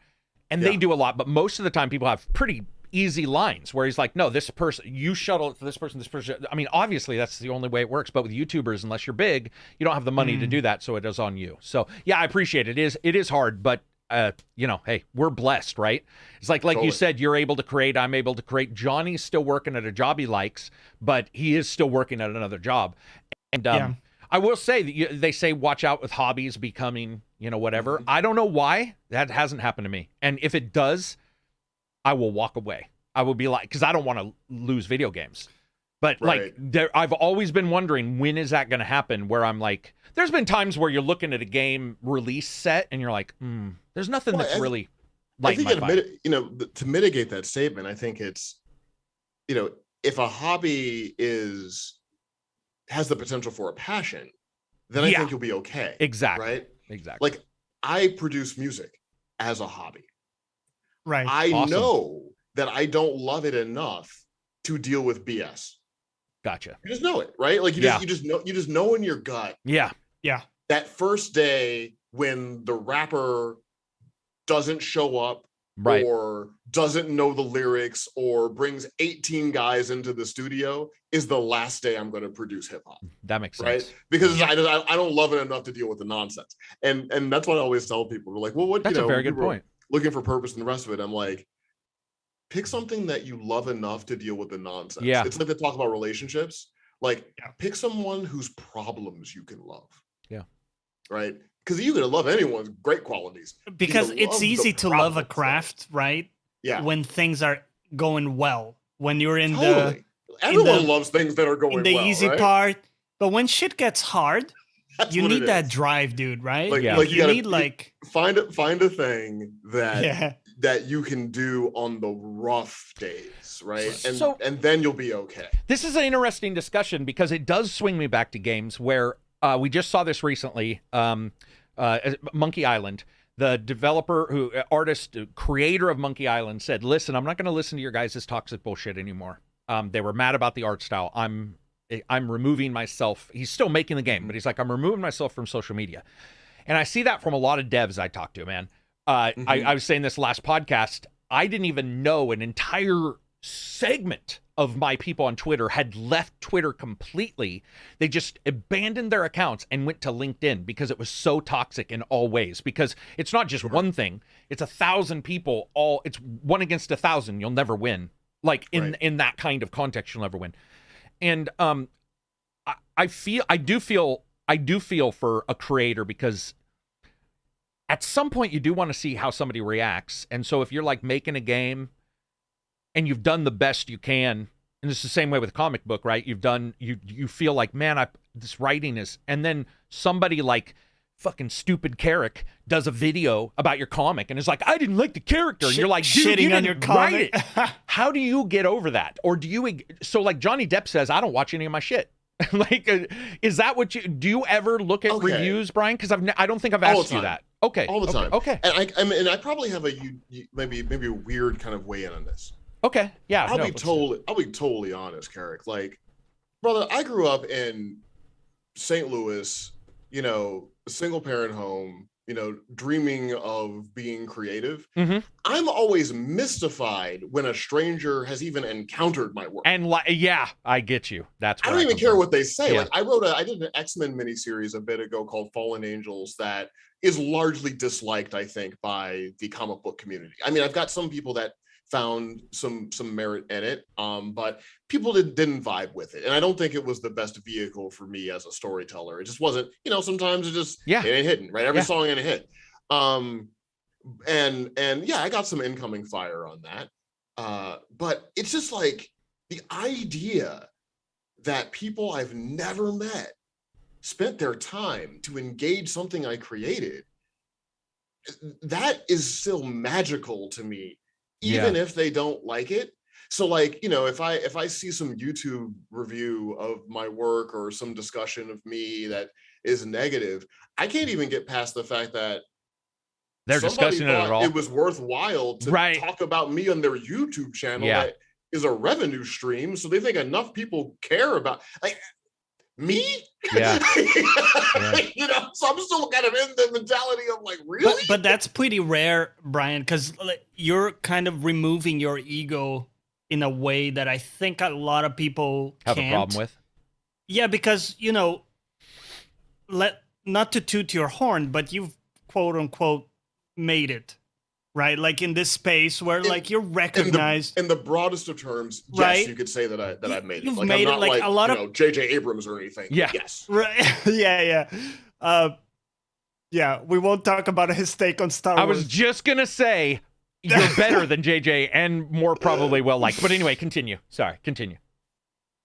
And they do a lot. But most of the time, people have pretty easy lines where he's like, no, this person, you shuttle it to this person, this person. I mean, obviously, that's the only way it works. But with YouTubers, unless you're big, you don't have the money to do that. So it is on you. So, yeah, I appreciate it. It is hard. But, hey, we're blessed, right? It's like totally. You said, you're able to create. I'm able to create. Johnny's still working at a job he likes, but he is still working at another job. And, I will say that they say watch out with hobbies becoming, whatever. I don't know why that hasn't happened to me. And if it does, I will walk away. I will be like, because I don't want to lose video games. But I've always been wondering, when is that going to happen? Where I'm like, there's been times where you're looking at a game release set and you're like, there's nothing that's really like my vibe. To mitigate that statement, I think it's, if a hobby has the potential for a passion, then I think you'll be okay. Exactly. Right? Exactly. Like I produce music as a hobby. Right. I know that I don't love it enough to deal with BS. Gotcha. You just know it, right? Like you just know in your gut. Yeah. Yeah. That first day when the rapper doesn't show up, right, or doesn't know the lyrics, or brings 18 guys into the studio, is the last day I'm going to produce hip hop. That makes sense, right? Because I don't love it enough to deal with the nonsense, and that's what I always tell people. We're like, well, what? That's a very good point. Looking for purpose and the rest of it, I'm like, pick something that you love enough to deal with the nonsense. Yeah, it's like they talk about relationships. Like, pick someone whose problems you can love. Yeah, right. Because you can love anyone's great qualities. Because it's easy to love a craft, right? Yeah. When things are going well. When you're in everyone loves things that are going in the well, easy right? part. But when shit gets hard, you need that drive, dude, right? You need find a thing that you can do on the rough days, right? And then you'll be okay. This is an interesting discussion because it does swing me back to games where we just saw this recently. Monkey Island, the developer, creator of Monkey Island said, listen, I'm not going to listen to your guys' toxic bullshit anymore. They were mad about the art style. I'm removing myself. He's still making the game, but he's like, I'm removing myself from social media. And I see that from a lot of devs I talk to, man. I was saying this last podcast, I didn't even know an entire segment of my people on Twitter had left Twitter completely. They just abandoned their accounts and went to LinkedIn because it was so toxic in all ways. Because it's not just one thing; it's 1,000 people. It's 1 against 1,000. You'll never win. Like in that kind of context, you'll never win. And I do feel for a creator because at some point you do want to see how somebody reacts. And so if you're like making a game and you've done the best you can, and it's the same way with a comic book, right? You feel like, man, this writing is, and then somebody like fucking stupid Karak does a video about your comic and is like, I didn't like the character. And you're like, dude, shitting you on didn't your write comic. it. How do you get over that? Or do you, so like Johnny Depp says, I don't watch any of my shit. Like, is that what you, do you ever look at reviews, Brian? Because I don't think I've asked you that. Okay. All the time. Okay. And I probably have maybe a weird kind of way in on this. Okay. Yeah. I'll be totally honest, Karak. Like, brother, I grew up in St. Louis, you know, a single parent home, you know, dreaming of being creative. Mm-hmm. I'm always mystified when a stranger has even encountered my work. And yeah, I get you. That's I don't even care what they say. Yeah. Like I did an X-Men miniseries a bit ago called Fallen Angels that is largely disliked, I think, by the comic book community. I mean, I've got some people that found some merit in it, but people didn't vibe with it, and I don't think it was the best vehicle for me as a storyteller. It just wasn't, you know, sometimes it ain't hitting, right? Every song ain't a hit. And yeah, I got some incoming fire on that, but it's just like the idea that people I've never met spent their time to engage something I created, that is still magical to me, even if they don't like it. So like, you know, if I see some YouTube review of my work or some discussion of me that is negative, I can't even get past the fact that they're discussing it at all. It was worthwhile to talk about me on their YouTube channel that is a revenue stream. So they think enough people care about, like, me? Yeah. You know, so I'm still kind of in the mentality of like, really? But that's pretty rare, Brian, because you're kind of removing your ego in a way that I think a lot of people have can't. a problem with. Yeah, because, you know, not to toot your horn, but you've quote unquote made it, right? Like in this space where like you're recognized in the broadest of terms. Right? Yes, you could say that I've made it. You've Like, made I'm it not like a lot you of know, J.J. Abrams or anything. Yeah. Yes. Right. Yeah. We won't talk about his take on Star Wars. I was just gonna say you're better than JJ and more probably well liked. But anyway, continue. Sorry, continue.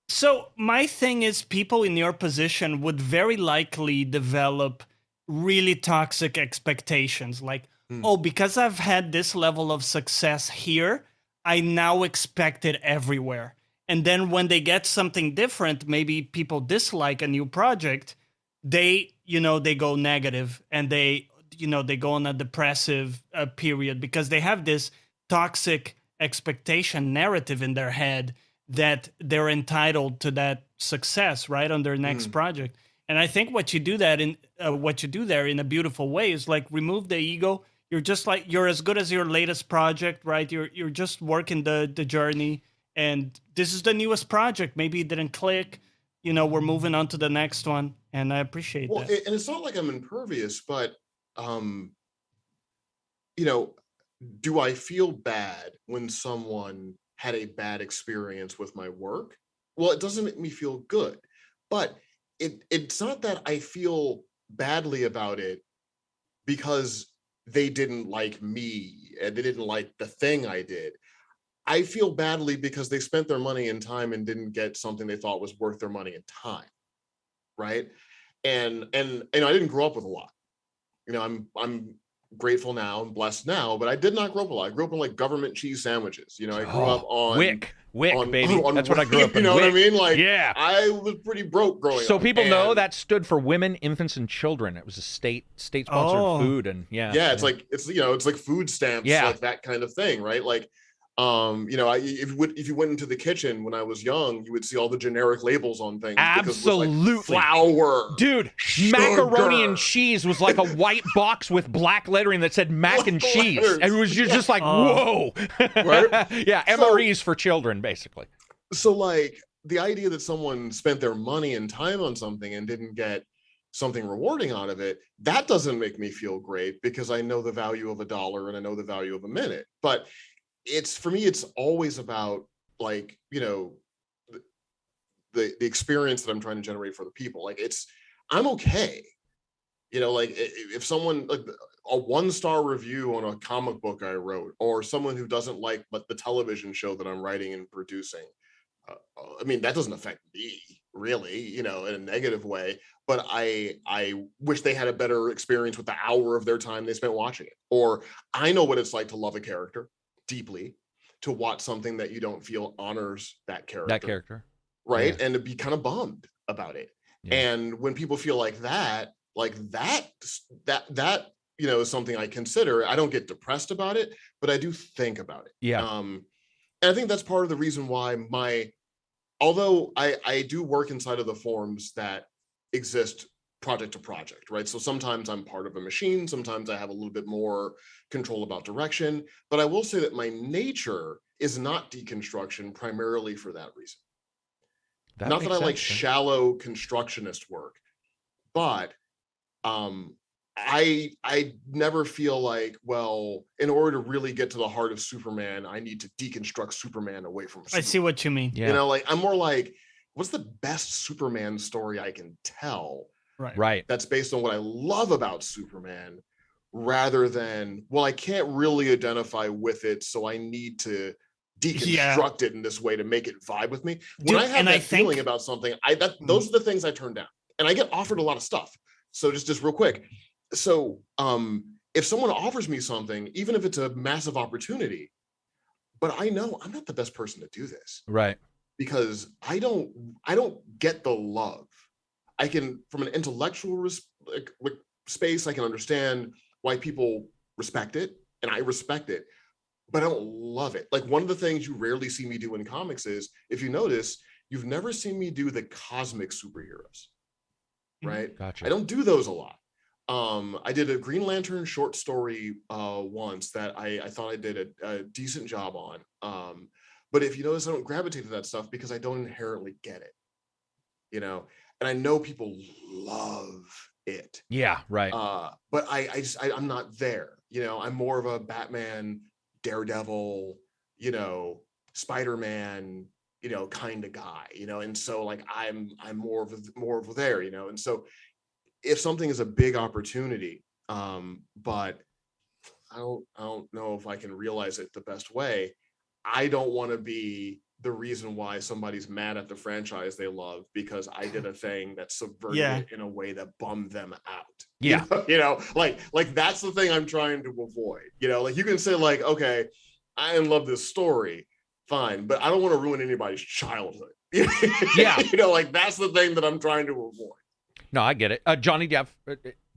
So my thing is, people in your position would very likely develop really toxic expectations. Like, oh, because I've had this level of success here, I now expect it everywhere. And then when they get something different, maybe people dislike a new project, they go negative and they go on a depressive period because they have this toxic expectation narrative in their head that they're entitled to that success, right, on their next project. And I think what you do there in a beautiful way is like remove the ego. You're just like, you're as good as your latest project, right? You're just working the journey, and this is the newest project. Maybe it didn't click, you know, we're moving on to the next one, and I appreciate that. And it's not like I'm impervious, but you know, do I feel bad when someone had a bad experience with my work? Well, it doesn't make me feel good, but it's not that I feel badly about it because they didn't like me and they didn't like the thing I did. I feel badly because they spent their money and time and didn't get something they thought was worth their money and time, right? And I didn't grow up with a lot. You know, I'm grateful now and blessed now, but I did not grow up a lot. I grew up on like government cheese sandwiches. You know, I grew up on Wick, baby. That's what I grew up in. You know Wick. what I mean? Like, yeah, I was pretty broke growing up. So people know that stood for women, infants, and children. It was a state-sponsored food, and it's like it's like food stamps, like that kind of thing, right? Like, you know, if you went into the kitchen when I was young, you would see all the generic labels on things. Absolutely, like flour, dude. sugar. Macaroni and cheese was like a white box with black lettering that said mac and cheese, and it was just like, whoa, right? Yeah, MREs for children, basically. So, like, the idea that someone spent their money and time on something and didn't get something rewarding out of it, that doesn't make me feel great because I know the value of $1 and I know the value of a minute, but for me, it's always about, like, you know, the experience that I'm trying to generate for the people. Like, I'm okay. You know, like if someone, like a 1-star review on a comic book I wrote, or someone who doesn't like the television show that I'm writing and producing, I mean, that doesn't affect me, really, in a negative way, but I wish they had a better experience with the hour of their time they spent watching it. Or I know what it's like to love a character deeply, to watch something that you don't feel honors that character. Right. Yeah. And to be kind of bummed about it. Yeah. And when people feel like that is something I consider. I don't get depressed about it, but I do think about it. Yeah. And I think that's part of the reason why although I do work inside of the forums that exist project to project, right? So sometimes I'm part of a machine, sometimes I have a little bit more control about direction, but I will say that my nature is not deconstruction primarily for that reason. Not that I like shallow constructionist work, but I never feel like, well, in order to really get to the heart of Superman, I need to deconstruct Superman away from Superman. I see what you mean. Yeah. Like I'm more like, what's the best Superman story I can tell? Right. That's based on what I love about Superman, rather than, well, I can't really identify with it, so I need to deconstruct it in this way to make it vibe with me. When I have that feeling about something, those are the things I turn down. And I get offered a lot of stuff. So just real quick. So if someone offers me something, even if it's a massive opportunity, but I know I'm not the best person to do this. Right. Because I don't get the love. I can, from an intellectual space, I can understand why people respect it, and I respect it, but I don't love it. Like, one of the things you rarely see me do in comics is, if you notice, you've never seen me do the cosmic superheroes, right? Gotcha. I don't do those a lot. I did a Green Lantern short story once that I thought I did a decent job on. But if you notice, I don't gravitate to that stuff because I don't inherently get it, and I know people love it. Yeah, right. But I'm not there. I'm more of a Batman, Daredevil, Spider-Man, kind of guy, and so like I'm more of there, and so if something is a big opportunity, but I don't know if I can realize it the best way, I don't want to be the reason why somebody's mad at the franchise they love because I did a thing that subverted it in a way that bummed them out. Yeah. Like that's the thing I'm trying to avoid. Like you can say like, okay, I love this story, fine, but I don't want to ruin anybody's childhood. Yeah. Like that's the thing that I'm trying to avoid. No, I get it. Johnny,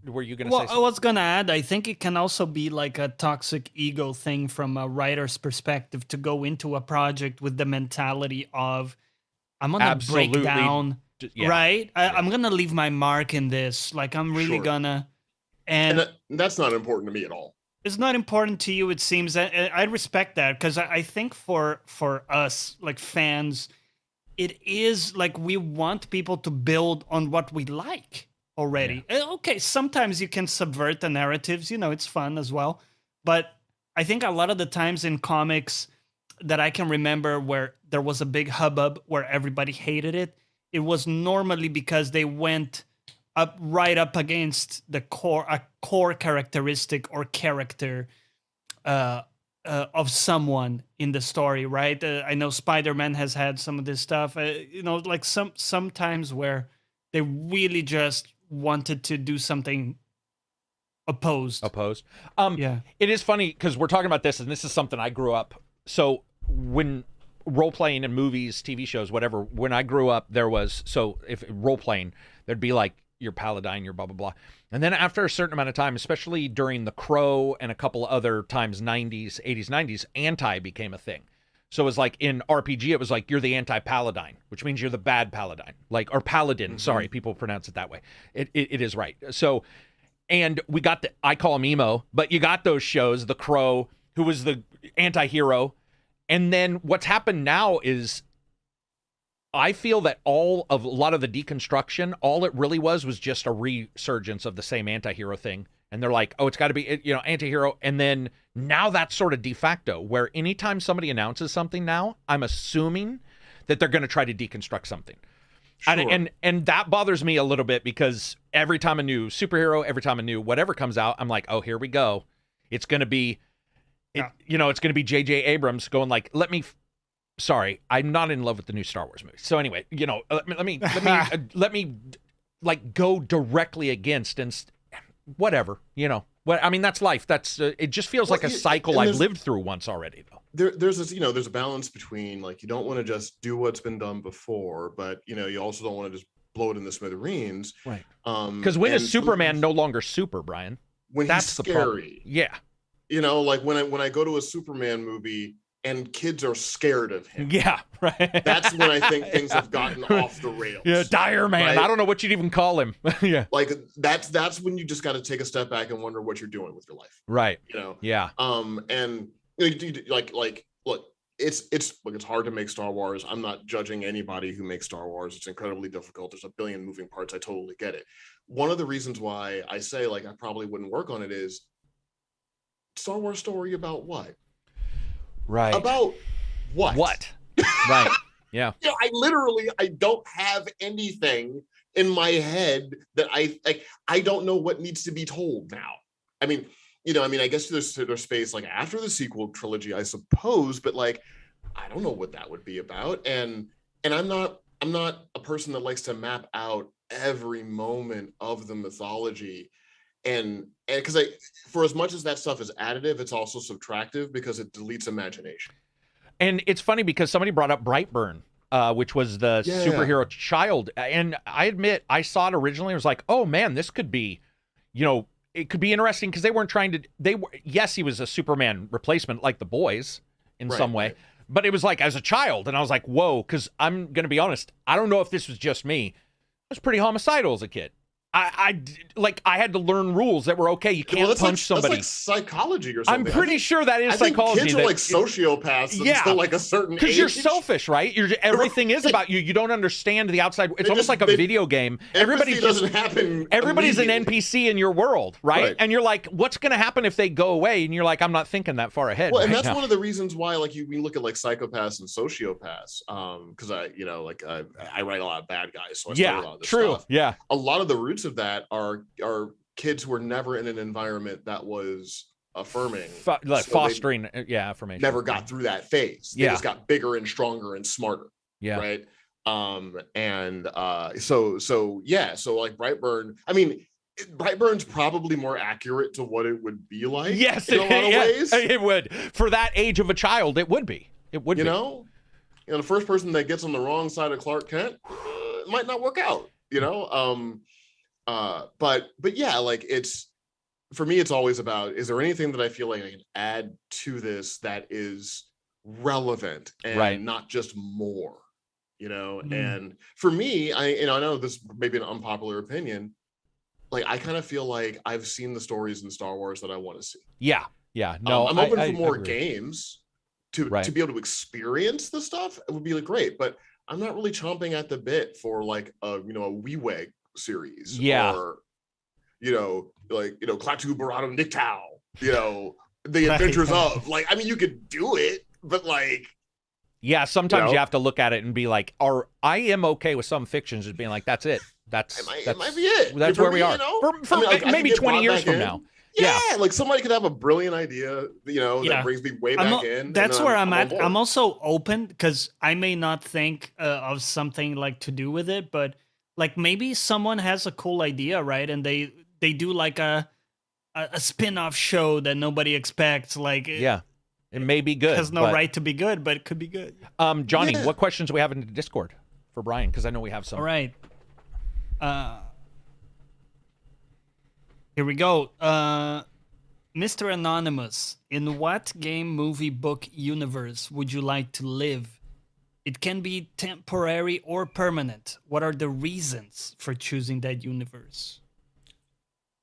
were you going to say something? I was going to add, I think it can also be like a toxic ego thing from a writer's perspective to go into a project with the mentality of, I'm going to break down, right? I'm going to leave my mark in this. Like, I'm really going to... And that's not important to me at all. It's not important to you, it seems. I respect that, because I think for us, like fans... It is like we want people to build on what we like already. Yeah. Okay, sometimes you can subvert the narratives, it's fun as well. But I think a lot of the times in comics that I can remember where there was a big hubbub where everybody hated it, it was normally because they went right up against a core characteristic or character of someone in the story, right? I know Spider-Man has had some of this stuff, like sometimes where they really just wanted to do something opposed. Yeah. It is funny because we're talking about this, and this is something I grew up. So when role-playing in movies, TV shows, whatever, when I grew up, if role-playing, there'd be like, your paladin, your blah, blah, blah. And then after a certain amount of time, especially during The Crow and a couple other times, 90s, 80s, 90s, anti became a thing. So it was like in RPG, it was like, you're the anti-paladin, which means you're the bad paladin. Or paladin, sorry, people pronounce it that way. It is right. So, and we got I call him emo, but you got those shows, The Crow, who was the anti-hero. And then what's happened now is, I feel that a lot of the deconstruction, all it really was just a resurgence of the same anti-hero thing. And they're like, oh, it's got to be, anti-hero. And then now that's sort of de facto, where anytime somebody announces something now, I'm assuming that they're going to try to deconstruct something. Sure. And that bothers me a little bit because every time a new superhero, every time a new whatever comes out, I'm like, oh, here we go. It's going to be, it's going to be J.J. Abrams going like, let me sorry, I'm not in love with the new Star Wars movie. So anyway, you know, let me like go directly against and whatever, you know. What I mean, that's life. That's it. Just feels like a cycle I've lived through once already, though. There's this, you know, there's a balance between like you don't want to just do what's been done before, but you know, you also don't want to just blow it in the smithereens. Right. Because when is Superman no longer super, Brian? When that's he's scary. Yeah. You know, like when I go to a Superman movie and kids are scared of him. Yeah, right. That's when I think things have gotten off the rails. Yeah, dire man. Right? I don't know what you'd even call him. Yeah. Like that's when you just got to take a step back and wonder what you're doing with your life. Right. You know. Yeah. And like look, it's hard to make Star Wars. I'm not judging anybody who makes Star Wars. It's incredibly difficult. There's a billion moving parts. I totally get it. One of the reasons why I say like I probably wouldn't work on it is Star Wars story about what? Right. About what? What? Right. Yeah. You know, I don't have anything in my head that I don't know what needs to be told now. I mean, you know, I guess there's space like after the sequel trilogy, I suppose, but like I don't know what that would be about. And I'm not a person that likes to map out every moment of the mythology. And because for as much as that stuff is additive, it's also subtractive because it deletes imagination. And it's funny because somebody brought up Brightburn, which was the superhero child. And I admit, I saw it originally. I was like, oh man, this could be, you know, it could be interesting because they weren't trying to, yes, he was a Superman replacement like the boys in some way, but it was like as a child. And I was like, whoa, because I'm going to be honest, I don't know if this was just me. I was pretty homicidal as a kid. I had to learn rules that were okay. You can't punch somebody. That's like psychology or something. I'm pretty sure that is psychology. Kids are like sociopaths until like a certain age. Because you're selfish, right? Everything is about you. You don't understand the outside. It's almost like a video game. Everybody's doesn't happen. Everybody's an NPC in your world, right? And you're like, what's going to happen if they go away? And you're like, I'm not thinking that far ahead. Well, and that's one of the reasons why, like, we look at like psychopaths and sociopaths. Because I write a lot of bad guys, so I study a lot of this stuff. Yeah, a lot of the roots of that are kids who were never in an environment that was affirming, fostering affirmation. Never got through that phase. They just got bigger and stronger and smarter. Right. So like Brightburn, I mean, Brightburn's probably more accurate to what it would be like. Yes, in a lot of ways. It would. For that age of a child, it would be. It would be. You know, the first person that gets on the wrong side of Clark Kent it might not work out, you know? But yeah, like for me, it's always about, is there anything that I feel like I can add to this that is relevant and not just more, you know? And for me, I know this may be an unpopular opinion. Like, I kind of feel like I've seen the stories in Star Wars that I want to see. Yeah. No, I'm open for more games to be able to experience the stuff. It would be like great, but I'm not really chomping at the bit for like a WeWeg series, or Klaatu Barada Nikto, the adventures of, like, I mean, you could do it, but like, sometimes you have to look at it and be like, I am okay with some fictions just being like, that's it. That might be it. That's where we are. Maybe 20 years from now. Yeah, like somebody could have a brilliant idea, that brings me way back in. That's where I'm at. I'm also open because I may not think of something like to do with it, but like maybe someone has a cool idea, right? And they do like a spin-off show that nobody expects. Like it may be good. It has no right to be good, but it could be good. Johnny, what questions do we have in the Discord for Brian? Because I know we have some. All right. Here we go. Mr. Anonymous, in what game, movie, book universe would you like to live? It can be temporary or permanent. What are the reasons for choosing that universe?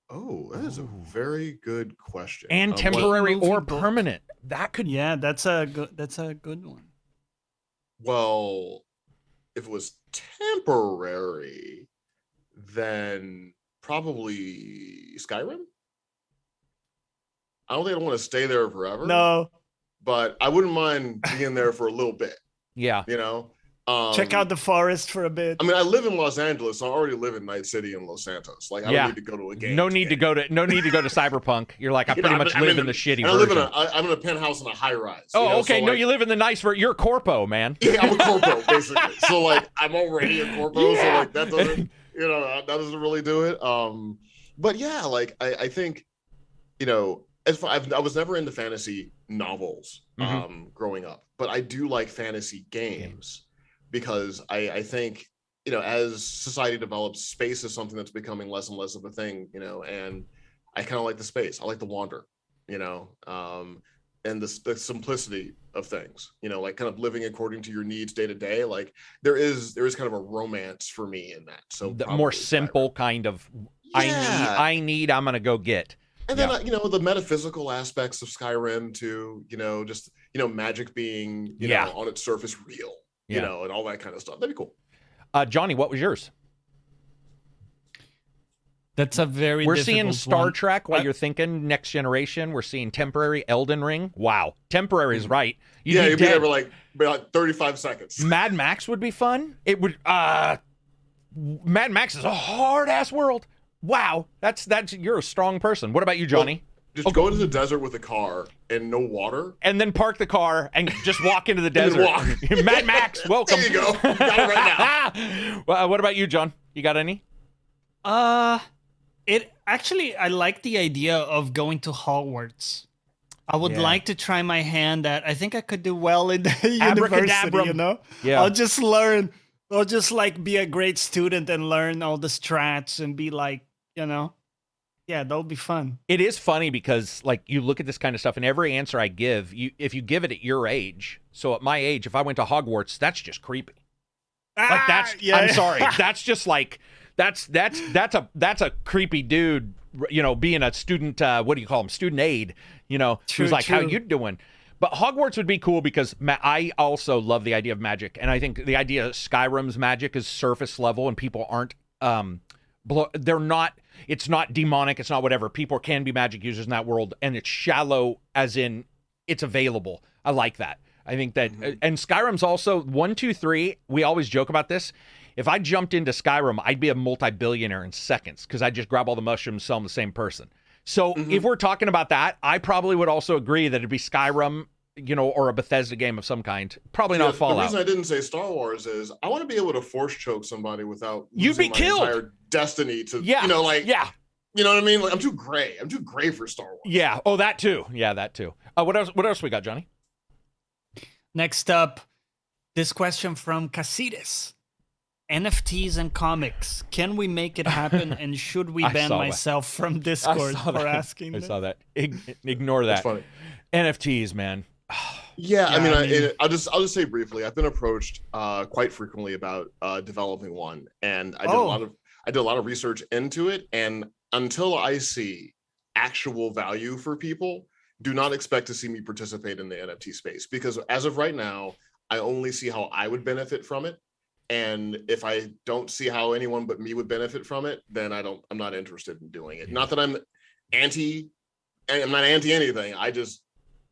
Oh, that is a very good question. And temporary or permanent. That could that's a good one. Well, if it was temporary, then probably Skyrim. I don't think I want to stay there forever. No. But I wouldn't mind being there for a little bit. Yeah. Check out the forest for a bit. I mean, I live in Los Angeles, so I already live in Night City and Los Santos. Like, I don't need to go to a game. No need to go to Cyberpunk. You're like, I pretty much live in the shitty version. I'm in a penthouse in a high rise. Oh, okay. So, no, you live in the nice version. You're a corpo, man. Yeah, I'm a corpo, basically. So like, I'm already a corpo. Yeah. So like, that doesn't, that doesn't really do it. But yeah, like I think, I was never into fantasy novels growing up, but I do like fantasy games. Because I think, as society develops, space is something that's becoming less and less of a thing, and I kind of like the space. I like the wander, and the simplicity of things, like kind of living according to your needs day to day. Like there is kind of a romance for me in that. So the more simple kind of, I'm going to go get. And then, the metaphysical aspects of Skyrim too, just, magic being, on its surface real. And all that kind of stuff. That'd be cool. Johnny, what was yours? That's a very We're seeing Star Trek while you're thinking Next Generation. We're seeing temporary Elden Ring. Wow. Temporary is right. You'd be there for like 35 seconds. Mad Max would be fun. It would Mad Max is a hard ass world. Wow. That's you're a strong person. What about you, Johnny? Well, just go into the desert with a car and no water. And then park the car and just walk into the desert. Mad Max, welcome. There you go. You got it right now. Well, what about you, John? You got any? I like the idea of going to Hogwarts. I would like to try my hand at, I think I could do well in the university, Yeah. I'll just learn. I'll just like be a great student and learn all the strats and be like, yeah, that'll be fun. It is funny because, like, you look at this kind of stuff, and every answer I give, if you give it at your age, so at my age, if I went to Hogwarts, that's just creepy. I'm sorry, that's just like that's a creepy dude, being a student. What do you call him? Student aide. Who's like, how you doing? But Hogwarts would be cool because I also love the idea of magic, and I think the idea of Skyrim's magic is surface level, and people aren't. They're not. It's not demonic. It's not whatever. People can be magic users in that world, and it's shallow, as in it's available. I like that. I think that, and Skyrim's also 1, 2, 3. We always joke about this. If I jumped into Skyrim, I'd be a multi-billionaire in seconds because I just grab all the mushrooms, sell them to the same person. So if we're talking about that, I probably would also agree that it'd be Skyrim, or a Bethesda game of some kind. Probably not Fallout. The reason I didn't say Star Wars is I want to be able to force choke somebody without you'd be killed. Entire destiny to, you know what I mean? Like, I'm too gray. I'm too gray for Star Wars. Yeah. Oh, that too. Yeah, that too. What else we got, Johnny? Next up, this question from Casides. NFTs and comics. Can we make it happen? And should we ban myself from Discord for asking? I saw that. Ignore that. That's funny. NFTs, man. I'll just say briefly. I've been approached quite frequently about developing one, and I did a lot of research into it. And until I see actual value for people, do not expect to see me participate in the NFT space, because as of right now, I only see how I would benefit from it. And if I don't see how anyone but me would benefit from it, then I'm not interested in doing it. Not that I'm not anti anything. I just,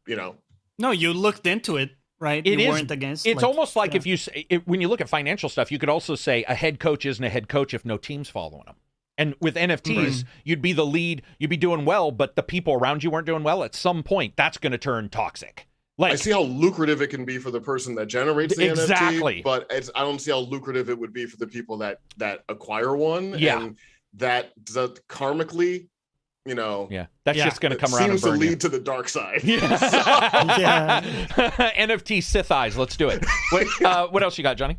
No, you looked into it, right? You weren't against. It's almost like if you when you look at financial stuff, you could also say a head coach isn't a head coach if no team's following him. And with NFTs, you'd be the lead, you'd be doing well, but the people around you weren't doing well. At some point, that's going to turn toxic. Like, I see how lucrative it can be for the person that generates the NFT, but I don't see how lucrative it would be for the people that acquire one. Yeah, and that karmically, that's just going to come around. Seems and burn to lead to the dark side. NFT Sith eyes. Let's do it. What else you got, Johnny?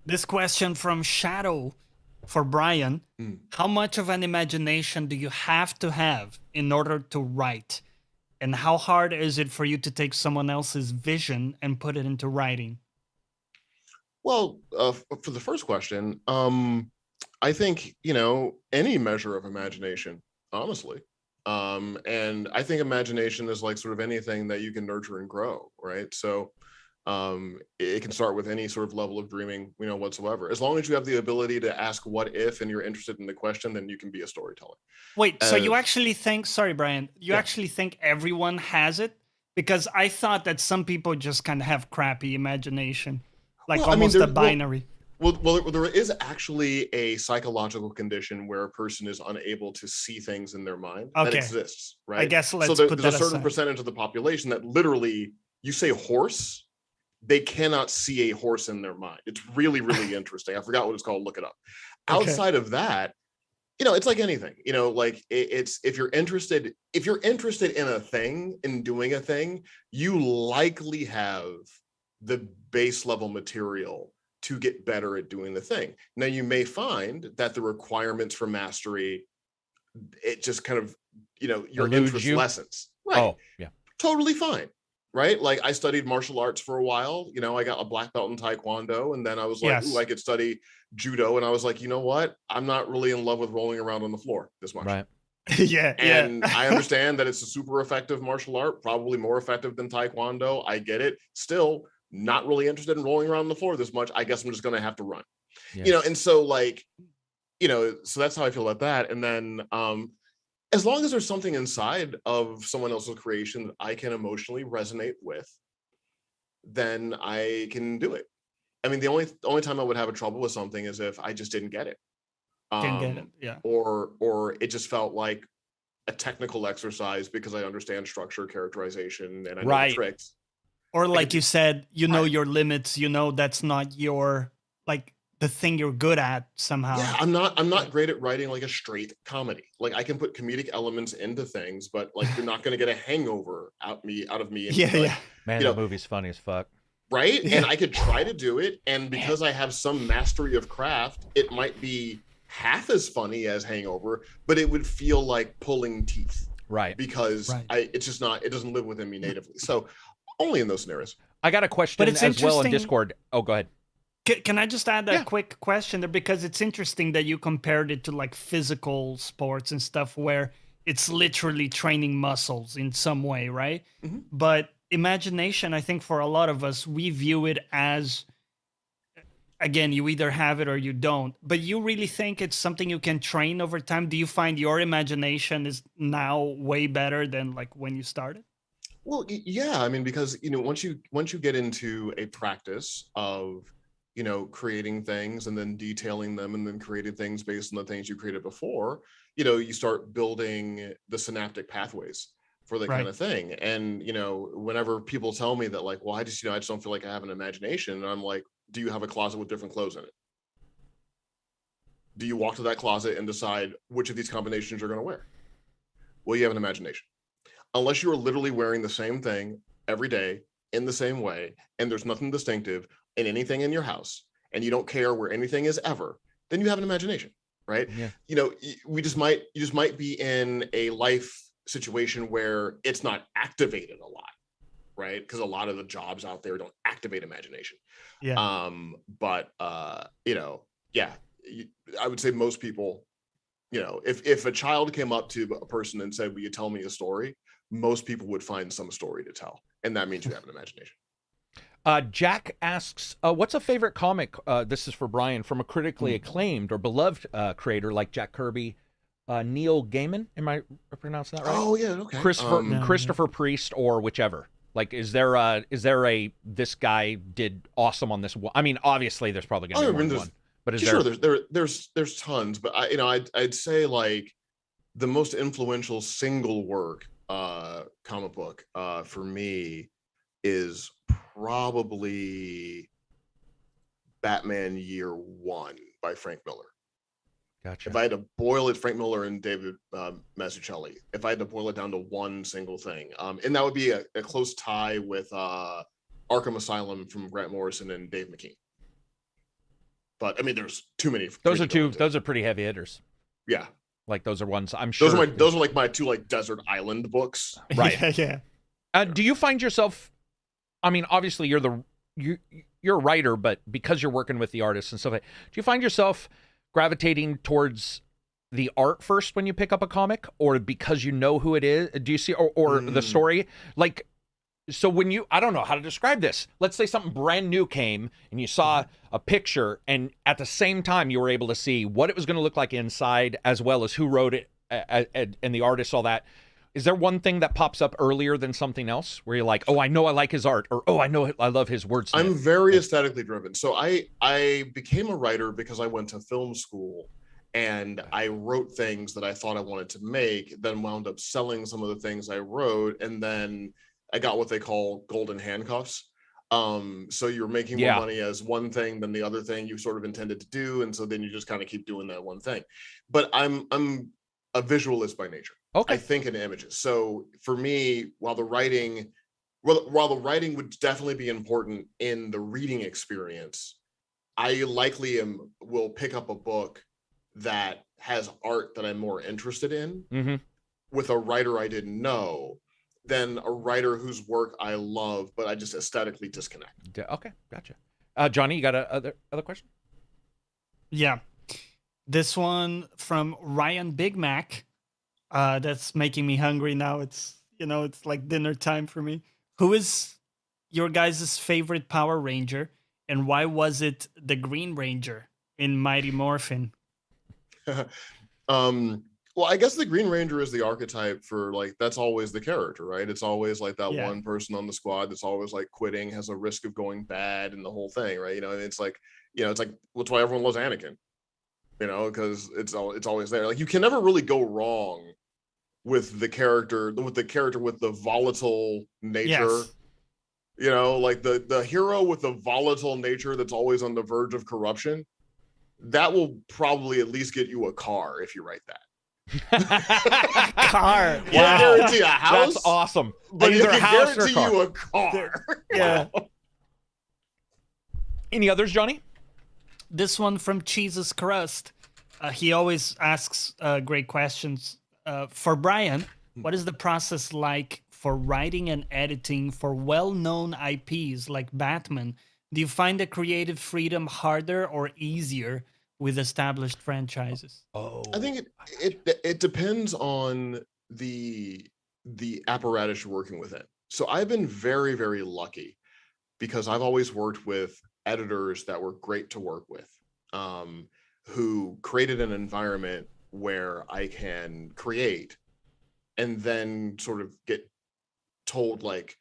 This question from Shadow for Bryan. How much of an imagination do you have to have in order to write? And how hard is it for you to take someone else's vision and put it into writing? Well, for the first question, I think, any measure of imagination, honestly. And I think imagination is like sort of anything that you can nurture and grow, right? So it can start with any sort of level of dreaming, whatsoever. As long as you have the ability to ask what if and you're interested in the question, then you can be a storyteller. Wait, so you actually think, sorry, Bryan, you actually think everyone has it? Because I thought that some people just kind of have crappy imagination. like Well, I mean, almost there- a binary. Well, there is actually a psychological condition where a person is unable to see things in their mind. That Okay. exists, I right? guess So let's put there's that a certain aside. percentage of the population that literally, you say horse, they cannot see a horse in their mind. It's really, really interesting. I forgot what it's called. Look it up. Okay. Outside of that, you know, it's like anything. You know, like it's if you're interested in a thing, in doing a thing, you likely have the base level material to get better at doing the thing. Now, you may find that the requirements for mastery, it just kind of, you know, your Eludes interest you? lessens. Right. Oh, yeah. Totally fine. Right. Like I studied martial arts for a while. You know, I got a black belt in Taekwondo, and then I was like, Yes. ooh, I could study judo. And I was like, you know what? I'm not really in love with rolling around on the floor this much. Right. Yeah. And I understand that it's a super effective martial art, probably more effective than Taekwondo. I get it. Still not really interested in rolling around on the floor this much. I guess I'm just going to have to run, Yeah. you know? And so like, you know, so that's how I feel about that. And then, as long as there's something inside of someone else's creation that I can emotionally resonate with, then I can do it. I mean, the only time I would have a trouble with something is if I just didn't get it. Can get it. Yeah. Or it just felt like a technical exercise because I understand structure, characterization, and I know Right. the tricks. Or like could- you said, you know I- your limits. You know that's not your like the thing you're good at somehow. Yeah, I'm not great at writing like a straight comedy. Like I can put comedic elements into things, but like you're not going to get a hangover out of me. And Yeah. like, Yeah. Man, you that know, movie's funny as fuck. right? Yeah. And I could try to do it, and because I have some mastery of craft, it might be half as funny as Hangover, but it would feel like pulling teeth Right. because Right. it's just not. It doesn't live within me natively. So only in those scenarios. I got a question But it's as well on interesting- Discord. Oh, go ahead. Can I just add a Yeah. quick question there, because it's interesting that you compared it to like physical sports and stuff where it's literally training muscles in some way, right? Mhm. But imagination, I think for a lot of us, we view it as, again, you either have it or you don't. But you really think it's something you can train over time? Do you find your imagination is now way better than like when you started? Well, yeah. I mean, because you know, once you get into a practice of, you know, creating things and then detailing them and then creating things based on the things you created before, you know, you start building the synaptic pathways for the Right. kind of thing. And, you know, whenever people tell me that like, well, I just don't feel like I have an imagination. And I'm like, do you have a closet with different clothes in it? Do you walk to that closet and decide which of these combinations you're going to wear? Well, you have an imagination. Unless you are literally wearing the same thing every day in the same way, and there's nothing distinctive in anything in your house, and you don't care where anything is ever, then you have an imagination, right? Yeah. You know, you just might be in a life situation where it's not activated a lot, right? Because a lot of the jobs out there don't activate imagination. Yeah. But you know, yeah, I would say most people, you know, if a child came up to a person and said, will you tell me a story? Most people would find some story to tell, and that means you have an imagination. Jack asks, what's a favorite comic? This is for Bryan, from a critically acclaimed or beloved creator like Jack Kirby, Neil Gaiman. Am I pronouncing that right? Oh yeah, okay. Christopher Priest, or whichever. Like, is there a this guy did awesome on this one? I mean, obviously there's probably going to be more than one, but is sure, there? there's tons, but I'd say like the most influential single work comic book for me is probably Batman Year One by Frank Miller. Gotcha. If I had to boil it, Frank Miller and David Mazzucchelli, if I had to boil it down to one single thing, and that would be a close tie with Arkham Asylum from Grant Morrison and Dave McKean. But I mean, there's too many. Those are pretty heavy hitters. Yeah, like those are ones I'm sure. Those are like my two like desert island books. Right. Yeah. Do you find yourself? I mean, obviously you're a writer, but because you're working with the artists and stuff, do you find yourself gravitating towards the art first when you pick up a comic, or because you know who it is? Do you see, or the story? Like, so when you, I don't know how to describe this. Let's say something brand new came and you saw a picture, and at the same time you were able to see what it was going to look like inside, as well as who wrote it and the artist, all that. Is there one thing that pops up earlier than something else where you're like, oh, I know I like his art, or oh, I know I love his wordsmith? I'm very aesthetically driven. So I became a writer because I went to film school and I wrote things that I thought I wanted to make, then wound up selling some of the things I wrote, and then I got what they call golden handcuffs. So you're making more money as one thing than the other thing you sort of intended to do, and so then you just kind of keep doing that one thing. But I'm a visualist by nature. Okay. I think in images. So for me, while the writing would definitely be important in the reading experience, I likely will pick up a book that has art that I'm more interested in with a writer I didn't know than a writer whose work I love, but I just aesthetically disconnect. Okay, gotcha. Johnny, you got a other question? Yeah. This one from Ryan Big Mac. That's making me hungry now. It's like dinner time for me. Who is your guys' favorite Power Ranger, and why was it the Green Ranger in Mighty Morphin? Well, I guess the Green Ranger is the archetype for, like, that's always the character, right? It's always like that one person on the squad that's always like quitting, has a risk of going bad, and the whole thing, right? It's like, that's why everyone loves Anakin, because it's always there. Like, you can never really go wrong with the character with the volatile nature. Yes. Like the hero with the volatile nature that's always on the verge of corruption. That will probably at least get you a car if you write that. Car. Can't guarantee a house. That's awesome. But either you can a house guarantee or a car. you a car. Yeah. Any others, Johnny? This one from Cheese's Crust. He always asks great questions. For Bryan, what is the process like for writing and editing for well-known IPs like Batman? Do you find the creative freedom harder or easier with established franchises? I think it depends on the apparatus you're working with it. So I've been very, very lucky because I've always worked with editors that were great to work with, who created an environment where I can create and then sort of get told like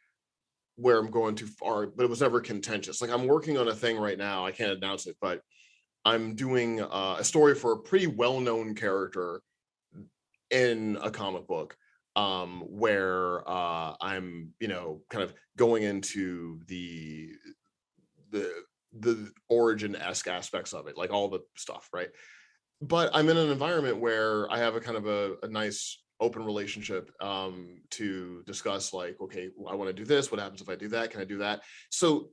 where I'm going too far, but it was never contentious. Like, I'm working on a thing right now, I can't announce it, but I'm doing a story for a pretty well-known character in a comic book, where I'm, kind of going into the origin-esque aspects of it, like all the stuff, right? But I'm in an environment where I have a kind of a nice open relationship to discuss, like, okay, I want to do this. What happens if I do that? Can I do that? So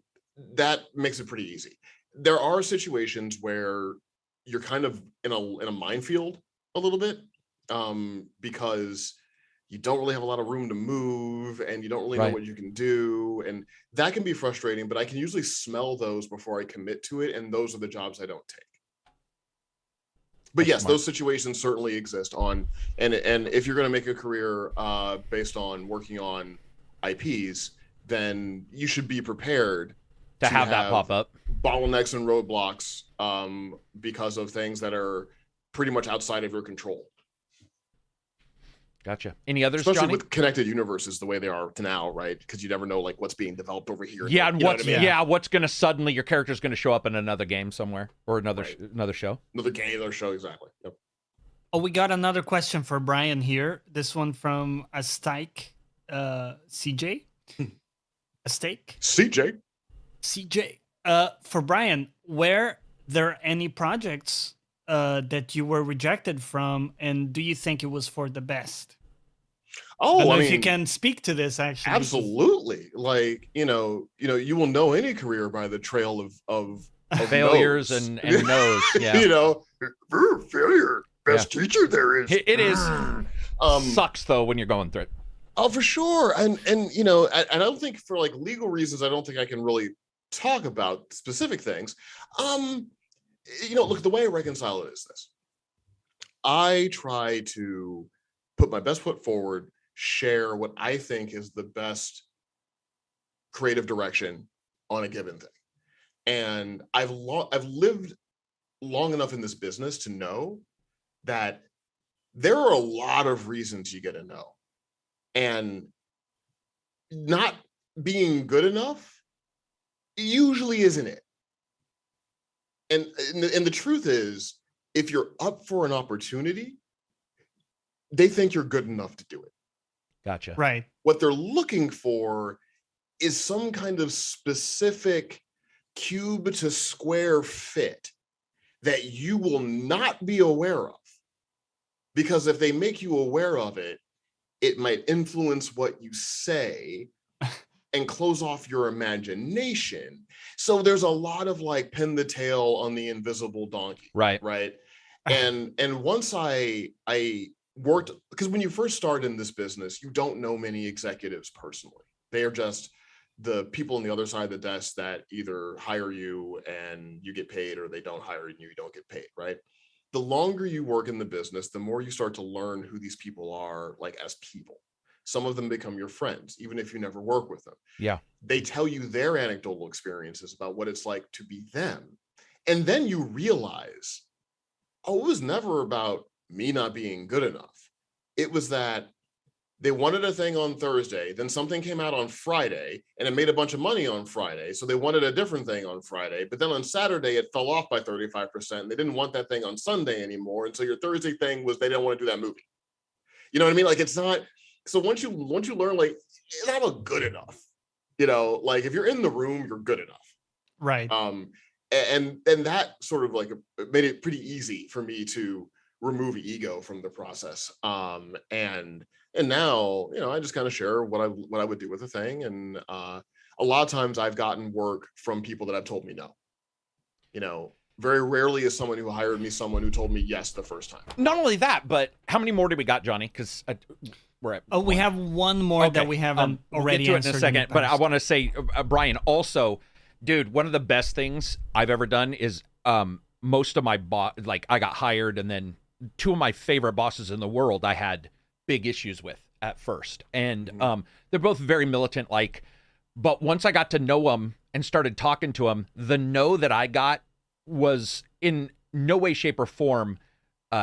that makes it pretty easy. There are situations where you're kind of in a minefield a little bit, because you don't really have a lot of room to move and you don't really know what you can do. And that can be frustrating, but I can usually smell those before I commit to it. And those are the jobs I don't take. But yes, those situations certainly exist and if you're going to make a career based on working on IPs, then you should be prepared to have that pop up. Bottlenecks and roadblocks because of things that are pretty much outside of your control. Gotcha. Any others, especially Johnny? with connected universes the way they are to now, right? Because you never know like what's being developed over here. Yeah, and what's going to suddenly your character's going to show up in another game somewhere or another show. Another game, another show, exactly. Yep. Oh, we got another question for Bryan here. This one from a Steak CJ. A Steak? CJ. For Bryan, were there any projects that you were rejected from, and do you think it was for the best? Oh, I mean, if you can speak to this, actually. Absolutely. Like, you will know any career by the trail of failures no's. and no's. Yeah. Failure. Best teacher there is. It is. Sucks though when you're going through it. Oh, for sure. And I don't think, for like legal reasons, I don't think I can really talk about specific things. Look, the way I reconcile it is this. I try to put my best foot forward, share what I think is the best creative direction on a given thing. And I've lived long enough in this business to know that there are a lot of reasons you get a no. And not being good enough usually isn't it. And the truth is, if you're up for an opportunity, they think you're good enough to do it. Gotcha. Right. What they're looking for is some kind of specific cube to square fit that you will not be aware of. Because if they make you aware of it, it might influence what you say and close off your imagination. So there's a lot of like pin the tail on the invisible donkey. Right. Right. And once I worked, because when you first start in this business, you don't know many executives personally. They are just the people on the other side of the desk that either hire you and you get paid, or they don't hire you and you don't get paid, right? The longer you work in the business, the more you start to learn who these people are, like as people. Some of them become your friends, even if you never work with them. Yeah. They tell you their anecdotal experiences about what it's like to be them. And then you realize, oh, it was never about me not being good enough. It was that they wanted a thing on Thursday, then something came out on Friday and it made a bunch of money on Friday. So they wanted a different thing on Friday, but then on Saturday it fell off by 35%. And they didn't want that thing on Sunday anymore. And so your Thursday thing was they didn't want to do that movie. You know what I mean? Like, it's not, so once you learn, like, it's not good enough, you know, like if you're in the room, you're good enough. Right. And that sort of like made it pretty easy for me to remove ego from the process. And now, you know, I just kind of share what I would do with a thing. And a lot of times I've gotten work from people that have told me no. You know, very rarely is someone who hired me someone who told me yes the first time. Not only that, but how many more do we got, Johnny? Because we're at. Oh, we have one more that we haven't already we'll get to it in a second. But I want to say, Bryan, also, dude, one of the best things I've ever done is most of my like I got hired, and then two of my favorite bosses in the world I had big issues with at first, and they're both very militant, like, but once I got to know them and started talking to them, the no that I got was in no way, shape, or form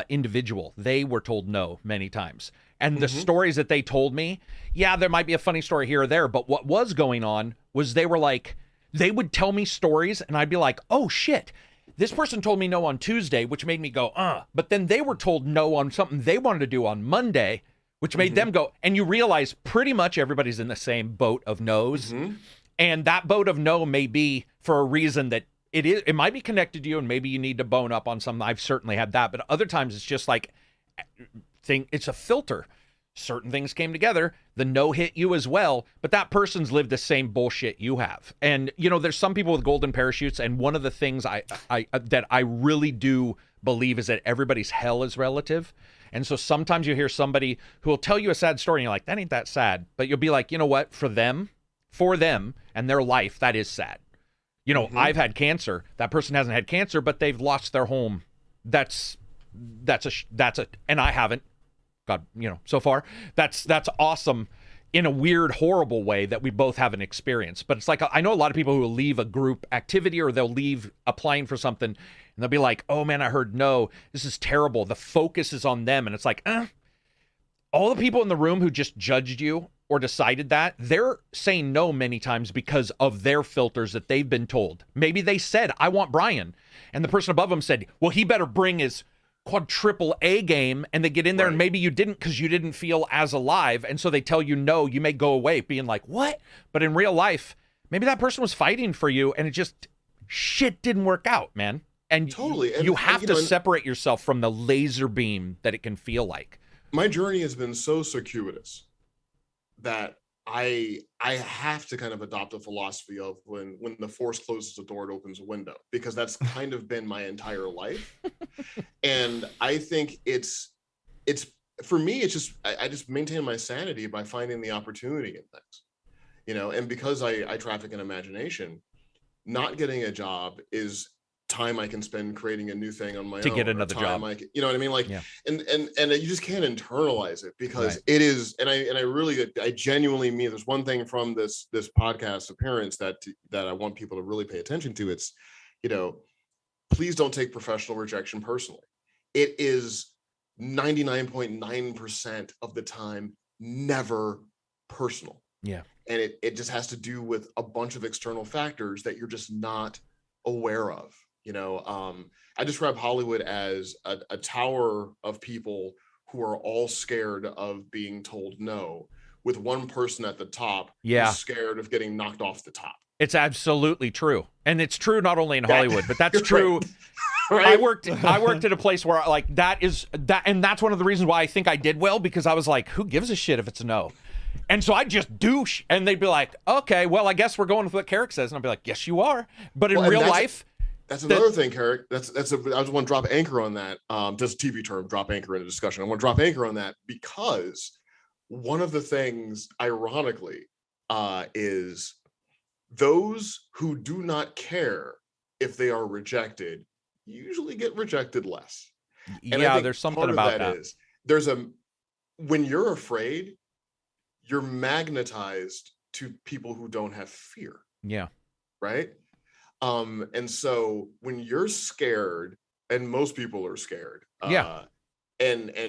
individual. They were told no many times, and the stories that they told me, yeah, there might be a funny story here or there, but what was going on was they were like, they would tell me stories and I'd be like, oh shit, this person told me no on Tuesday, which made me go, but then they were told no on something they wanted to do on Monday, which made them go, and you realize pretty much everybody's in the same boat of no's. And that boat of no may be for a reason that it might be connected to you, and maybe you need to bone up on something. I've certainly had that, but other times it's just like, it's a filter. Certain things came together, the no hit you as well, but that person's lived the same bullshit you have. And, you know, there's some people with golden parachutes, and one of the things that I really do believe is that everybody's hell is relative. And so sometimes you hear somebody who will tell you a sad story and you're like, that ain't that sad. But you'll be like, you know what? For them and their life, that is sad. You know, I've had cancer. That person hasn't had cancer, but they've lost their home. That's and I haven't. God, you know, so far, that's awesome in a weird, horrible way that we both haven't experienced. But it's like, I know a lot of people who will leave a group activity, or they'll leave applying for something, and they'll be like, oh man, I heard no, this is terrible. The focus is on them. And it's like, all the people in the room who just judged you or decided that, they're saying no many times because of their filters that they've been told. Maybe they said, I want Bryan. And the person above them said, well, he better bring his quadruple A game, and they get in there and maybe you didn't because you didn't feel as alive, and so they tell you no, you may go away being like, what? But in real life, maybe that person was fighting for you and it just shit didn't work out, man. And totally, you have to separate yourself from the laser beam that it can feel like. My journey has been so circuitous that I have to kind of adopt a philosophy of when the force closes a door, it opens a window, because that's kind of been my entire life. And I think it's for me, it's just, I just maintain my sanity by finding the opportunity in things, you know, and because I traffic in imagination, not getting a job is time I can spend creating a new thing on my own to get another job. You know what I mean? Like, and you just can't internalize it, because it is, and I genuinely mean, there's one thing from this podcast appearance that I want people to really pay attention to. It's, you know, please don't take professional rejection personally. It is 99.9% of the time never personal. Yeah. And it just has to do with a bunch of external factors that you're just not aware of. I describe Hollywood as a tower of people who are all scared of being told no, with one person at the top who's scared of getting knocked off the top. It's absolutely true. And it's true not only in Hollywood, but that's true. Right. I worked at a place where like and that's one of the reasons why I think I did well, because I was like, who gives a shit if it's a no? And so I just douche, and they'd be like, okay, well, I guess we're going with what Karak says. And I'd be like, yes, you are. But in real life, that's another thing, Karak. I just want to drop anchor on that. Just a TV term, drop anchor in a discussion. I want to drop anchor on that because one of the things, ironically, is those who do not care if they are rejected usually get rejected less. And yeah, there's something about that. When you're afraid, you're magnetized to people who don't have fear. Yeah. Right. And so when you're scared, and most people are scared, and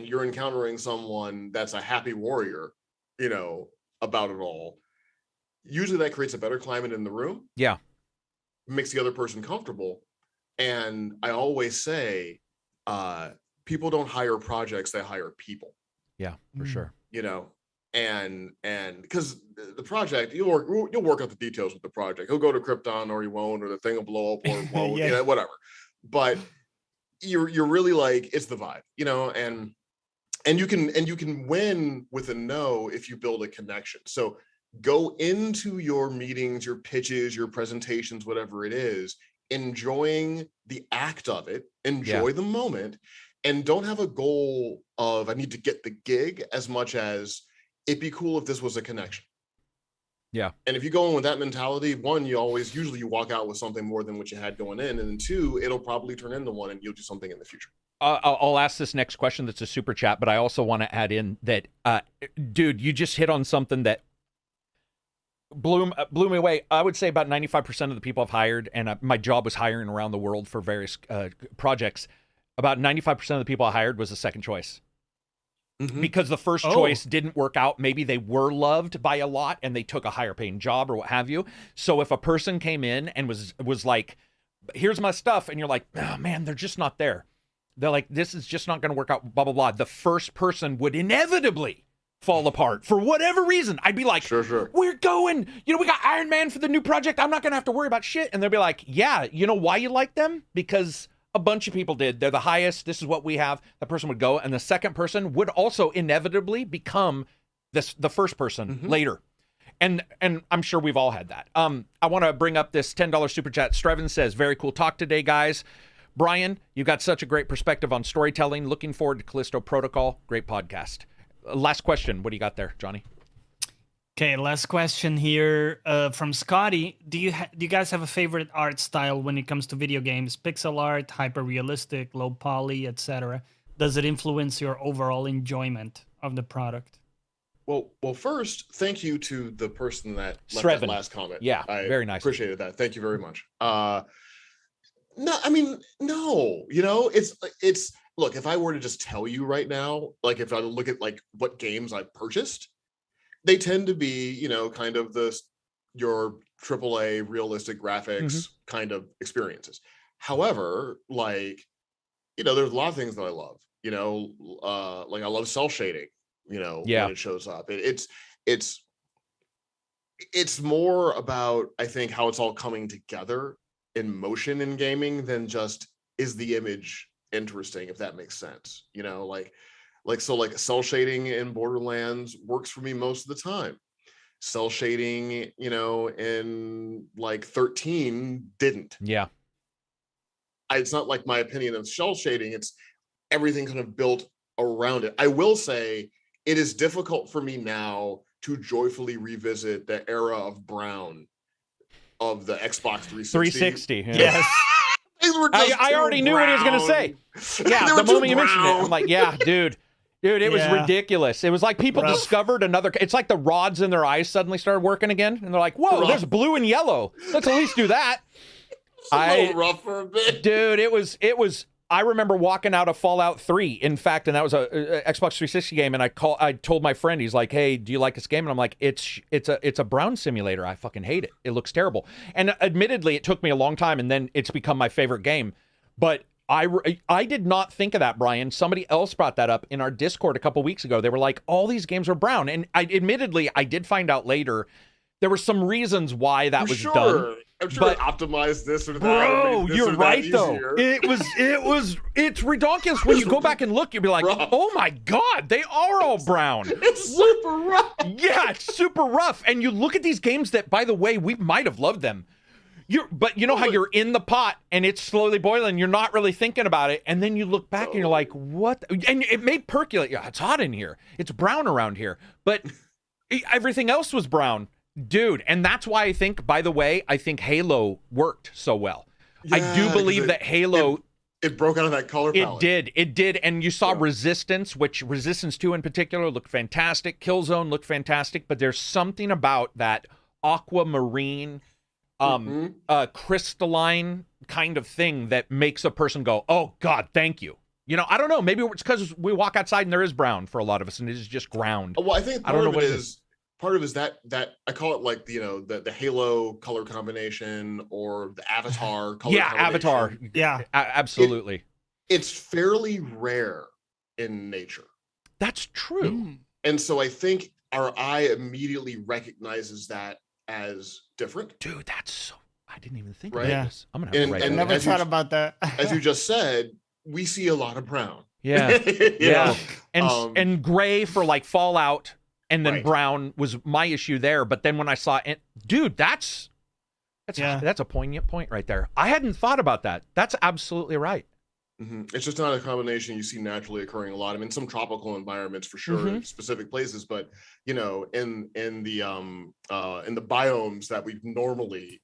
you're encountering someone that's a happy warrior, about it all, usually that creates a better climate in the room. Yeah. Makes the other person comfortable. And I always say, people don't hire projects, they hire people. Yeah, for sure. And because the project, you'll work out the details with the project. He'll go to Krypton or he won't, or the thing will blow up or won't, whatever. But you're really like, it's the vibe, and you can win with a no if you build a connection. So go into your meetings, your pitches, your presentations, whatever it is, enjoying the act of it, enjoy the moment, and don't have a goal of I need to get the gig as much as it'd be cool if this was a connection. Yeah. And if you go in with that mentality, one, you walk out with something more than what you had going in. And then two, it'll probably turn into one and you'll do something in the future. I'll ask this next question that's a super chat, but I also want to add in that, dude, you just hit on something that blew me away. I would say about 95% of the people I've hired, and my job was hiring around the world for various projects, about 95% of the people I hired was a second choice. Mm-hmm. Because the first choice didn't work out. Maybe they were loved by a lot and they took a higher paying job or what have you. So if a person came in and was like, here's my stuff, and you're like, oh man, they're just not there. They're like, this is just not going to work out, blah, blah, blah. The first person would inevitably fall apart for whatever reason. I'd be like, sure. We're going, we got Iron Man for the new project. I'm not going to have to worry about shit. And they'll be like, yeah, you know why you like them? Because a bunch of people did. They're the highest. This is what we have. That person would go. And the second person would also inevitably become the first person later. And I'm sure we've all had that. I want to bring up this $10 super chat. Strevin says, very cool talk today, guys. Bryan, you got such a great perspective on storytelling. Looking forward to Callisto Protocol. Great podcast. Last question. What do you got there, Johnny? Okay, last question here from Scotty. Do you guys have a favorite art style when it comes to video games? Pixel art, hyper-realistic, low poly, etc. Does it influence your overall enjoyment of the product? Well, first, thank you to the person that left Strevin. that last comment. Yeah, very nice. Appreciated that. Thank you very much. No, I mean, no. It's look. If I were to just tell you right now, like if I look at like what games I've purchased, they tend to be, kind of your AAA realistic graphics kind of experiences. However, like, there's a lot of things that I love. Like I love cell shading. When it shows up, it's more about, I think, how it's all coming together in motion in gaming than just is the image interesting, if that makes sense. Like cell shading in Borderlands works for me most of the time. Cell shading, in like 13 didn't. Yeah. It's not like my opinion of cell shading. It's everything kind of built around it. I will say it is difficult for me now to joyfully revisit the era of brown of the Xbox 360. Yeah. Yes. I already knew what he was going to say. Yeah, the moment you mentioned it, I'm like, yeah, dude, it was ridiculous. It was like people discovered another. It's like the rods in their eyes suddenly started working again, and they're like, "Whoa, there's blue and yellow. Let's at least do that." It's a little rough for a bit, dude. It was I remember walking out of Fallout 3, in fact, and that was a Xbox 360 game, and I told my friend, he's like, "Hey, do you like this game?" And I'm like, "It's a brown simulator. I fucking hate it. It looks terrible." And admittedly, it took me a long time, and then it's become my favorite game. But I did not think of that, Brian. Somebody else brought that up in our Discord a couple weeks ago. They were like, all these games are brown. And admittedly, I did find out later there were some reasons why that was done. I'm sure it optimized this or that. Bro, you're right though. It's ridiculous when you go back and look. You'll be like, oh my God, they are all brown. It's super rough. Yeah, it's super rough. And you look at these games that, by the way, we might have loved them. But you know how you're in the pot and it's slowly boiling. You're not really thinking about it, and then you look back and you're like, "What?" And it may percolate. Yeah, it's hot in here. It's brown around here, but everything else was brown. Dude, and that's why I think, by the way, I think Halo worked so well. Yeah, I do believe that Halo... It broke out of that color palette. It did. And you saw Resistance, which Resistance 2 in particular looked fantastic. Killzone looked fantastic, but there's something about that aquamarine, crystalline kind of thing that makes a person go, oh, God, thank you. You know, I don't know. Maybe it's because we walk outside and there is brown for a lot of us, and it is just ground. Well, I think part of it is that I call it like, you know, the Halo color combination or the Avatar color combination. Avatar. Yeah, absolutely. It's fairly rare in nature. That's true. And so I think our eye immediately recognizes that as different. Dude, that's so... I didn't even think about this. I'm gonna have to write I never thought about that. As you just said, we see a lot of brown. Yeah. Yeah. And gray for like Fallout. And then brown was my issue there. But then when I saw it, dude, that's a poignant point right there. I hadn't thought about that. That's absolutely right. It's just not a combination you see naturally occurring a lot. I mean, some tropical environments for sure, in specific places, but you know, in the biomes that we normally,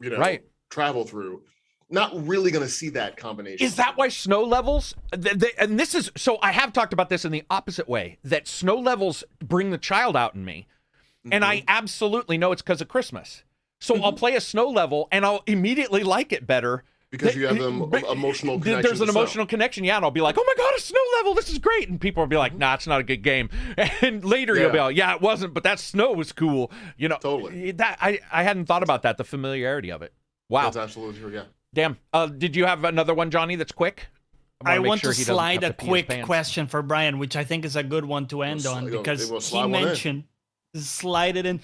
you know, travel through, not really going to see that combination. Is that why snow levels, and this is, so I have talked about this in the opposite way, that snow levels bring the child out in me. And I absolutely know it's because of Christmas. So I'll play a snow level and I'll immediately like it better. Because you have an emotional connection. There's an emotional connection, yeah, and I'll be like, oh my God, a snow level, this is great. And people will be like, nah, it's not a good game. And later you'll be like, yeah, it wasn't, but that snow was cool. You know, totally. That I hadn't thought about that, the familiarity of it. Wow. That's absolutely true, yeah. Damn. Did you have another one, Johnny, that's quick? I want to slide a quick question for Brian, which I think is a good one to end on, because he mentioned, slide it in.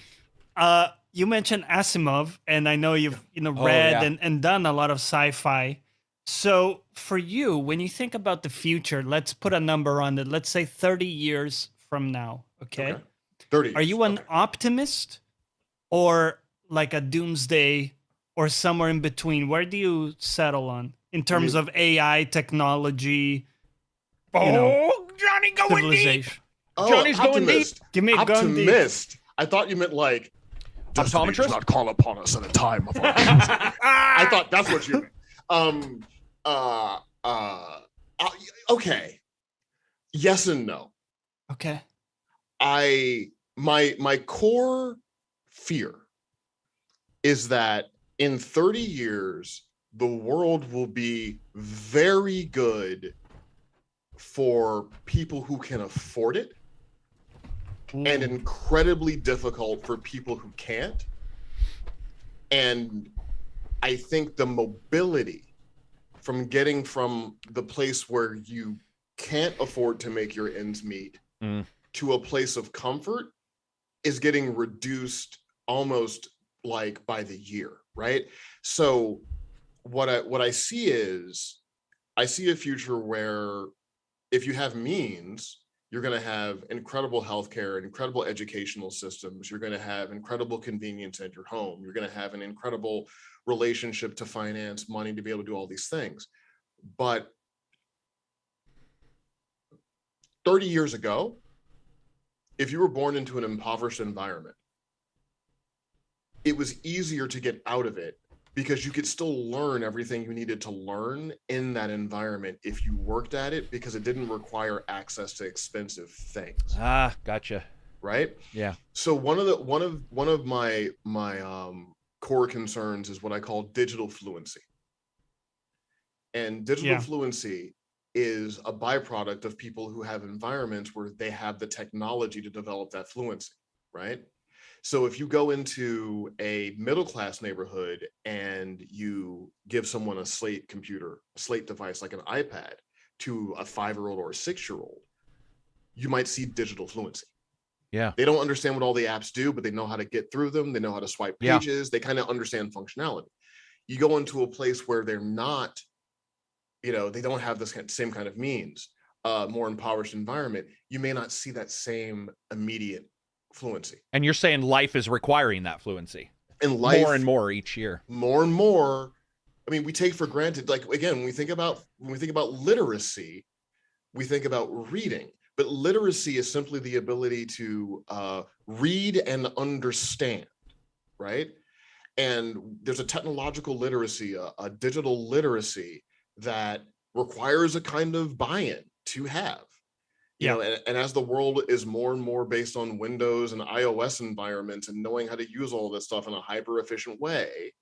You mentioned Asimov, and I know you've read and done a lot of sci-fi. So for you, when you think about the future, let's put a number on it. Let's say 30 years from now, okay? 30 years. Are you an optimist or like a doomsday or somewhere in between? Where do you settle on in terms of AI technology? Johnny going deep. Johnny's going deep. Give me a gun deep. Optimist. I thought you meant like, optometrist? Does not call upon us at a time of our I thought that's what you meant. Okay. Yes and no. Okay. My core fear is that in 30 years, the world will be very good for people who can afford it, and incredibly difficult for people who can't. And I think the mobility from getting from the place where you can't afford to make your ends meet to a place of comfort is getting reduced almost like by the year, right? So what I see is, I see a future where if you have means, you're going to have incredible healthcare, incredible educational systems. You're going to have incredible convenience at your home. You're going to have an incredible relationship to finance, money to be able to do all these things. But 30 years ago, if you were born into an impoverished environment, it was easier to get out of it because you could still learn everything you needed to learn in that environment if you worked at it, because it didn't require access to expensive things. Gotcha. Right? Yeah. So one of my core concerns is what I call digital fluency. And digital Yeah. fluency is a byproduct of people who have environments where they have the technology to develop that fluency, right? So if you go into a middle-class neighborhood and you give someone a slate device like an iPad to a 5-year-old or a 6-year-old, you might see digital fluency. Yeah. They don't understand what all the apps do, but they know how to get through them. They know how to swipe pages. They kind of understand functionality. You go into a place where they're not, they don't have this same kind of means, more impoverished environment, you may not see that same immediate fluency. And you're saying life is requiring that fluency. And life, more and more each year. More and more. I mean, we take for granted, like, again, when we think about literacy, we think about reading. But literacy is simply the ability to read and understand, right? And there's a technological literacy, a digital literacy that requires a kind of buy-in to have. And as the world is more and more based on Windows and iOS environments and knowing how to use all this stuff in a hyper-efficient way,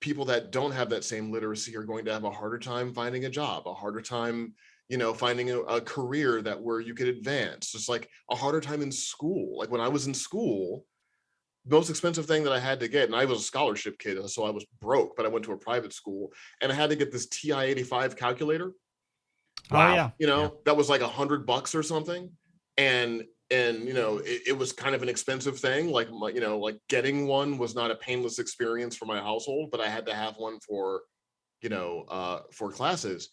people that don't have that same literacy are going to have a harder time finding a job, a harder time finding a career where you could advance. It's like a harder time in school. Like when I was in school, the most expensive thing that I had to get, and I was a scholarship kid, so I was broke, but I went to a private school, and I had to get this TI-85 calculator. Wow. That was like $100 or something. And it was kind of an expensive thing. Like getting one was not a painless experience for my household, but I had to have one for classes.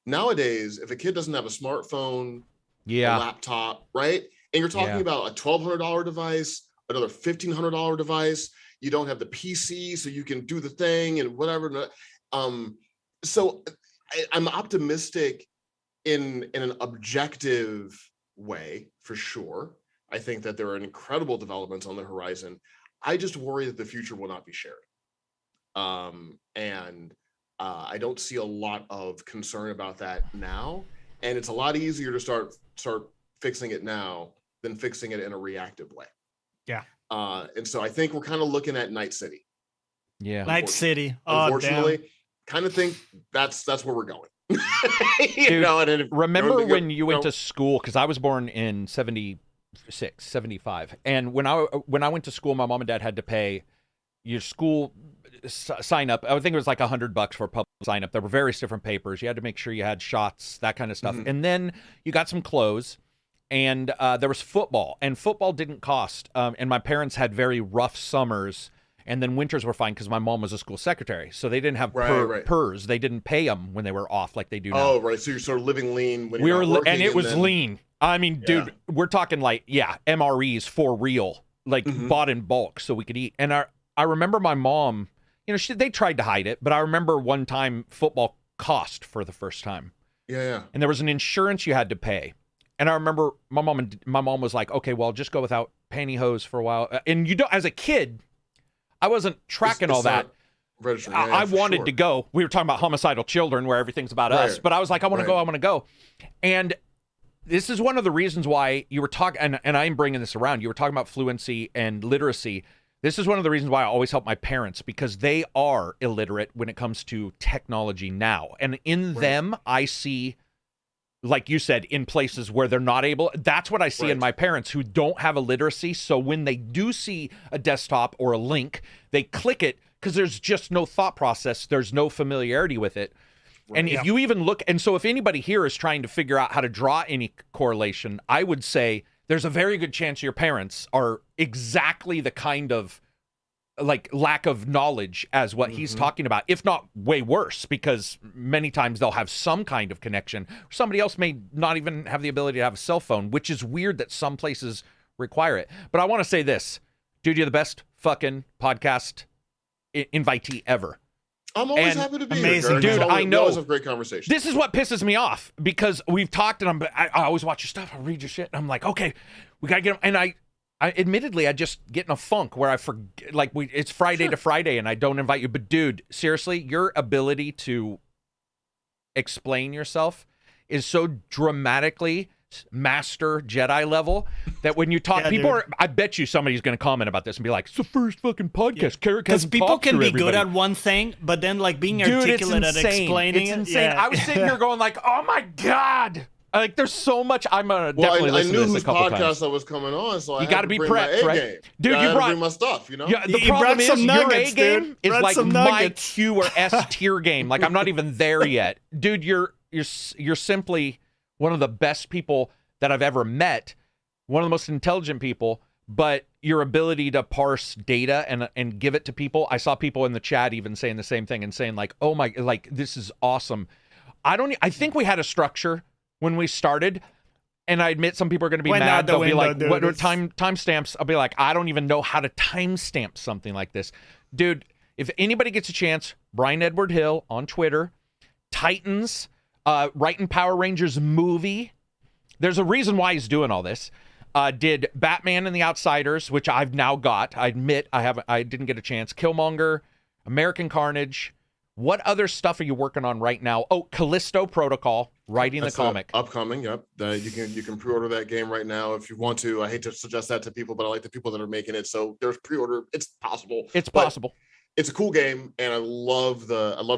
Nowadays, if a kid doesn't have a smartphone, a laptop, right? And you're talking about a $1,200 device, another $1,500 device. You don't have the PC, so you can do the thing and whatever. So I'm optimistic in an objective way, for sure. I think that there are incredible developments on the horizon. I just worry that the future will not be shared. I don't see a lot of concern about that now. And it's a lot easier to start fixing it now than fixing it in a reactive way. Yeah. And so I think we're kind of looking at Night City. Yeah. Night City. Unfortunately, kind of think that's where we're going. Dude, remember when you went to school? Because I was born in 76, 75. And when I went to school, my mom and dad had to pay your school sign up. I think it was like $100 for a public sign up. There were various different papers. You had to make sure you had shots, that kind of stuff. Mm-hmm. And then you got some clothes, and there was football, and football didn't cost. And my parents had very rough summers, and then winters were fine because my mom was a school secretary, so they didn't have PERS. They didn't pay them when they were off like they do now. Oh, right. So you're sort of living lean when you're not working, and it was lean. I mean, dude, we're talking like MREs for real, like bought in bulk so we could eat. And I remember my mom. They tried to hide it, but I remember one time football cost for the first time. Yeah. And there was an insurance you had to pay. And I remember my mom was like, "Okay, well, just go without pantyhose for a while." And as a kid, I wasn't tracking all that. I wanted to go. We were talking about homicidal children where everything's about us, but I was like, I want to go. And this is one of the reasons why you were talking, and I'm bringing this around. You were talking about fluency and literacy. This is one of the reasons why I always help my parents, because they are illiterate when it comes to technology now. And in them, I see, like you said, in places where they're not able. That's what I see in my parents who don't have a literacy. So when they do see a desktop or a link, they click it because there's just no thought process. There's no familiarity with it. Right. And if you even look, and so if anybody here is trying to figure out how to draw any correlation, I would say there's a very good chance your parents are exactly the kind of like lack of knowledge as what he's talking about, if not way worse, because many times they'll have some kind of connection. Somebody else may not even have the ability to have a cell phone, which is weird that some places require it. But I want to say this, dude, you're the best fucking podcast invitee ever. I'm always happy to be amazing, here, dude. I know. Always have great conversation. This is what pisses me off, because we've talked, and I always watch your stuff. I read your shit, and I'm like, okay, we gotta get them. And I admittedly, I just get in a funk where I forget, like it's Friday to Friday, and I don't invite you. But dude, seriously, your ability to explain yourself is so dramatically master Jedi level that when you talk, Yeah, people dude. are, I bet you somebody's going to comment about this and be like, it's the first fucking podcast. Karak Because hasn't people talked can to be everybody. good at one thing, but then like being Dude, articulate it's at insane. explaining It's it. insane. Yeah. I was sitting here going like, oh my God. Like, there's so much. I'm going to Well, definitely I listen knew to this whose a couple podcast times. I was coming on, so I You got gotta to be bring prepped, my right? A game. Dude, I you had to brought- bring my stuff, you know. Yeah, the You problem brought is some your nuggets, A game dude. is Brought like some my nuggets. Q or S tier game. Like I'm not even there yet, dude. You're simply one of the best people that I've ever met. One of the most intelligent people. But your ability to parse data and give it to people. I saw people in the chat even saying the same thing and saying like, oh my, like this is awesome. I think we had a structure when we started. And I admit some people are going to be Went out mad. the They'll be window, like, dude. what are It's- timestamps? I'll be like, I don't even know how to timestamp something like this. Dude, if anybody gets a chance, Bryan Edward Hill on Twitter, Titans, writing Power Rangers movie. There's a reason why he's doing all this. Did Batman and the Outsiders, which I've now got. I admit I didn't get a chance. Killmonger, American Carnage. What other stuff are you working on right now? Oh, Callisto Protocol, writing That's the comic. upcoming. Yep, you can pre-order that game right now if you want to. I hate to suggest that to people, but I like the people that are making it. So there's pre-order. It's possible. It's But possible. it's a cool game, and I love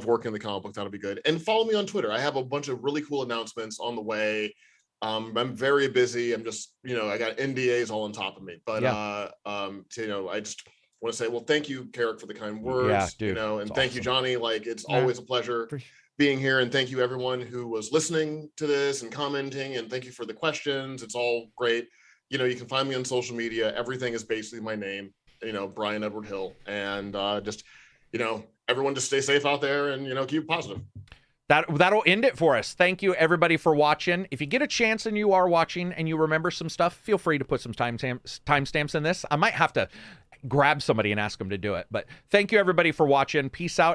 working in the comic book. That'll be good. And follow me on Twitter. I have a bunch of really cool announcements on the way. I'm very busy. I'm just, I got NDAs all on top of me. But Yeah. I just want to say, well, thank you, Karak, for the kind words. Yeah, dude, and it's thank you, awesome. Johnny. Like, it's Yeah. always a pleasure For sure. being here, and thank you everyone who was listening to this and commenting, and thank you for the questions. It's all great. You can find me on social media. Everything is basically my name, Bryan Edward Hill, and everyone just stay safe out there and keep positive. That'll end it for us. Thank you, everybody, for watching. If you get a chance and you are watching and you remember some stuff, feel free to put some timestamps in this. I might have to grab somebody and ask them to do it. But thank you, everybody, for watching. Peace out.